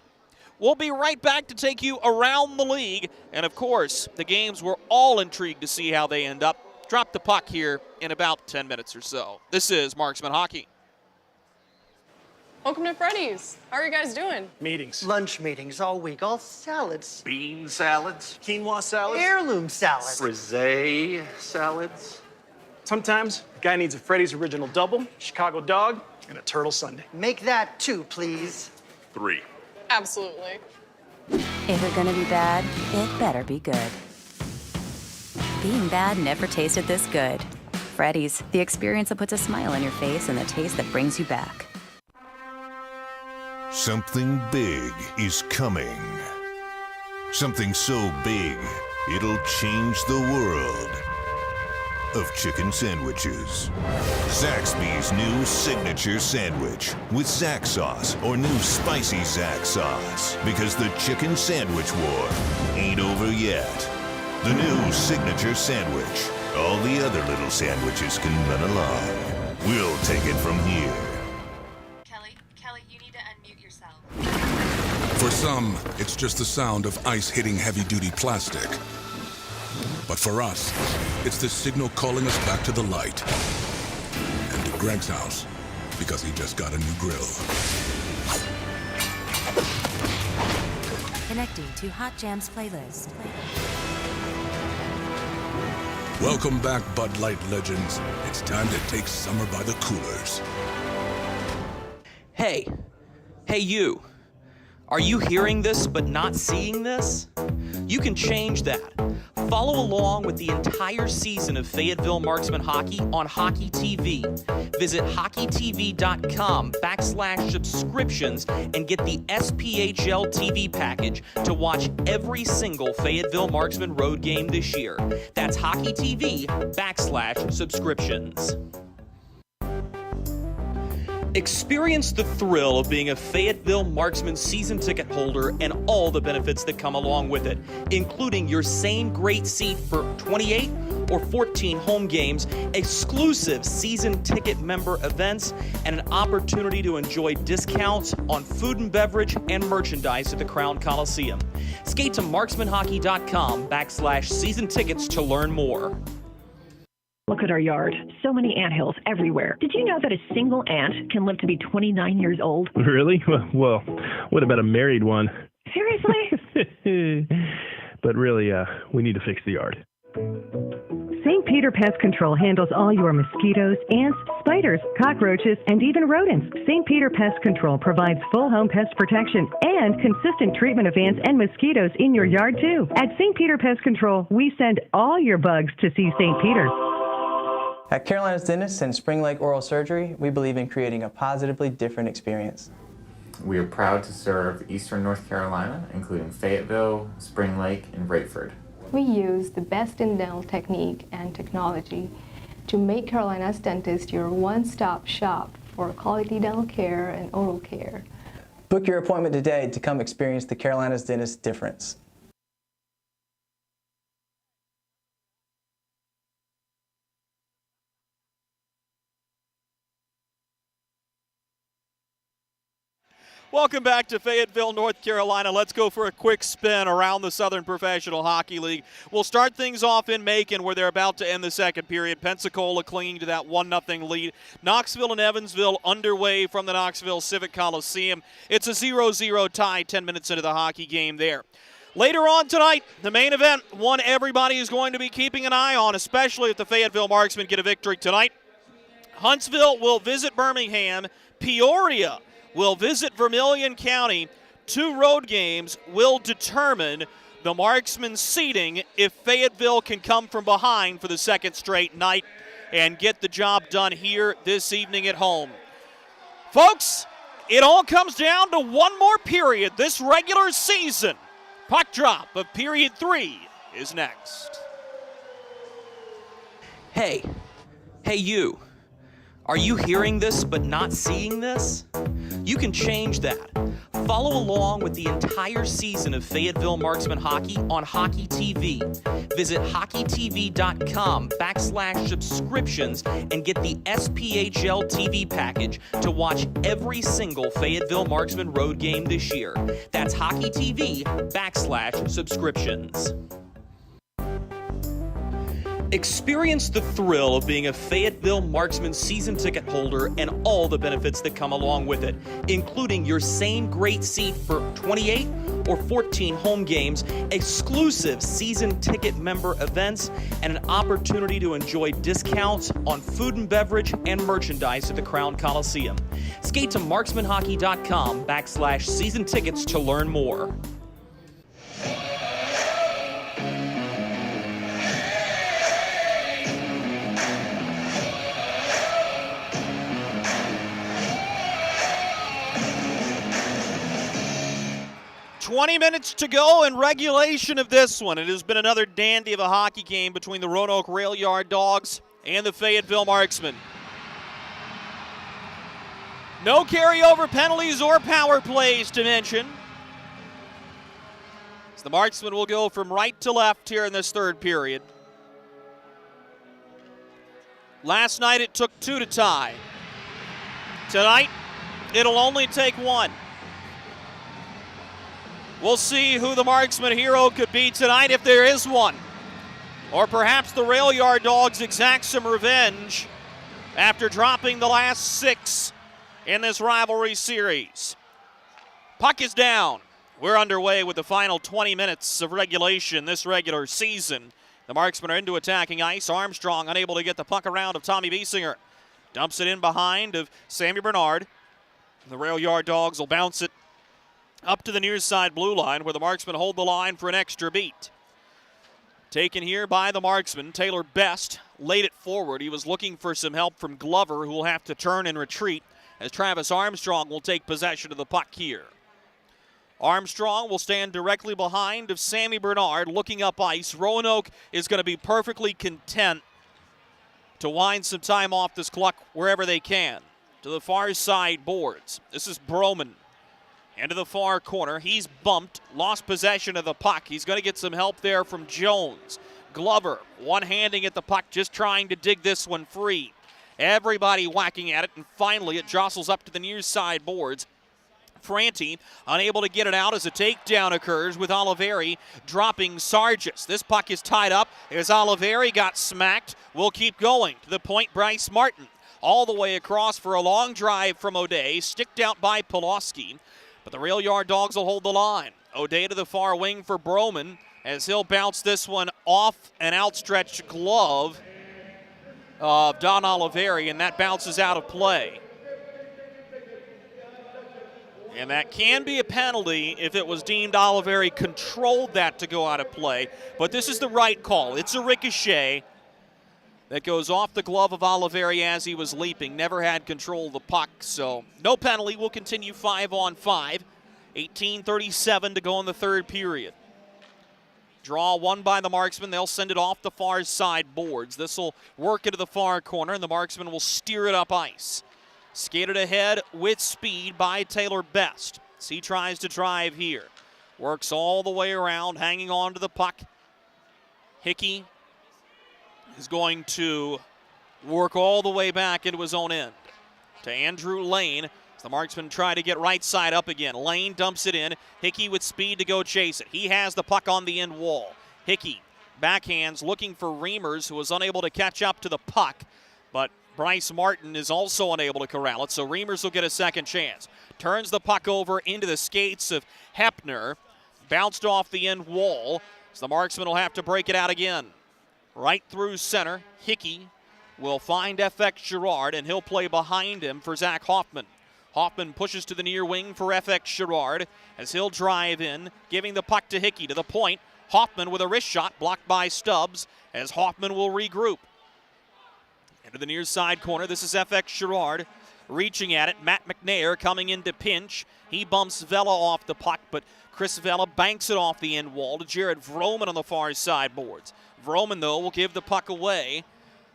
We'll be right back to take you around the league, and of course, the games we're all intrigued to see how they end up. Drop the puck here in about 10 minutes or so. This is Marksman Hockey. Welcome to Freddy's. How are you guys doing? Meetings. Lunch meetings all week, all salads. Bean salads. Quinoa salads. Heirloom salads. Frisee salads. Sometimes a guy needs a Freddy's Original Double, Chicago Dog, and a Turtle Sundae. Make that 2, please. 3. Absolutely. If we're gonna be bad, it better be good. Being bad never tasted this good. Freddy's, the experience that puts a smile on your face and the taste that brings you back. Something big is coming. Something so big, it'll change the world of chicken sandwiches. Zaxby's new signature sandwich with Zax sauce or new spicy Zax sauce. Because the chicken sandwich war ain't over yet. The new signature sandwich. All the other little sandwiches can run along. We'll take it from here. Kelly, you need to unmute yourself. For some, it's just the sound of ice hitting heavy-duty plastic. But for us, it's the signal calling us back to the light. And to Greg's house, because he just got a new grill. Connecting to Hot Jams playlist. Welcome back, Bud Light legends. It's time to take summer by the coolers. Hey you. Are you hearing this but not seeing this? You can change that. Follow along with the entire season of Fayetteville Marksmen hockey on Hockey TV. Visit hockeytv.com/subscriptions and get the SPHL TV package to watch every single Fayetteville Marksmen road game this year. That's hockeytv.com/subscriptions. Experience the thrill of being a Fayetteville Marksmen season ticket holder and all the benefits that come along with it, including your same great seat for 28 or 14 home games, exclusive season ticket member events, and an opportunity to enjoy discounts on food and beverage and merchandise at the Crown Coliseum. Skate to marksmanhockey.com/season tickets to learn more. Look at our yard. So many anthills everywhere. Did you know that a single ant can live to be 29 years old? Really? Well, what about a married one? Seriously? But really, we need to fix the yard. St. Peter Pest Control handles all your mosquitoes, ants, spiders, cockroaches, and even rodents. St. Peter Pest Control provides full home pest protection and consistent treatment of ants and mosquitoes in your yard, too. At St. Peter Pest Control, we send all your bugs to see St. Peter. At Carolina's Dentists and Spring Lake Oral Surgery, we believe in creating a positively different experience. We are proud to serve Eastern North Carolina, including Fayetteville, Spring Lake, and Rateford. We use the best in dental technique and technology to make Carolina's Dentist your one-stop shop for quality dental care and oral care. Book your appointment today to come experience the Carolina's Dentist difference. Welcome back to Fayetteville, North Carolina. Let's go for a quick spin around the Southern Professional Hockey League. We'll start things off in Macon, where they're about to end the second period. Pensacola clinging to that 1-0 lead. Knoxville and Evansville underway from the Knoxville Civic Coliseum. It's a 0-0 tie 10 minutes into the hockey game there. Later on tonight, the main event, one everybody is going to be keeping an eye on, especially if the Fayetteville Marksmen get a victory tonight. Huntsville will visit Birmingham. Peoria will visit Vermilion County. 2 road games will determine the Marksmen seeding if Fayetteville can come from behind for the second straight night and get the job done here this evening at home. Folks, it all comes down to one more period this regular season. Puck drop of period 3 is next. Hey you. Are you hearing this but not seeing this? You can change that. Follow along with the entire season of Fayetteville Marksmen hockey on Hockey TV. Visit hockeytv.com/subscriptions and get the SPHL TV package to watch every single Fayetteville Marksmen road game this year. That's hockeytv.com/subscriptions. Experience the thrill of being a Fayetteville Marksmen season ticket holder and all the benefits that come along with it, including your same great seat for 28 or 14 home games, exclusive season ticket member events, and an opportunity to enjoy discounts on food and beverage and merchandise at the Crown Coliseum. Skate to marksmanhockey.com/season tickets to learn more. "20 minutes to go in regulation of this one. It has been another dandy of a hockey game between the Roanoke Rail Yard Dawgs and the Fayetteville Marksmen. No carryover penalties or power plays to mention. So the Marksmen will go from right to left here in this third period. Last night it took 2 to tie. Tonight it'll only take 1. We'll see who the Marksman hero could be tonight, if there is one. Or perhaps the Rail Yard Dawgs exact some revenge after dropping the last 6 in this rivalry series. Puck is down. We're underway with the final 20 minutes of regulation this regular season. The Marksmen are into attacking ice. Armstrong unable to get the puck around of Tommy Biesinger. Dumps it in behind of Sammy Bernard. The Rail Yard Dawgs will bounce it up to the near side blue line, where the Marksmen hold the line for an extra beat. Taken here by the Marksmen. Taylor Best laid it forward. He was looking for some help from Glover, who will have to turn and retreat as Travis Armstrong will take possession of the puck here. Armstrong will stand directly behind of Sammy Bernard, looking up ice. Roanoke is going to be perfectly content to wind some time off this clock wherever they can. To the far side boards. This is Broman. Into the far corner. He's bumped, lost possession of the puck. He's going to get some help there from Jones. Glover, one-handing at the puck, just trying to dig this one free. Everybody whacking at it, and finally it jostles up to the near side boards. Franti unable to get it out as a takedown occurs with Oliveri dropping Sargis. This puck is tied up as Oliveri got smacked. We'll keep going. To the point, Bryce Martin. All the way across for a long drive from O'Day, sticked out by Pulaski. But the Rail Yard Dawgs will hold the line. O'Day to the far wing for Broman as he'll bounce this one off an outstretched glove of Don Oliveri, and that bounces out of play. And that can be a penalty if it was deemed Oliveri controlled that to go out of play. But this is the right call. It's a ricochet that goes off the glove of Oliveri as he was leaping. Never had control of the puck, so no penalty. We'll continue 5-on-5. 18:37 to go in the third period. Draw won by the Marksmen. They'll send it off the far side boards. This will work into the far corner, and the Marksmen will steer it up ice. Skated ahead with speed by Taylor Best. As he tries to drive here. Works all the way around, hanging on to the puck. Hickey is going to work all the way back into his own end. To Andrew Lane. As the Marksmen try to get right side up again. Lane dumps it in. Hickey with speed to go chase it. He has the puck on the end wall. Hickey backhands looking for Reimers, who was unable to catch up to the puck. But Bryce Martin is also unable to corral it, so Reimers will get a second chance. Turns the puck over into the skates of Hepner. Bounced off the end wall. So the Marksmen will have to break it out again. Right through center, Hickey will find FX Girard, and he'll play behind him for Zach Hoffman. Hoffman pushes to the near wing for FX Girard as he'll drive in, giving the puck to Hickey to the point. Hoffman with a wrist shot blocked by Stubbs as Hoffman will regroup. Into the near side corner, this is FX Girard. reaching at it. Matt McNair coming in to pinch. He bumps Vela off the puck, but Chris Vela banks it off the end wall to Jared Vroman on the far side boards. Vroman, though, will give the puck away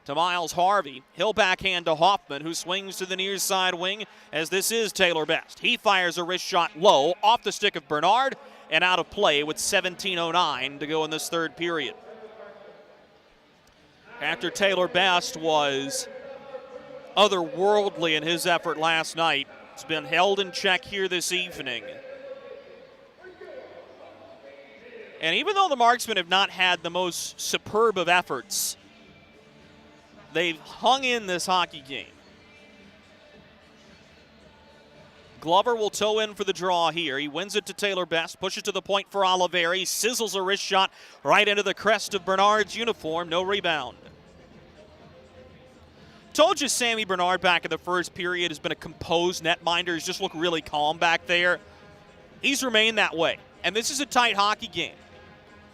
to Miles Harvey. He'll backhand to Hoffman, who swings to the near side wing, as this is Taylor Best. He fires a wrist shot low off the stick of Bernard and out of play with 17:09 to go in this third period. After Taylor Best was otherworldly in his effort last night, it's been held in check here this evening. And even though the Marksmen have not had the most superb of efforts, they've hung in this hockey game. Glover will toe in for the draw here. He wins it to Taylor Best, pushes to the point for Oliveri, sizzles a wrist shot right into the crest of Bernard's uniform, no rebound. Told you Sammy Bernard back in the first period has been a composed netminder. He's just looked really calm back there. He's remained that way. And this is a tight hockey game.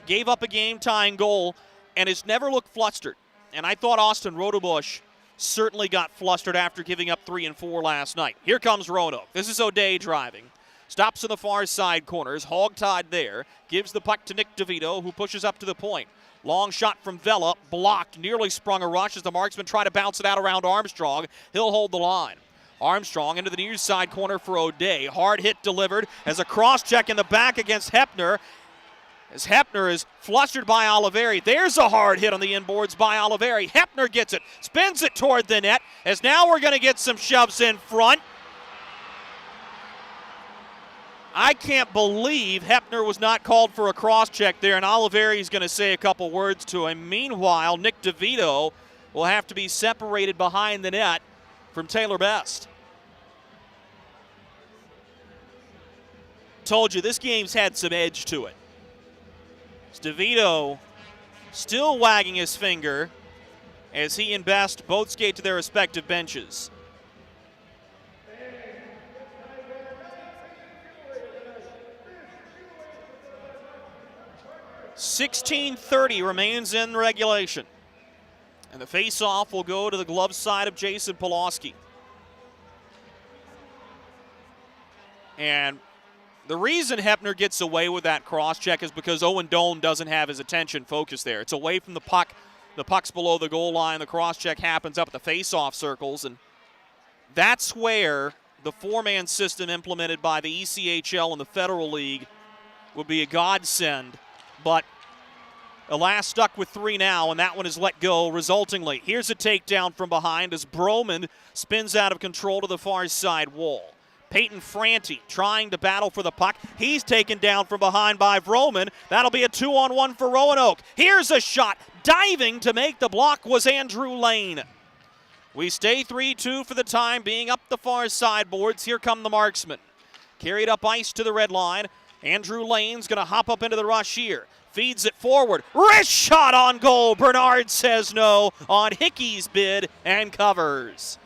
Gave up a game-tying goal and has never looked flustered. And I thought Austin Rodebush certainly got flustered after giving up 3 and 4 last night. Here comes Roanoke. This is O'Day driving. Stops in the far side corners, hog-tied there. Gives the puck to Nick DeVito, who pushes up to the point. Long shot from Vela, blocked, nearly sprung a rush as the Marksmen try to bounce it out around Armstrong. He'll hold the line. Armstrong into the near side corner for O'Day. Hard hit delivered as a cross-check in the back against Hepner. As Hepner is flustered by Oliveri. There's a hard hit on the inboards by Oliveri. Hepner gets it, spins it toward the net, as now we're going to get some shoves in front. I can't believe Hepner was not called for a cross-check there, and Oliveri's going to say a couple words to him. Meanwhile, Nick DeVito will have to be separated behind the net from Taylor Best. Told you, this game's had some edge to it. DeVito still wagging his finger as he and Best both skate to their respective benches. .16:30 remains in regulation. And the face-off will go to the glove side of Jason Pulaski. And the reason Hepner gets away with that cross-check is because Owen Doan doesn't have his attention focused there. It's away from the puck. The puck's below the goal line. The cross-check happens up at the face-off circles. And that's where the four-man system implemented by the ECHL and the Federal League would be a godsend. But alas, stuck with 3 now, and that one is let go resultingly. Here's a takedown from behind as Broman spins out of control to the far side wall. Peyton Franti trying to battle for the puck. He's taken down from behind by Vroman. That'll be a 2-on-1 for Roanoke. Here's a shot. Diving to make the block was Andrew Lane. We stay 3-2 for the time being up the far sideboards. Here come the Marksmen. Carried up ice to the red line. Andrew Lane's going to hop up into the rush here. Feeds it forward. Wrist shot on goal. Bernard says no on Hickey's bid and covers.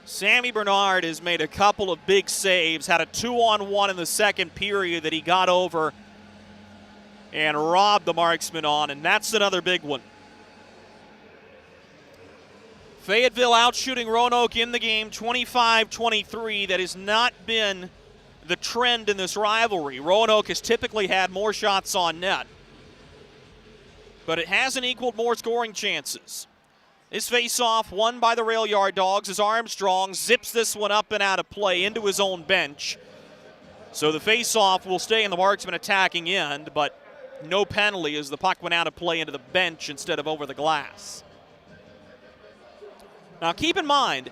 Sammy Bernard has made a couple of big saves, had a 2-on-1 in the second period that he got over and robbed the Marksmen on, and that's another big one. Fayetteville out shooting Roanoke in the game 25-23. That has not been the trend in this rivalry. Roanoke has typically had more shots on net, but it hasn't equaled more scoring chances. This face-off won by the rail yard Dawgs as Armstrong zips this one up and out of play into his own bench. So the face-off will stay in the Marksman attacking end, but no penalty as the puck went out of play into the bench instead of over the glass. Now keep in mind,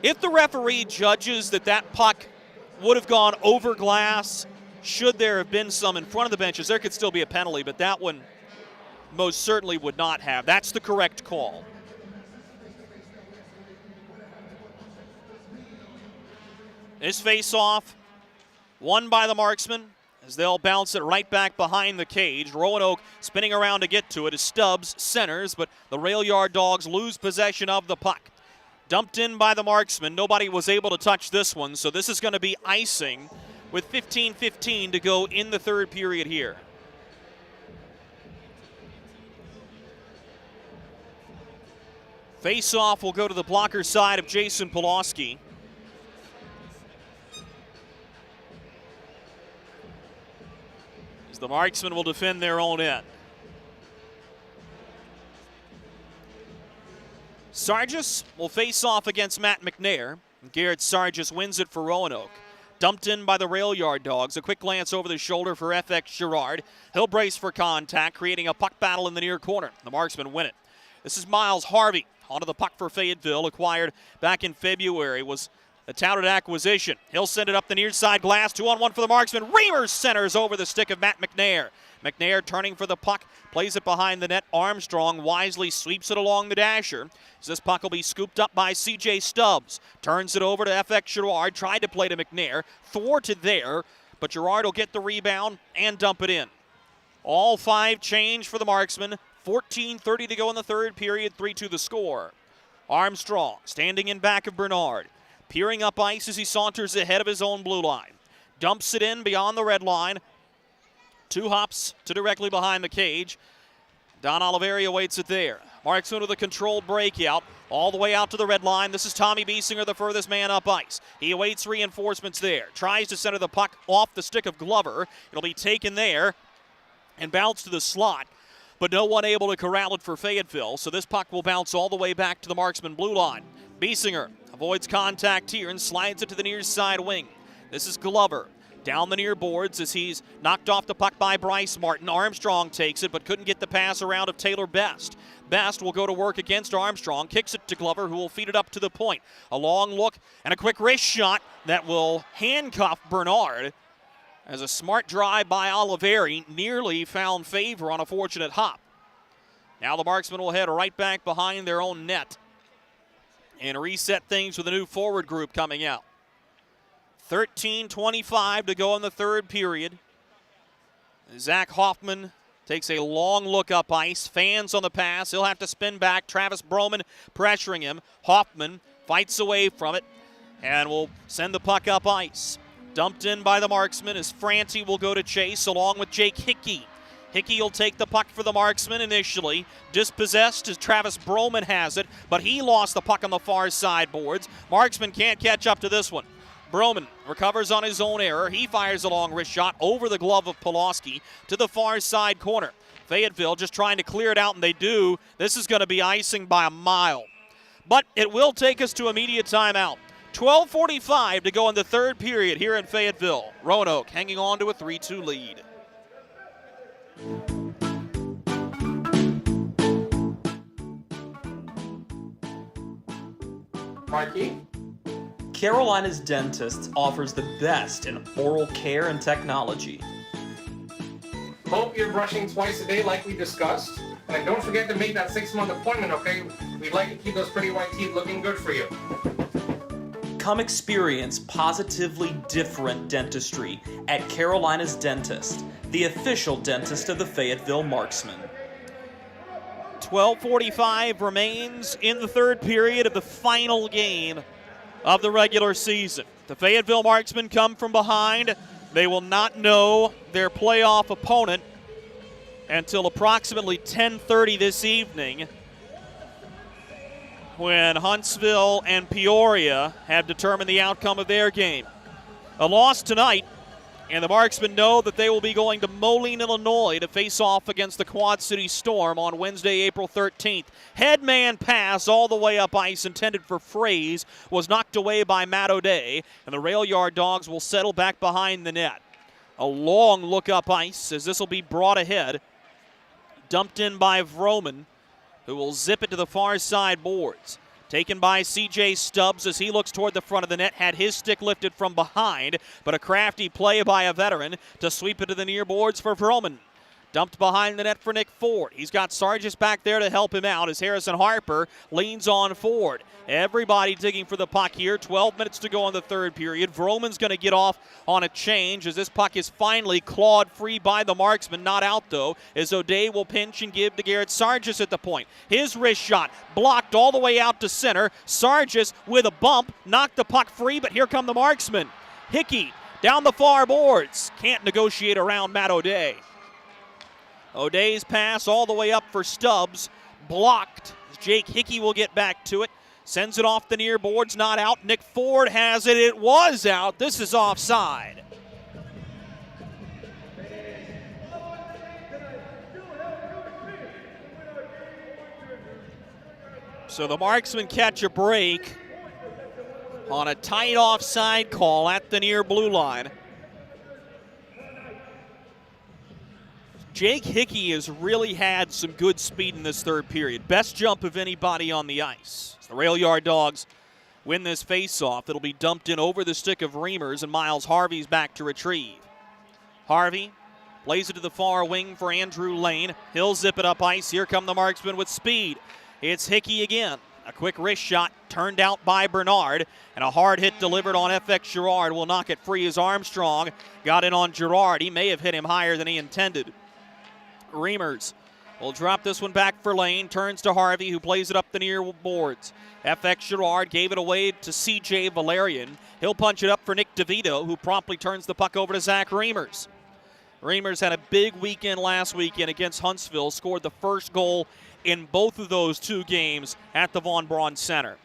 if the referee judges that that puck would have gone over glass, should there have been some in front of the benches, there could still be a penalty, but that one most certainly would not have. That's the correct call. This face-off won by the Marksmen as they'll bounce it right back behind the cage. Roanoke spinning around to get to it as Stubbs centers, but the rail yard Dawgs lose possession of the puck. Dumped in by the Marksmen. Nobody was able to touch this one, so this is going to be icing with 15:15 to go in the third period here. Face-off will go to the blocker side of Jason Pulaski. As the Marksmen will defend their own end. Sargis will face off against Matt McNair. Garrett Sargis wins it for Roanoke. Dumped in by the rail yard Dogs. A quick glance over the shoulder for FX Girard. He'll brace for contact, creating a puck battle in the near corner. The Marksmen win it. This is Miles Harvey. Onto the puck for Fayetteville, acquired back in February, was a touted acquisition. He'll send it up the near side glass, 2-on-1 for the Marksmen. Reimers centers over the stick of Matt McNair. McNair turning for the puck, plays it behind the net. Armstrong wisely sweeps it along the dasher. As this puck will be scooped up by C.J. Stubbs. Turns it over to FX Girard, tried to play to McNair, thwarted there, but Girard will get the rebound and dump it in. All 5 change for the Marksmen. 14:30 to go in the third period, 3-2 the score. Armstrong standing in back of Bernard, peering up ice as he saunters ahead of his own blue line. Dumps it in beyond the red line. 2 hops to directly behind the cage. Don Oliveri awaits it there. Marksman with a controlled breakout all the way out to the red line. This is Tommy Biesinger, the furthest man up ice. He awaits reinforcements there. Tries to center the puck off the stick of Glover. It'll be taken there and bounced to the slot, but no one able to corral it for Fayetteville, so this puck will bounce all the way back to the Marksman blue line. Biesinger avoids contact here and slides it to the near side wing. This is Glover down the near boards as he's knocked off the puck by Bryce Martin. Armstrong takes it but couldn't get the pass around of Taylor Best. Best will go to work against Armstrong, kicks it to Glover, who will feed it up to the point. A long look and a quick wrist shot that will handcuff Bernard, as a smart drive by Oliveri nearly found favor on a fortunate hop. Now the Marksmen will head right back behind their own net and reset things with a new forward group coming out. 13:25 to go in the third period. Zach Hoffman takes a long look up ice, fans on the pass. He'll have to spin back. Travis Broman pressuring him. Hoffman fights away from it and will send the puck up ice. Dumped in by the Marksmen as Franti will go to chase along with Jake Hickey. Hickey will take the puck for the Marksmen initially. Dispossessed as Travis Broman has it, but he lost the puck on the far side boards. Marksmen can't catch up to this one. Broman recovers on his own error. He fires a long wrist shot over the glove of Pulaski to the far side corner. Fayetteville just trying to clear it out, and they do. This is going to be icing by a mile. But it will take us to immediate timeout. 12:45 to go in the third period here in Fayetteville. Roanoke hanging on to a 3-2 lead. Mikey? Carolina's Dentist offers the best in oral care and technology. Hope you're brushing twice a day like we discussed. And don't forget to make that 6-month appointment, okay? We'd like to keep those pretty white teeth looking good for you. Come experience positively different dentistry at Carolina's Dentist, the official dentist of the Fayetteville Marksmen. 12:45 remains in the third period of the final game of the regular season. The Fayetteville Marksmen come from behind. They will not know their playoff opponent until approximately 10:30 this evening, when Huntsville and Peoria have determined the outcome of their game. A loss tonight, and the Marksmen know that they will be going to Moline, Illinois to face off against the Quad City Storm on Wednesday, April 13th. Headman pass all the way up ice intended for Fraze was knocked away by Matt O'Day, and the rail yard Dogs will settle back behind the net. A long look up ice as this will be brought ahead. Dumped in by Vroman, who will zip it to the far side boards. Taken by C.J. Stubbs as he looks toward the front of the net, had his stick lifted from behind, but a crafty play by a veteran to sweep it to the near boards for Vroman. Dumped behind the net for Nick Ford. He's got Sargis back there to help him out as Harrison Harper leans on Ford. Everybody digging for the puck here. 12 minutes to go in the third period. Vroman's going to get off on a change as this puck is finally clawed free by the Marksman. Not out, though, as O'Day will pinch and give to Garrett Sargis at the point. His wrist shot blocked all the way out to center. Sargis with a bump knocked the puck free, but here come the Marksmen. Hickey down the far boards. Can't negotiate around Matt O'Day. O'Day's pass all the way up for Stubbs, blocked. Jake Hickey will get back to it. Sends it off the near boards, not out. Nick Ford has it. It was out. This is offside. So the Marksmen catch a break on a tight offside call at the near blue line. Jake Hickey has really had some good speed in this third period. Best jump of anybody on the ice. The Rail Yard Dogs win this faceoff. It'll be dumped in over the stick of Reamers, and Miles Harvey's back to retrieve. Harvey plays it to the far wing for Andrew Lane. He'll zip it up ice. Here come the Marksmen with speed. It's Hickey again. A quick wrist shot turned out by Bernard, and a hard hit delivered on FX Girard will knock it free as Armstrong got in on Girard. He may have hit him higher than he intended. Reamers will drop this one back for Lane. Turns to Harvey, who plays it up the near boards. FX Girard gave it away to CJ Valerian. He'll punch it up for Nick DeVito, who promptly turns the puck over to Zach Reamers. Reamers had a big weekend last weekend against Huntsville, scored the first goal in both of those two games at the Von Braun Center.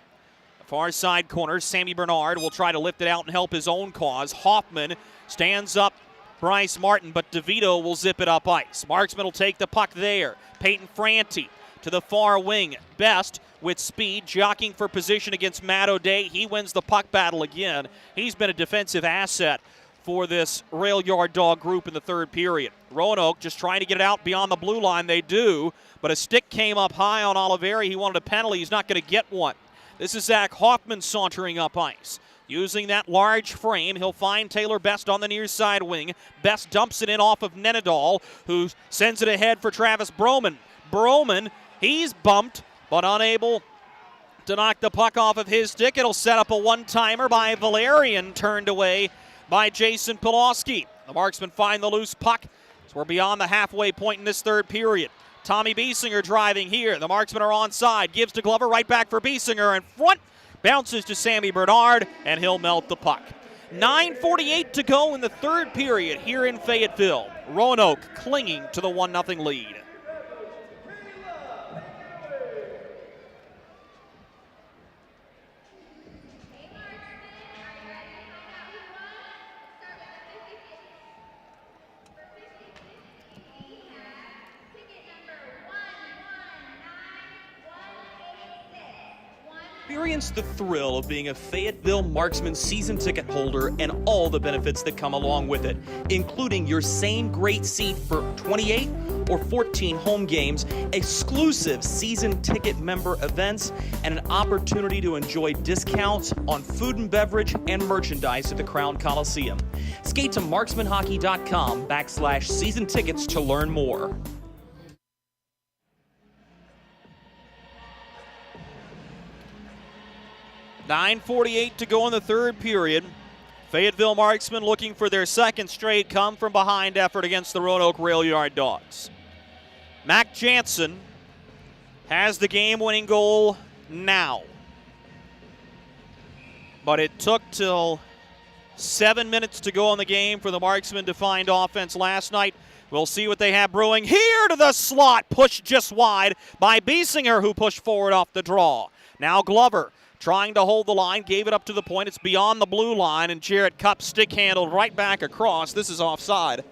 The far side corner, Sammy Bernard will try to lift it out and help his own cause. Hoffman stands up Bryce Martin, but DeVito will zip it up ice. Marksman will take the puck there. Peyton Franti to the far wing. Best with speed, jockeying for position against Matt O'Day. He wins the puck battle again. He's been a defensive asset for this Rail Yard Dog group in the third period. Roanoke just trying to get it out beyond the blue line. They do, but a stick came up high on Oliveri. He wanted a penalty. He's not going to get one. This is Zach Hoffman sauntering up ice. Using that large frame, he'll find Taylor Best on the near side wing. Best dumps it in off of Nenadal, who sends it ahead for Travis Broman. Broman, he's bumped, but unable to knock the puck off of his stick. It'll set up a one-timer by Valerian, turned away by Jason Pulaski. The Marksmen find the loose puck. So we're beyond the halfway point in this third period. Tommy Biesinger driving here. The Marksmen are onside. Gives to Glover, right back for Biesinger in front. Bounces to Sammy Bernard, and he'll melt the puck. 9:48 to go in the third period here in Fayetteville. Roanoke clinging to the 1-0 lead. Experience the thrill of being a Fayetteville Marksmen season ticket holder and all the benefits that come along with it, including your same great seat for 28 or 14 home games, exclusive season ticket member events, and an opportunity to enjoy discounts on food and beverage and merchandise at the Crown Coliseum. Skate to marksmanhockey.com/season tickets to learn more. .9:48 to go in the third period. Fayetteville Marksmen looking for their second straight come-from-behind effort against the Roanoke Rail Yard Dogs. Mac Jansen has the game-winning goal now. But it took till 7 minutes to go in the game for the Marksmen to find offense last night. We'll see what they have brewing. Here to the slot, pushed just wide by Biesinger, who pushed forward off the draw. Now Glover trying to hold the line, gave it up to the point. It's beyond the blue line, and Jarrett Cupp stick-handled right back across. This is offside.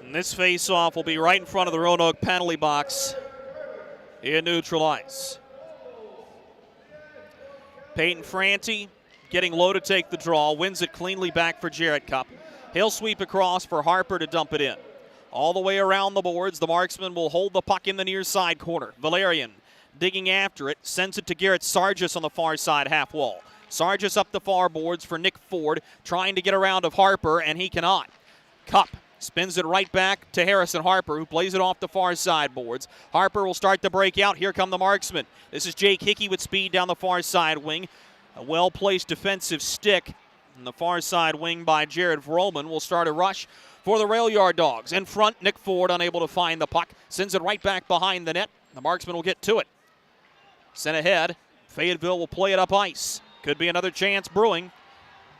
And this face-off will be right in front of the Roanoke penalty box in neutral ice. Peyton Franti getting low to take the draw, wins it cleanly back for Jarrett Cupp. He'll sweep across for Harper to dump it in. All the way around the boards, the Marksmen will hold the puck in the near side corner. Valerian digging after it, sends it to Garrett Sargis on the far side half wall. Sargis up the far boards for Nick Ford, trying to get around of Harper, and he cannot. Cupp spins it right back to Harrison Harper, who plays it off the far side boards. Harper will start the breakout. Here come the Marksmen. This is Jake Hickey with speed down the far side wing. A well-placed defensive stick on the far side wing by Jared Vroman will start a rush for the Rail Yard Dogs. In front, Nick Ford unable to find the puck. Sends it right back behind the net. The Marksmen will get to it. Sent ahead. Fayetteville will play it up ice. Could be another chance brewing.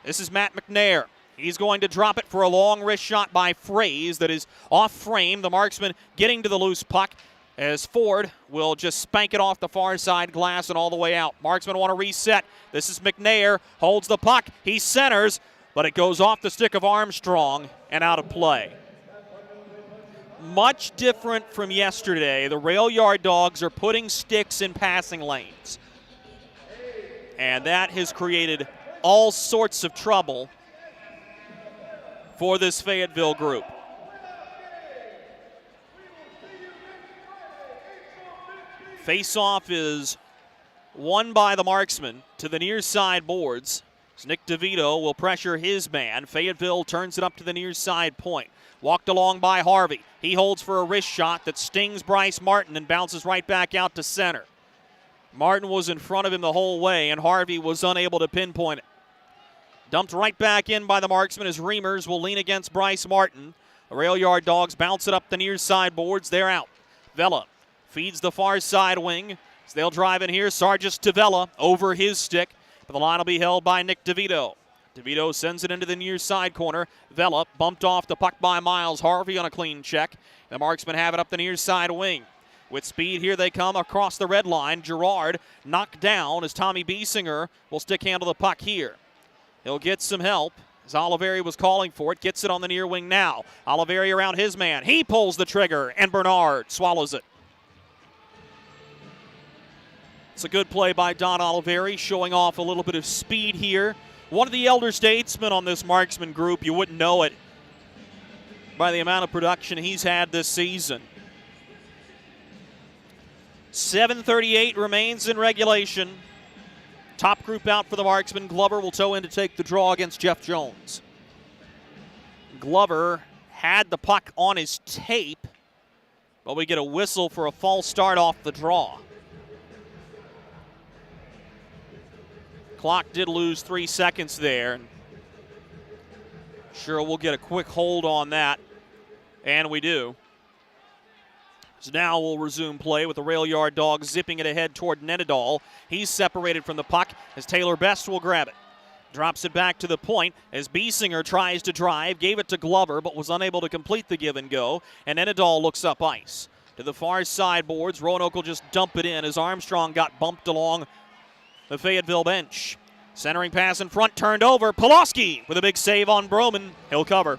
This is Matt McNair. He's going to drop it for a long wrist shot by Fraze that is off frame. The marksman getting to the loose puck as Ford will just spank it off the far side glass and all the way out. Marksmen want to reset. This is McNair, holds the puck. He centers, but it goes off the stick of Armstrong and out of play. Much different from yesterday. The rail yard dogs are putting sticks in passing lanes. And that has created all sorts of trouble for this Fayetteville group. Face-off is won by the marksman to the near side boards. So Nick DeVito will pressure his man. Fayetteville turns it up to the near side point. Walked along by Harvey. He holds for a wrist shot that stings Bryce Martin and bounces right back out to center. Martin was in front of him the whole way, and Harvey was unable to pinpoint it. Dumped right back in by the marksman as Reamers will lean against Bryce Martin. The rail yard dogs bounce it up the near side boards. They're out. Vela feeds the far side wing. So they'll drive in here. Sargis to Vela over his stick. But the line will be held by Nick DeVito. DeVito sends it into the near side corner. Vela bumped off the puck by Miles Harvey on a clean check. The marksmen have it up the near side wing. With speed, here they come across the red line. Gerard knocked down as Tommy Biesinger will stick handle the puck here. He'll get some help as Oliveri was calling for it. Gets it on the near wing now. Oliveri around his man. He pulls the trigger, and Bernard swallows it. It's a good play by Don Oliveri, showing off a little bit of speed here. One of the elder statesmen on this marksman group. You wouldn't know it by the amount of production he's had this season. 7:38 remains in regulation. Top group out for the marksman. Glover will tow in to take the draw against Jeff Jones. Glover had the puck on his tape, but we get a whistle for a false start off the draw. Clock did lose 3 seconds there. Sure, we'll get a quick hold on that, and we do. So now we'll resume play with the rail yard dog zipping it ahead toward Nedadal. He's separated from the puck as Taylor Best will grab it. Drops it back to the point as Biesinger tries to drive, gave it to Glover, but was unable to complete the give and go, and Nedadal looks up ice. To the far side boards, Roanoke will just dump it in as Armstrong got bumped along the Fayetteville bench. Centering pass in front, turned over. Pulaski with a big save on Broman. He'll cover.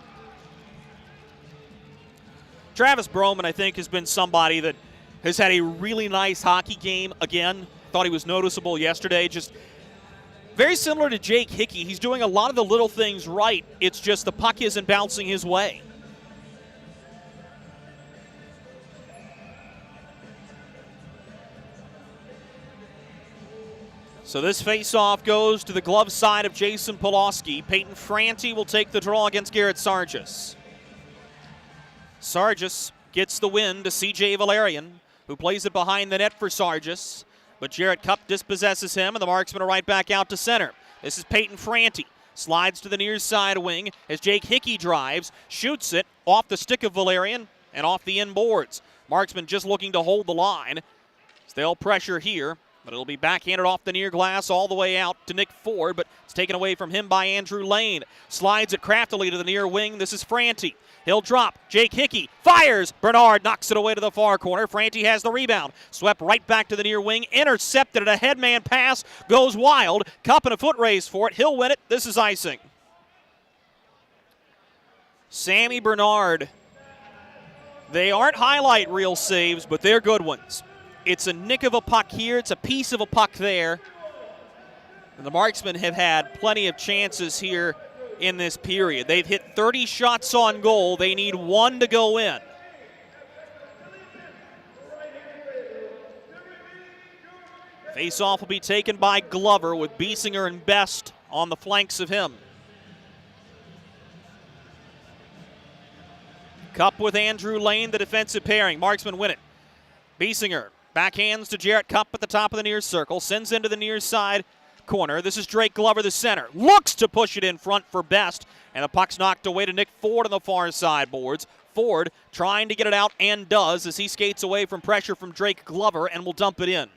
Travis Broman, I think, has been somebody that has had a really nice hockey game again. Thought he was noticeable yesterday. Just very similar to Jake Hickey. He's doing a lot of the little things right. It's just the puck isn't bouncing his way. So this face-off goes to the glove side of Jason Pulaski. Peyton Franti will take the draw against Garrett Sargis. Sargis gets the win to C.J. Valerian, who plays it behind the net for Sargis. But Jarrett Cupp dispossesses him, and the marksmen are right back out to center. This is Peyton Franti. Slides to the near side wing as Jake Hickey drives, shoots it off the stick of Valerian and off the inboards. Marksman just looking to hold the line. So they'll pressure here, but it'll be backhanded off the near glass all the way out to Nick Ford, but it's taken away from him by Andrew Lane. Slides it craftily to the near wing. This is Franti. He'll drop. Jake Hickey fires. Bernard knocks it away to the far corner. Franti has the rebound. Swept right back to the near wing. Intercepted at a headman pass. Goes wild. Cup and a foot race for it. He'll win it. This is icing. Sammy Bernard. They aren't highlight reel saves, but they're good ones. It's a nick of a puck here. It's a piece of a puck there. And the marksmen have had plenty of chances here in this period. They've hit 30 shots on goal. They need one to go in. Face-off will be taken by Glover with Biesinger and Best on the flanks of him. Cup with Andrew Lane, the defensive pairing. Marksmen win it. Biesinger backhands to Jarrett Cupp at the top of the near circle. Sends into the near side corner. This is Drake Glover, the center. Looks to push it in front for Best, and the puck's knocked away to Nick Ford on the far side boards. Ford trying to get it out and does as he skates away from pressure from Drake Glover and will dump it in.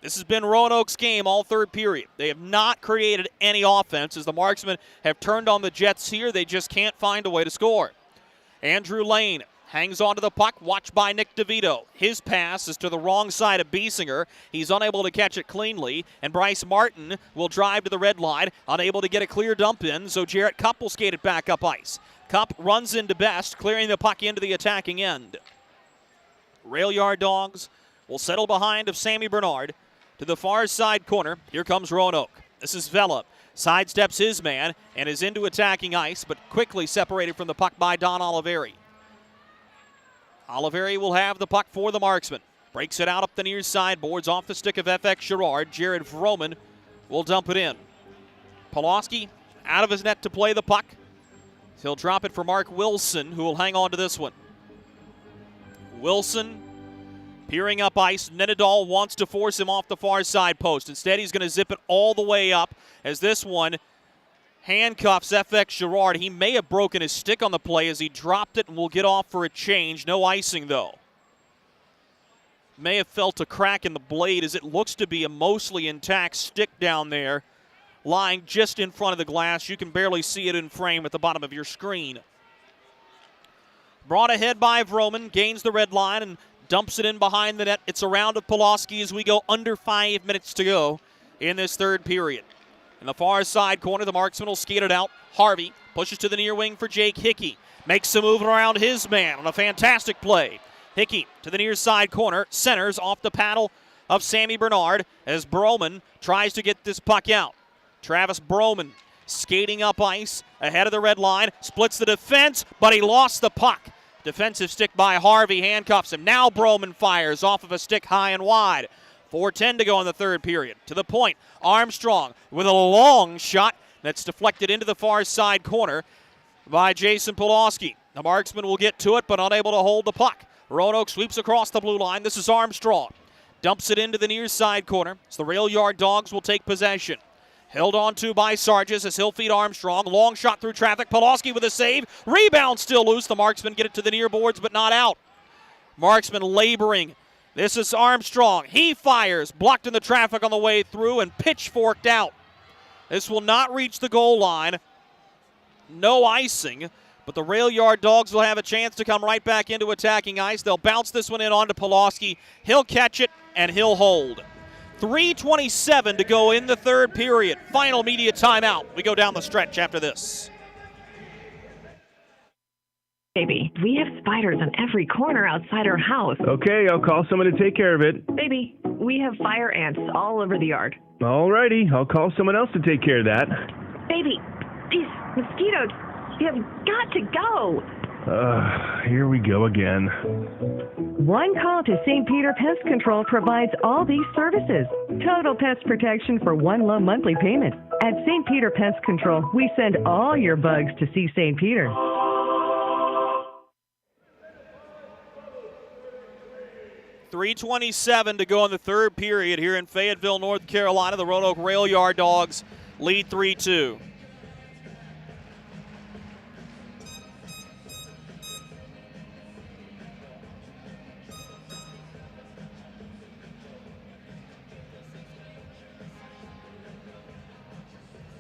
This has been Roanoke's game all third period. They have not created any offense as the Marksmen have turned on the Jets here. They just can't find a way to score. Andrew Lane hangs onto the puck, watched by Nick DeVito. His pass is to the wrong side of Biesinger. He's unable to catch it cleanly, and Bryce Martin will drive to the red line, unable to get a clear dump in, so Jarrett Cupp will skate it back up ice. Cupp runs into Best, clearing the puck into the attacking end. Rail Yard Dogs will settle behind of Sammy Bernard. To the far side corner, here comes Roanoke. This is Vela. Sidesteps his man and is into attacking ice, but quickly separated from the puck by Don Oliveri. Oliveri will have the puck for the Marksmen. Breaks it out up the near side, boards off the stick of FX Girard. Jared Vroman will dump it in. Pulaski out of his net to play the puck. He'll drop it for Mark Wilson, who will hang on to this one. Wilson peering up ice. Nenadal wants to force him off the far side post. Instead, he's going to zip it all the way up as this one handcuffs FX Girard. He may have broken his stick on the play as he dropped it and will get off for a change. No icing, though. May have felt a crack in the blade as it looks to be a mostly intact stick down there, lying just in front of the glass. You can barely see it in frame at the bottom of your screen. Brought ahead by Vroman, gains the red line and dumps it in behind the net. It's a round of Pulaski as we go under 5 minutes to go in this third period. In the far side corner, the Marksmen will skate it out. Harvey pushes to the near wing for Jake Hickey. Makes a move around his man on a fantastic play. Hickey to the near side corner, centers off the paddle of Sammy Bernard as Broman tries to get this puck out. Travis Broman skating up ice ahead of the red line, splits the defense, but he lost the puck. Defensive stick by Harvey handcuffs him. Now Broman fires off of a stick high and wide. 4:10 to go in the third period. To the point, Armstrong with a long shot that's deflected into the far side corner by Jason Pulaski. The Marksman will get to it, but unable to hold the puck. Roanoke sweeps across the blue line. This is Armstrong. Dumps it into the near side corner. So the Rail Yard Dogs will take possession. Held on to by Sargis as he'll feed Armstrong. Long shot through traffic. Pulaski with a save. Rebound still loose. The Marksmen get it to the near boards, but not out. Marksmen laboring. This is Armstrong. He fires. Blocked in the traffic on the way through and pitchforked out. This will not reach the goal line. No icing, but the Rail Yard Dogs will have a chance to come right back into attacking ice. They'll bounce this one in onto Pulaski. He'll catch it and he'll hold. 3:27 to go in the third period. Final media timeout. We go down the stretch after this. Baby, we have spiders on every corner outside our house. Okay, I'll call someone to take care of it. Baby, we have fire ants all over the yard. Alrighty, I'll call someone else to take care of that. Baby, these mosquitoes, you have got to go. Here we go again. One call to St. Peter Pest Control provides all these services. Total pest protection for one low monthly payment. At St. Peter Pest Control, we send all your bugs to see St. Peter. .327 to go in the third period here in Fayetteville, North Carolina. The Roanoke Rail Yard Dogs lead 3-2.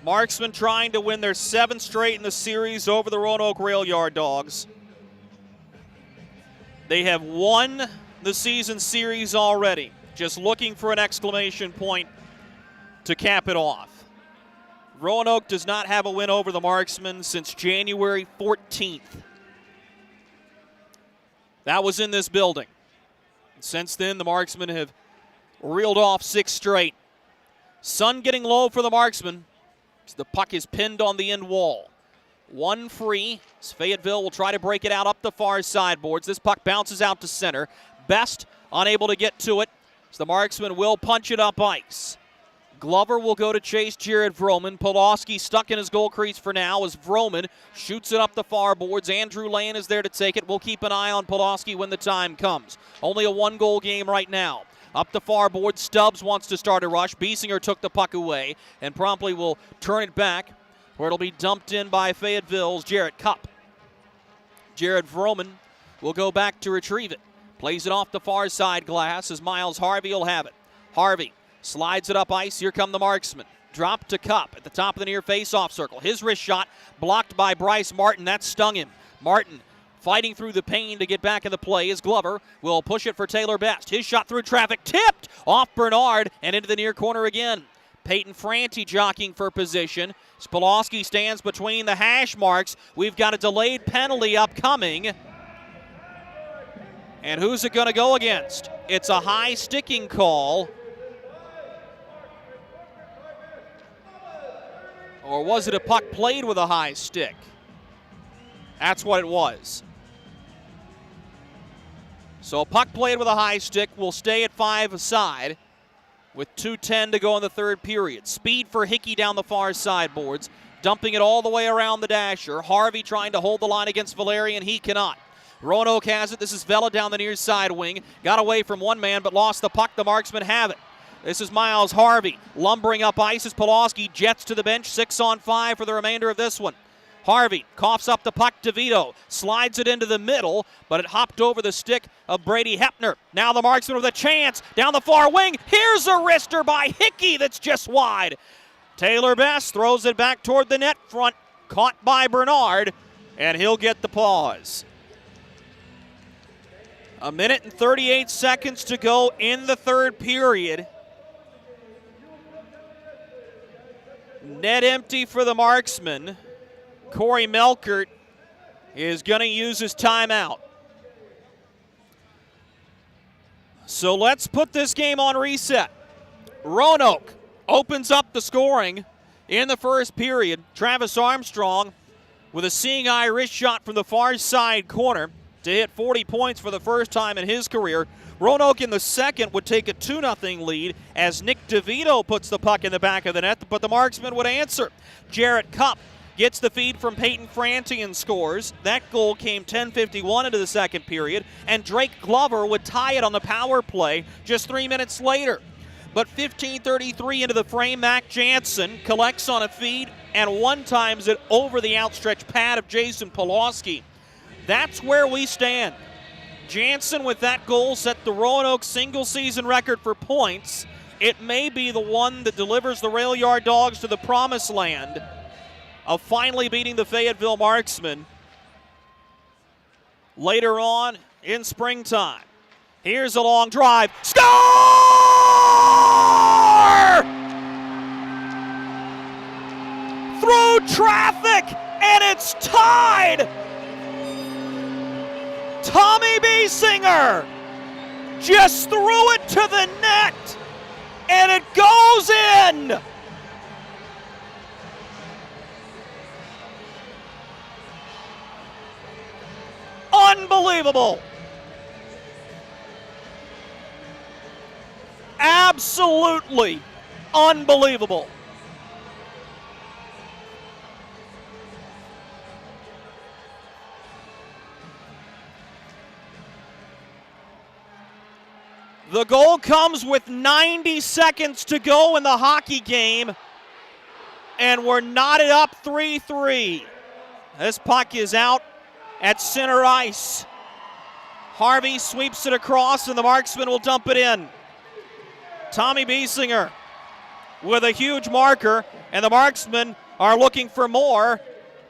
Marksmen trying to win their 7th straight in the series over the Roanoke Rail Yard Dogs. They have won the season series already. Just looking for an exclamation point to cap it off. Roanoke does not have a win over the Marksmen since January 14th. That was in this building. Since then, the Marksmen have reeled off 6 straight. Sun getting low for the Marksmen. The puck is pinned on the end wall. One free. Fayetteville will try to break it out up the far sideboards. This puck bounces out to center. Best unable to get to it. So the Marksmen will punch it up ice. Glover will go to chase Jared Vroman. Pulaski stuck in his goal crease for now as Vroman shoots it up the far boards. Andrew Lane is there to take it. We'll keep an eye on Pulaski when the time comes. Only a 1-goal game right now. Up the far board, Stubbs wants to start a rush. Biesinger took the puck away and promptly will turn it back where it'll be dumped in by Fayetteville's Jarrett Cupp. Jared Vroman will go back to retrieve it. Plays it off the far side glass as Miles Harvey will have it. Harvey Slides it up ice. Here come the Marksmen. Drop to Cup at the top of the near face-off circle. His wrist shot blocked by Bryce Martin. That stung him. Martin fighting through the pain to get back in the play. As Glover will push it for Taylor Best. His shot through traffic, tipped off Bernard and into the near corner again. Peyton Franti jockeying for position. Spolowski stands between the hash marks. We've got a delayed penalty upcoming. And who's it going to go against? It's a high sticking call. Or was it a puck played with a high stick? That's what it was. So a puck played with a high stick will stay at 5 aside with 2:10 to go in the third period. Speed for Hickey down the far side boards, dumping it all the way around the dasher. Harvey trying to hold the line against Valerian. He cannot. Roanoke has it. This is Vela down the near side wing. Got away from one man but lost the puck. The Marksmen have it. This is Miles Harvey lumbering up ice as Pulaski jets to the bench. 6-on-5 for the remainder of this one. Harvey coughs up the puck to Vito, slides it into the middle, but it hopped over the stick of Brady Hepner. Now the Marksman with a chance down the far wing. Here's a wrister by Hickey that's just wide. Taylor Best throws it back toward the net front, caught by Bernard, and he'll get the pause. 1 minute and 38 seconds to go in the third period. Net empty for the Marksmen. Corey Melkert is going to use his timeout. So let's put this game on reset. Roanoke opens up the scoring in the first period. Travis Armstrong with a seeing eye wrist shot from the far side corner to hit 40 points for the first time in his career. Roanoke in the second would take a 2-0 lead as Nick DeVito puts the puck in the back of the net, but the Marksmen would answer. Jarrett Cupp gets the feed from Peyton Franti and scores. That goal came 10:51 into the second period, and Drake Glover would tie it on the power play just 3 minutes later. But 15:33 into the frame, Mac Jansen collects on a feed and one-times it over the outstretched pad of Jason Pulaski. That's where we stand. Jansen with that goal set the Roanoke single-season record for points. It may be the one that delivers the Rail Yard Dogs to the promised land of finally beating the Fayetteville Marksmen later on in springtime. Here's a long drive. Score! Through traffic, and it's tied! Tommy Biesinger just threw it to the net, and it goes in! Unbelievable. Absolutely unbelievable. The goal comes with 90 seconds to go in the hockey game, and we're knotted up 3-3. This puck is out at center ice. Harvey sweeps it across, and the Marksman will dump it in. Tommy Biesinger with a huge marker, and the Marksmen are looking for more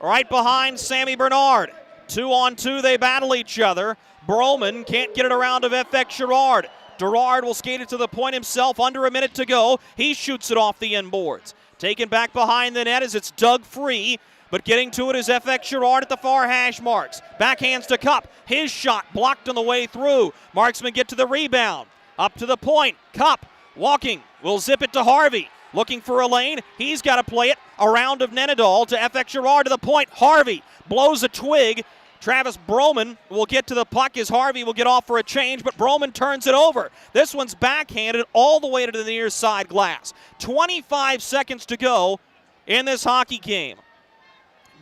right behind Sammy Bernard. 2-on-2, they battle each other. Broman can't get it around to FX Girard. Gerard will skate it to the point himself, under a minute to go. He shoots it off the inboards. Taken back behind the net as it's dug free, but getting to it is FX Girard at the far hash marks. Backhands to Cup. His shot blocked on the way through. Marksmen get to the rebound. Up to the point. Cup walking. Will zip it to Harvey. Looking for a lane. He's got to play it around of Nenadal to FX Girard to the point. Harvey blows a twig. Travis Broman will get to the puck as Harvey will get off for a change, but Broman turns it over. This one's backhanded all the way to the near side glass. 25 seconds to go in this hockey game.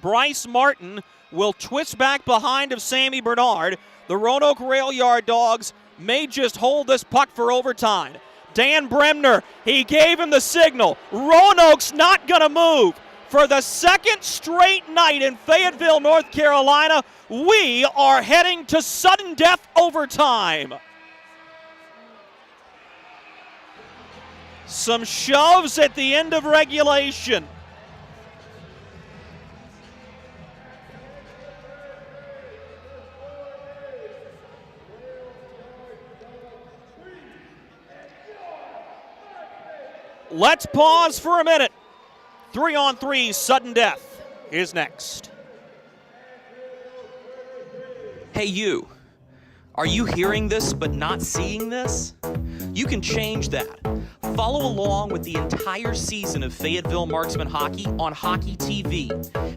Bryce Martin will twist back behind of Sammy Bernard. The Roanoke Rail Yard Dogs may just hold this puck for overtime. Dan Bremner, he gave him the signal. Roanoke's not going to move. For the second straight night in Fayetteville, North Carolina, we are heading to sudden death overtime. Some shoves at the end of regulation. Let's pause for a minute. 3-on-3 sudden death is next. Hey, you. Are you hearing this but not seeing this? You can change that. Follow along with the entire season of Fayetteville Marksmen hockey on Hockey TV.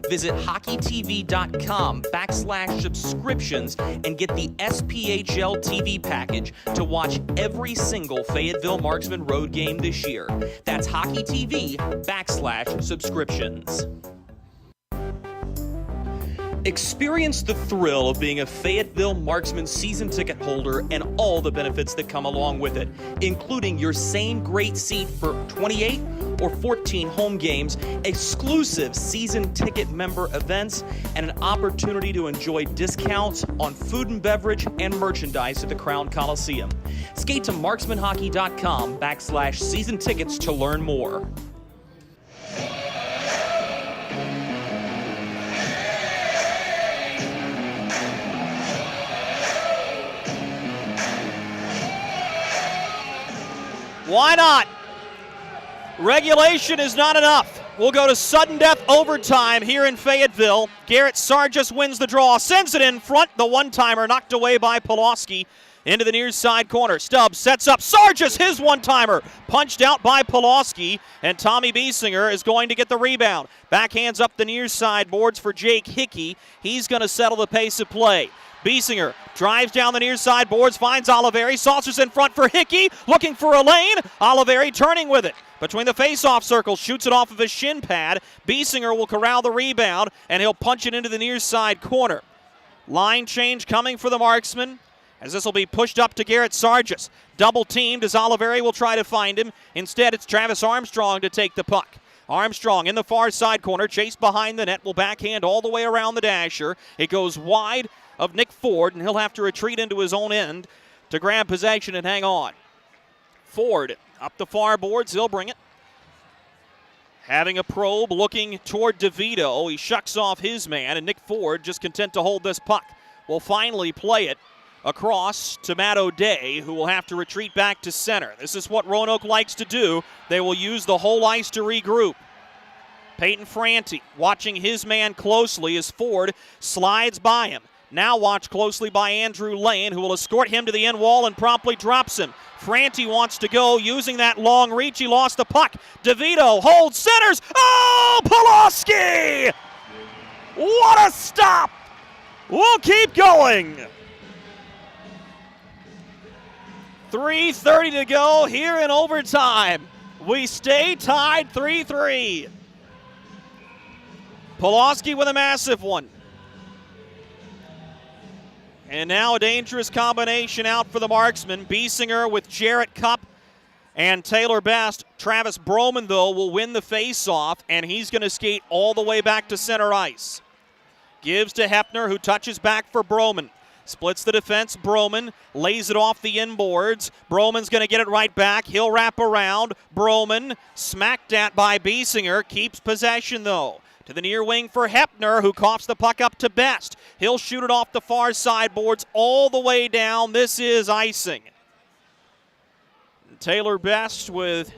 Visit hockeytv.com/subscriptions and get the SPHL TV package to watch every single Fayetteville Marksmen road game this year. That's hockeytv.com/subscriptions. Experience the thrill of being a Fayetteville Marksmen season ticket holder and all the benefits that come along with it, including your same great seat for 28 or 14 home games, exclusive season ticket member events, and an opportunity to enjoy discounts on food and beverage and merchandise at the Crown Coliseum. Skate to marksmanhockey.com/season tickets to learn more. Why not? Regulation is not enough. We'll go to sudden death overtime here in Fayetteville. Garrett Sargis wins the draw, sends it in front. The one-timer knocked away by Pulaski into the near side corner. Stubbs sets up Sargis, his one-timer, punched out by Pulaski, and Tommy Biesinger is going to get the rebound. Backhands up the near side boards for Jake Hickey. He's going to settle the pace of play. Biesinger drives down the near side boards, finds Oliveri, saucers in front for Hickey, looking for a lane. Oliveri turning with it. Between the face-off circles, shoots it off of his shin pad. Biesinger will corral the rebound, and he'll punch it into the near side corner. Line change coming for the Marksmen, as this will be pushed up to Garrett Sargis. Double teamed as Oliveri will try to find him. Instead, it's Travis Armstrong to take the puck. Armstrong in the far side corner, chased behind the net, will backhand all the way around the dasher. It goes wide of Nick Ford, and he'll have to retreat into his own end to grab possession and hang on. Ford up the far boards, he'll bring it. Having a probe, looking toward DeVito. He shucks off his man, and Nick Ford, just content to hold this puck, will finally play it across to Matt O'Day, who will have to retreat back to center. This is what Roanoke likes to do. They will use the whole ice to regroup. Peyton Franti watching his man closely as Ford slides by him. Now watched closely by Andrew Lane, who will escort him to the end wall and promptly drops him. Franti wants to go, using that long reach. He lost the puck. DeVito holds, centers. Oh, Pulaski! What a stop! We'll keep going. 3:30 to go here in overtime. We stay tied 3-3. Pulaski with a massive one. And now a dangerous combination out for the Marksmen. Biesinger with Jarrett Cupp and Taylor Best. Travis Broman, though, will win the face-off, and he's going to skate all the way back to center ice. Gives to Hepner, who touches back for Broman. Splits the defense. Broman lays it off the inboards. Broman's going to get it right back. He'll wrap around. Broman smacked at by Biesinger. Keeps possession, though. To the near wing for Hepner, who coughs the puck up to Best. He'll shoot it off the far side boards all the way down. This is icing. Taylor Best with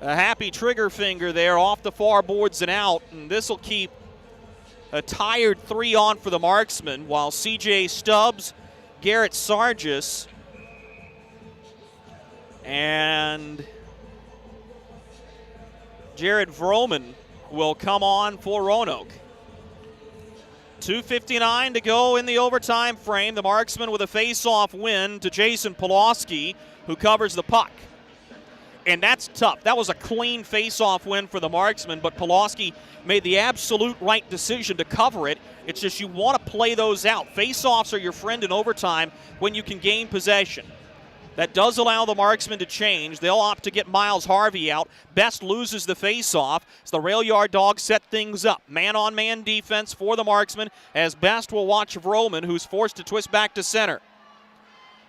a happy trigger finger there off the far boards and out. And this will keep a tired 3-on for the Marksmen, while C.J. Stubbs, Garrett Sargis, and Jared Vroman will come on for Roanoke. 2:59 to go in the overtime frame. The Marksmen with a face-off win to Jason Pulaski, who covers the puck. And that's tough. That was a clean face-off win for the Marksmen, but Pulaski made the absolute right decision to cover it. It's just you want to play those out. Face-offs are your friend in overtime when you can gain possession. That does allow the Marksmen to change. They'll opt to get Miles Harvey out. Best loses the face-off as the rail yard Dogs set things up. Man-on-man defense for the Marksmen as Best will watch Vroman, who's forced to twist back to center.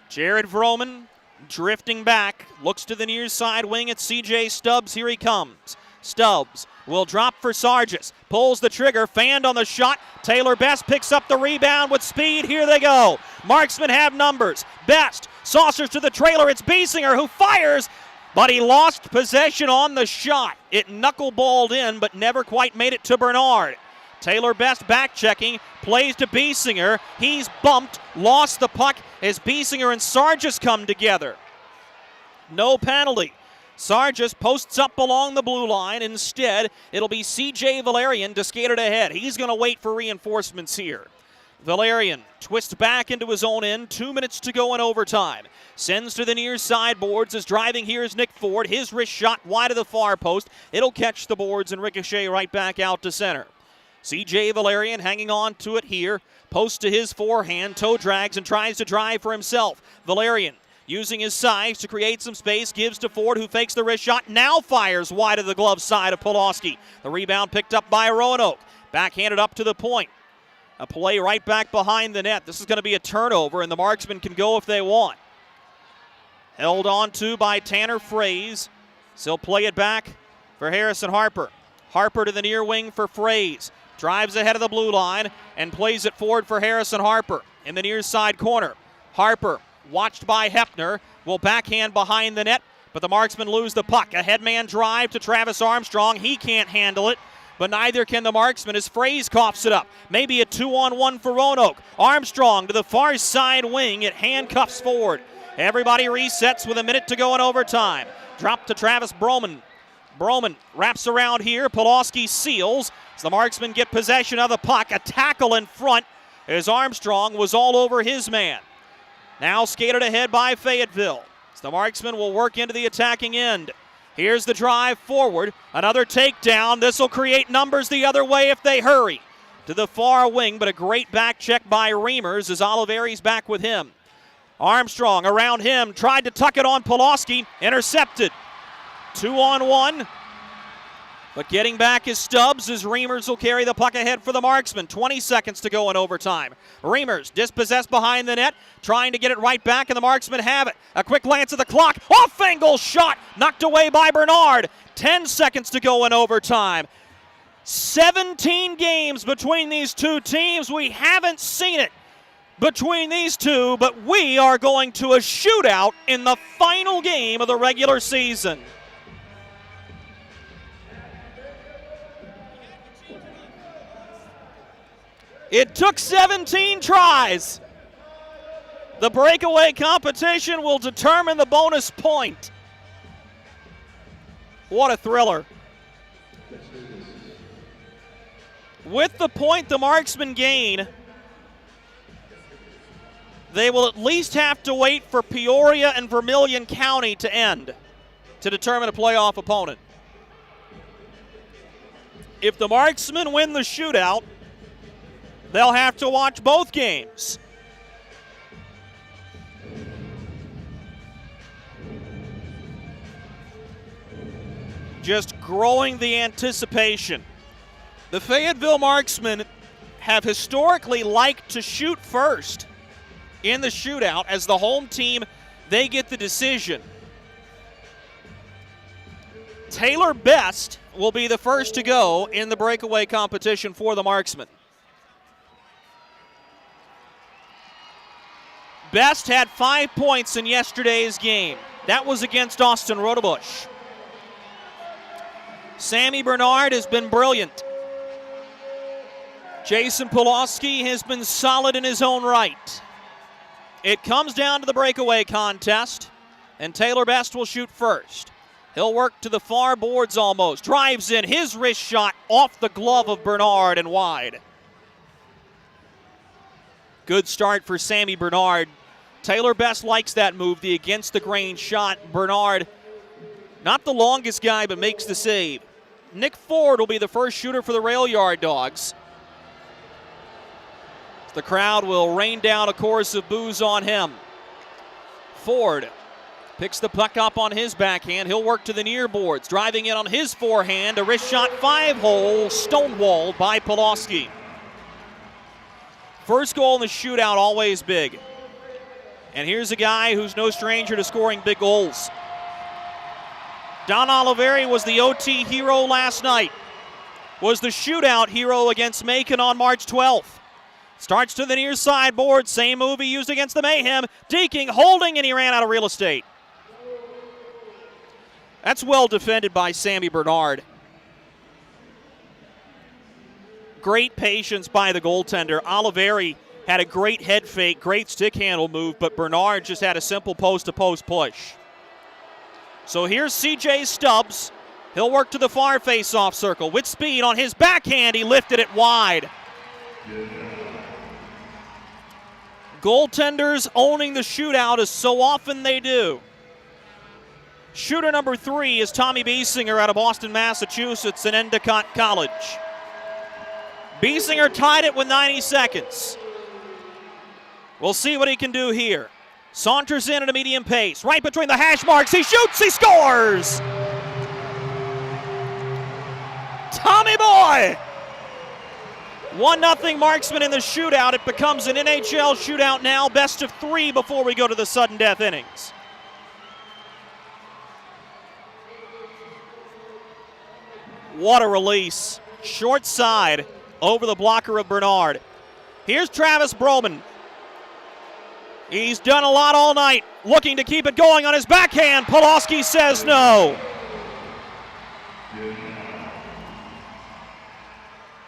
Jared Vroman Drifting back, looks to the near side wing at C.J. Stubbs. Here he comes. Stubbs will drop for Sargis. Pulls the trigger, fanned on the shot. Taylor Best picks up the rebound with speed. Here they go. Marksmen have numbers. Best saucers to the trailer. It's Biesinger who fires, but he lost possession on the shot. It knuckleballed in, but never quite made it to Bernard. Taylor Best back checking, plays to Biesinger. He's bumped, lost the puck as Biesinger and Sargis come together. No penalty. Sargis posts up along the blue line. Instead, it'll be C.J. Valerian to skate it ahead. He's going to wait for reinforcements here. Valerian twists back into his own end. 2 minutes to go in overtime. Sends to the near side boards as driving here is Nick Ford. His wrist shot wide of the far post. It'll catch the boards and ricochet right back out to center. C.J. Valerian hanging on to it here. Post to his forehand. Toe drags and tries to drive for himself. Valerian using his size to create some space. Gives to Ford, who fakes the wrist shot. Now fires wide of the glove side of Pulaski. The rebound picked up by Roanoke. Backhanded up to the point. A play right back behind the net. This is going to be a turnover, and the Marksmen can go if they want. Held on to by Tanner Fraze. He'll play it back for Harrison Harper. Harper to the near wing for Fraze. Drives ahead of the blue line and plays it forward for Harrison Harper in the near side corner. Harper, watched by Hepner, will backhand behind the net, but the Marksmen lose the puck. A headman drive to Travis Armstrong. He can't handle it, but neither can the Marksmen as Fraze coughs it up. Maybe a 2-on-1 for Roanoke. Armstrong to the far side wing. It handcuffs Ford. Everybody resets with a minute to go in overtime. Drop to Travis Broman. Broman wraps around here. Pulaski seals as the Marksmen get possession of the puck. A tackle in front as Armstrong was all over his man. Now skated ahead by Fayetteville. So the Marksmen will work into the attacking end. Here's the drive forward. Another takedown. This will create numbers the other way if they hurry. To the far wing, but a great back check by Reimers as Oliveri's back with him. Armstrong around him. Tried to tuck it on Pulaski. Intercepted. 2-on-1. But getting back is Stubbs as Reimers will carry the puck ahead for the Marksmen. 20 seconds to go in overtime. Reimers dispossessed behind the net, trying to get it right back, and the Marksmen have it. A quick glance at the clock. Off-angle shot, knocked away by Bernard. 10 seconds to go in overtime. 17 games between these two teams. We haven't seen it between these two, but we are going to a shootout in the final game of the regular season. It took 17 tries. The breakaway competition will determine the bonus point. What a thriller. With the point the Marksmen gain, they will at least have to wait for Peoria and Vermilion County to end to determine a playoff opponent. If the Marksmen win the shootout, they'll have to watch both games. Just growing the anticipation. The Fayetteville Marksmen have historically liked to shoot first in the shootout. As the home team, they get the decision. Taylor Best will be the first to go in the breakaway competition for the Marksmen. Best had 5 points in yesterday's game. That was against Austin Rodebush. Sammy Bernard has been brilliant. Jason Pulaski has been solid in his own right. It comes down to the breakaway contest, and Taylor Best will shoot first. He'll work to the far boards almost. Drives in his wrist shot off the glove of Bernard and wide. Good start for Sammy Bernard. Taylor Best likes that move, the against the grain shot. Bernard, not the longest guy, but makes the save. Nick Ford will be the first shooter for the Rail Yard Dogs. The crowd will rain down a chorus of boos on him. Ford picks the puck up on his backhand. He'll work to the near boards. Driving in on his forehand. A wrist shot 5-hole, stonewalled by Pulaski. First goal in the shootout, always big. And here's a guy who's no stranger to scoring big goals. Don Oliveri was the OT hero last night. Was the shootout hero against Macon on March 12th. Starts to the near sideboard, same move he used against the Mayhem. Deking, holding, and he ran out of real estate. That's well defended by Sammy Bernard. Great patience by the goaltender. Oliveri had a great head fake, great stick handle move, but Bernard just had a simple post-to-post push. So here's CJ Stubbs. He'll work to the far face-off circle. With speed on his backhand, he lifted it wide. Goaltenders owning the shootout as so often they do. Shooter number 3 is Tommy Biesinger out of Boston, Massachusetts and Endicott College. Biesinger tied it with 90 seconds. We'll see what he can do here. Saunters in at a medium pace. Right between the hash marks. He shoots. He scores. Tommy Boy. 1-0 Marksmen in the shootout. It becomes an NHL shootout now. Best of 3 before we go to the sudden death innings. What a release. Short side over the blocker of Bernard. Here's Travis Broman. He's done a lot all night, looking to keep it going on his backhand. Pulaski says no.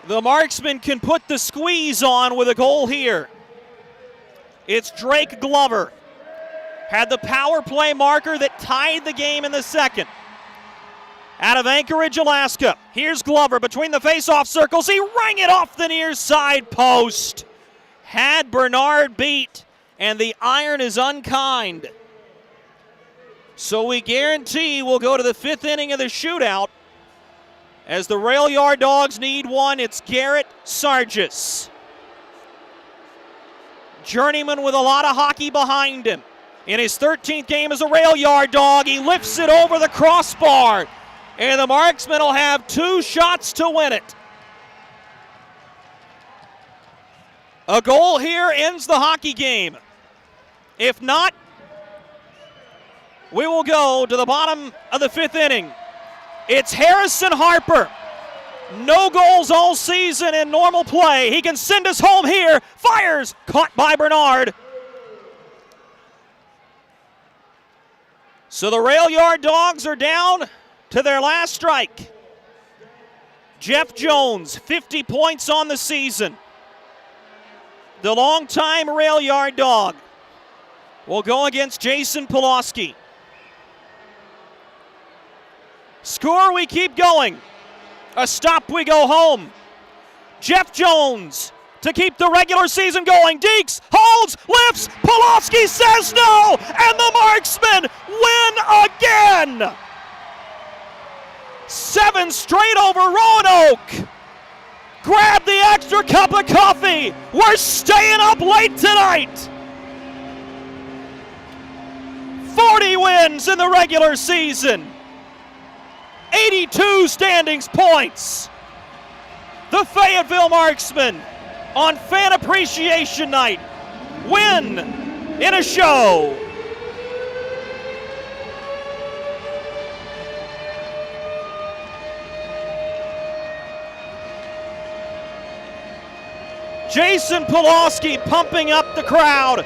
The Marksmen can put the squeeze on with a goal here. It's Drake Glover. Had the power play marker that tied the game in the second. Out of Anchorage, Alaska. Here's Glover between the face-off circles. He rang it off the near side post. Had Bernard beat, and the iron is unkind. So we guarantee we'll go to the 5th inning of the shootout. As the Rail Yard Dogs need one, it's Garrett Sargis. Journeyman with a lot of hockey behind him. In his 13th game as a Rail Yard Dog, he lifts it over the crossbar. And the Marksmen will have 2 shots to win it. A goal here ends the hockey game. If not, we will go to the bottom of the 5th inning. It's Harrison Harper. No goals all season in normal play. He can send us home here. Fires, caught by Bernard. So the Rail Yard Dogs are down to their last strike. Jeff Jones, 50 points on the season. The longtime Rail Yard Dog will go against Jason Pulaski. Score, we keep going. A stop, we go home. Jeff Jones to keep the regular season going. Deeks holds, lifts, Pulaski says no, and the Marksmen win again. 7 straight over Roanoke. Grab the extra cup of coffee. We're staying up late tonight. 40 wins in the regular season. 82 standings points. The Fayetteville Marksmen on Fan Appreciation Night win in a show. Jason Pulaski pumping up the crowd.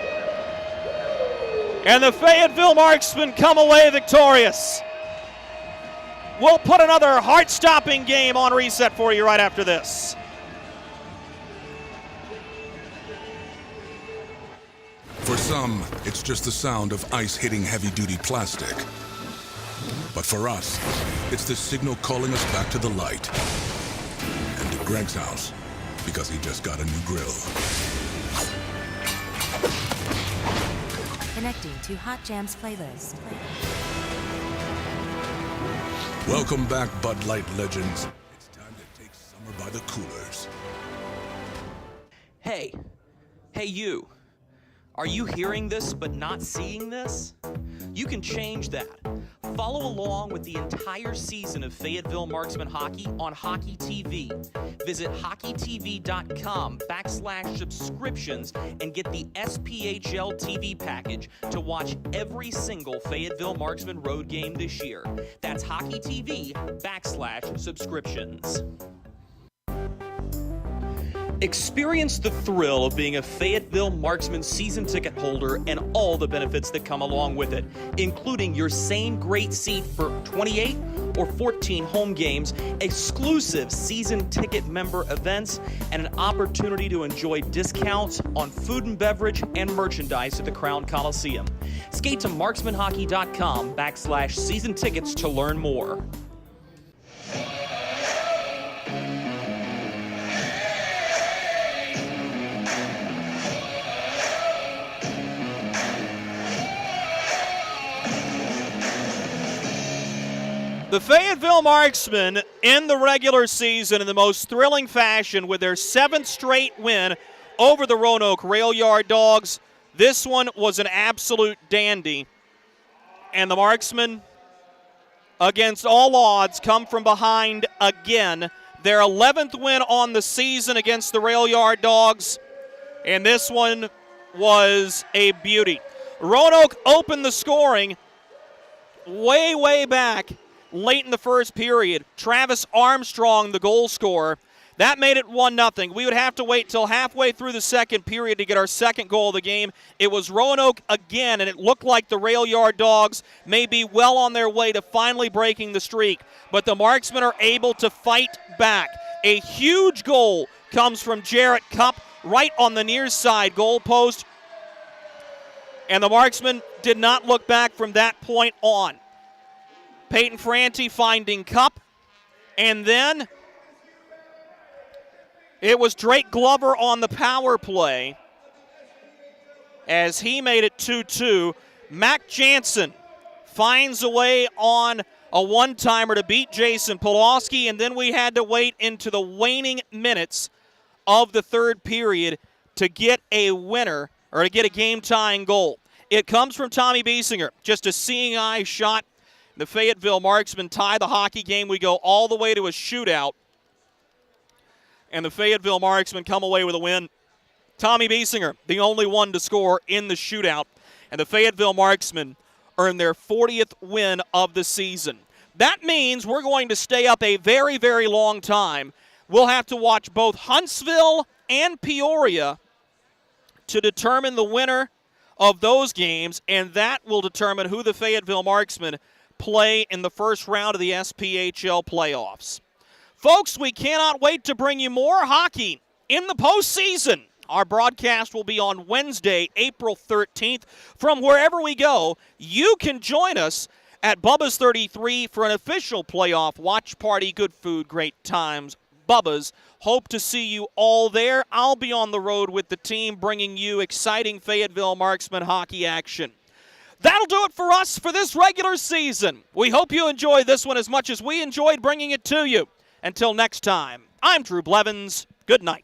And the Fayetteville Marksmen come away victorious. We'll put another heart-stopping game on reset for you right after this. For some, it's just the sound of ice hitting heavy-duty plastic. But for us, it's the signal calling us back to the light. And to Greg's house, because he just got a new grill. Connecting to Hot Jams playlist. Welcome back, Bud Light legends. It's time to take summer by the coolers. Hey you. Are you hearing this but not seeing this? You can change that. Follow along with the entire season of Fayetteville Marksmen hockey on Hockey TV. Visit hockeytv.com/subscriptions and get the SPHL TV package to watch every single Fayetteville Marksmen road game this year. That's hockeytv.com/subscriptions. Experience the thrill of being a Fayetteville Marksmen season ticket holder and all the benefits that come along with it, including your same great seat for 28 or 14 home games, exclusive season ticket member events, and an opportunity to enjoy discounts on food and beverage and merchandise at the Crown Coliseum. Skate to marksmanhockey.com/season tickets to learn more. The Fayetteville Marksmen end the regular season in the most thrilling fashion with their 7th straight win over the Roanoke Rail Yard Dawgs. This one was an absolute dandy. And the Marksmen, against all odds, come from behind again. Their 11th win on the season against the Rail Yard Dawgs. And this one was a beauty. Roanoke opened the scoring way back late in the first period. Travis Armstrong, the goal scorer. That made it 1-0. We would have to wait till halfway through the second period to get our second goal of the game. It was Roanoke again, and it looked like the Rail Yard Dawgs may be well on their way to finally breaking the streak. But the Marksmen are able to fight back. A huge goal comes from Jarrett Cupp right on the near side goal post. And the Marksmen did not look back from that point on. Peyton Franti finding Cupp, and then it was Drake Glover on the power play as he made it 2-2. Mac Jansen finds a way on a one-timer to beat Jason Pulaski, and then we had to wait into the waning minutes of the third period to get a winner, or to get a game-tying goal. It comes from Tommy Biesinger, just a seeing eye shot. The Fayetteville Marksmen tie the hockey game. We go all the way to a shootout. And the Fayetteville Marksmen come away with a win. Tommy Biesinger, the only one to score in the shootout. And the Fayetteville Marksmen earn their 40th win of the season. That means we're going to stay up a very, very long time. We'll have to watch both Huntsville and Peoria to determine the winner of those games, and that will determine who the Fayetteville Marksmen play in the first round of the SPHL playoffs. Folks, we cannot wait to bring you more hockey in the postseason. Our broadcast will be on Wednesday, April 13th. From wherever we go, you can join us at Bubba's 33 for an official playoff watch party. Good food, great times. Bubba's. Hope to see you all there. I'll be on the road with the team bringing you exciting Fayetteville Marksmen hockey action. That'll do it for us for this regular season. We hope you enjoyed this one as much as we enjoyed bringing it to you. Until next time, I'm Drew Blevins. Good night.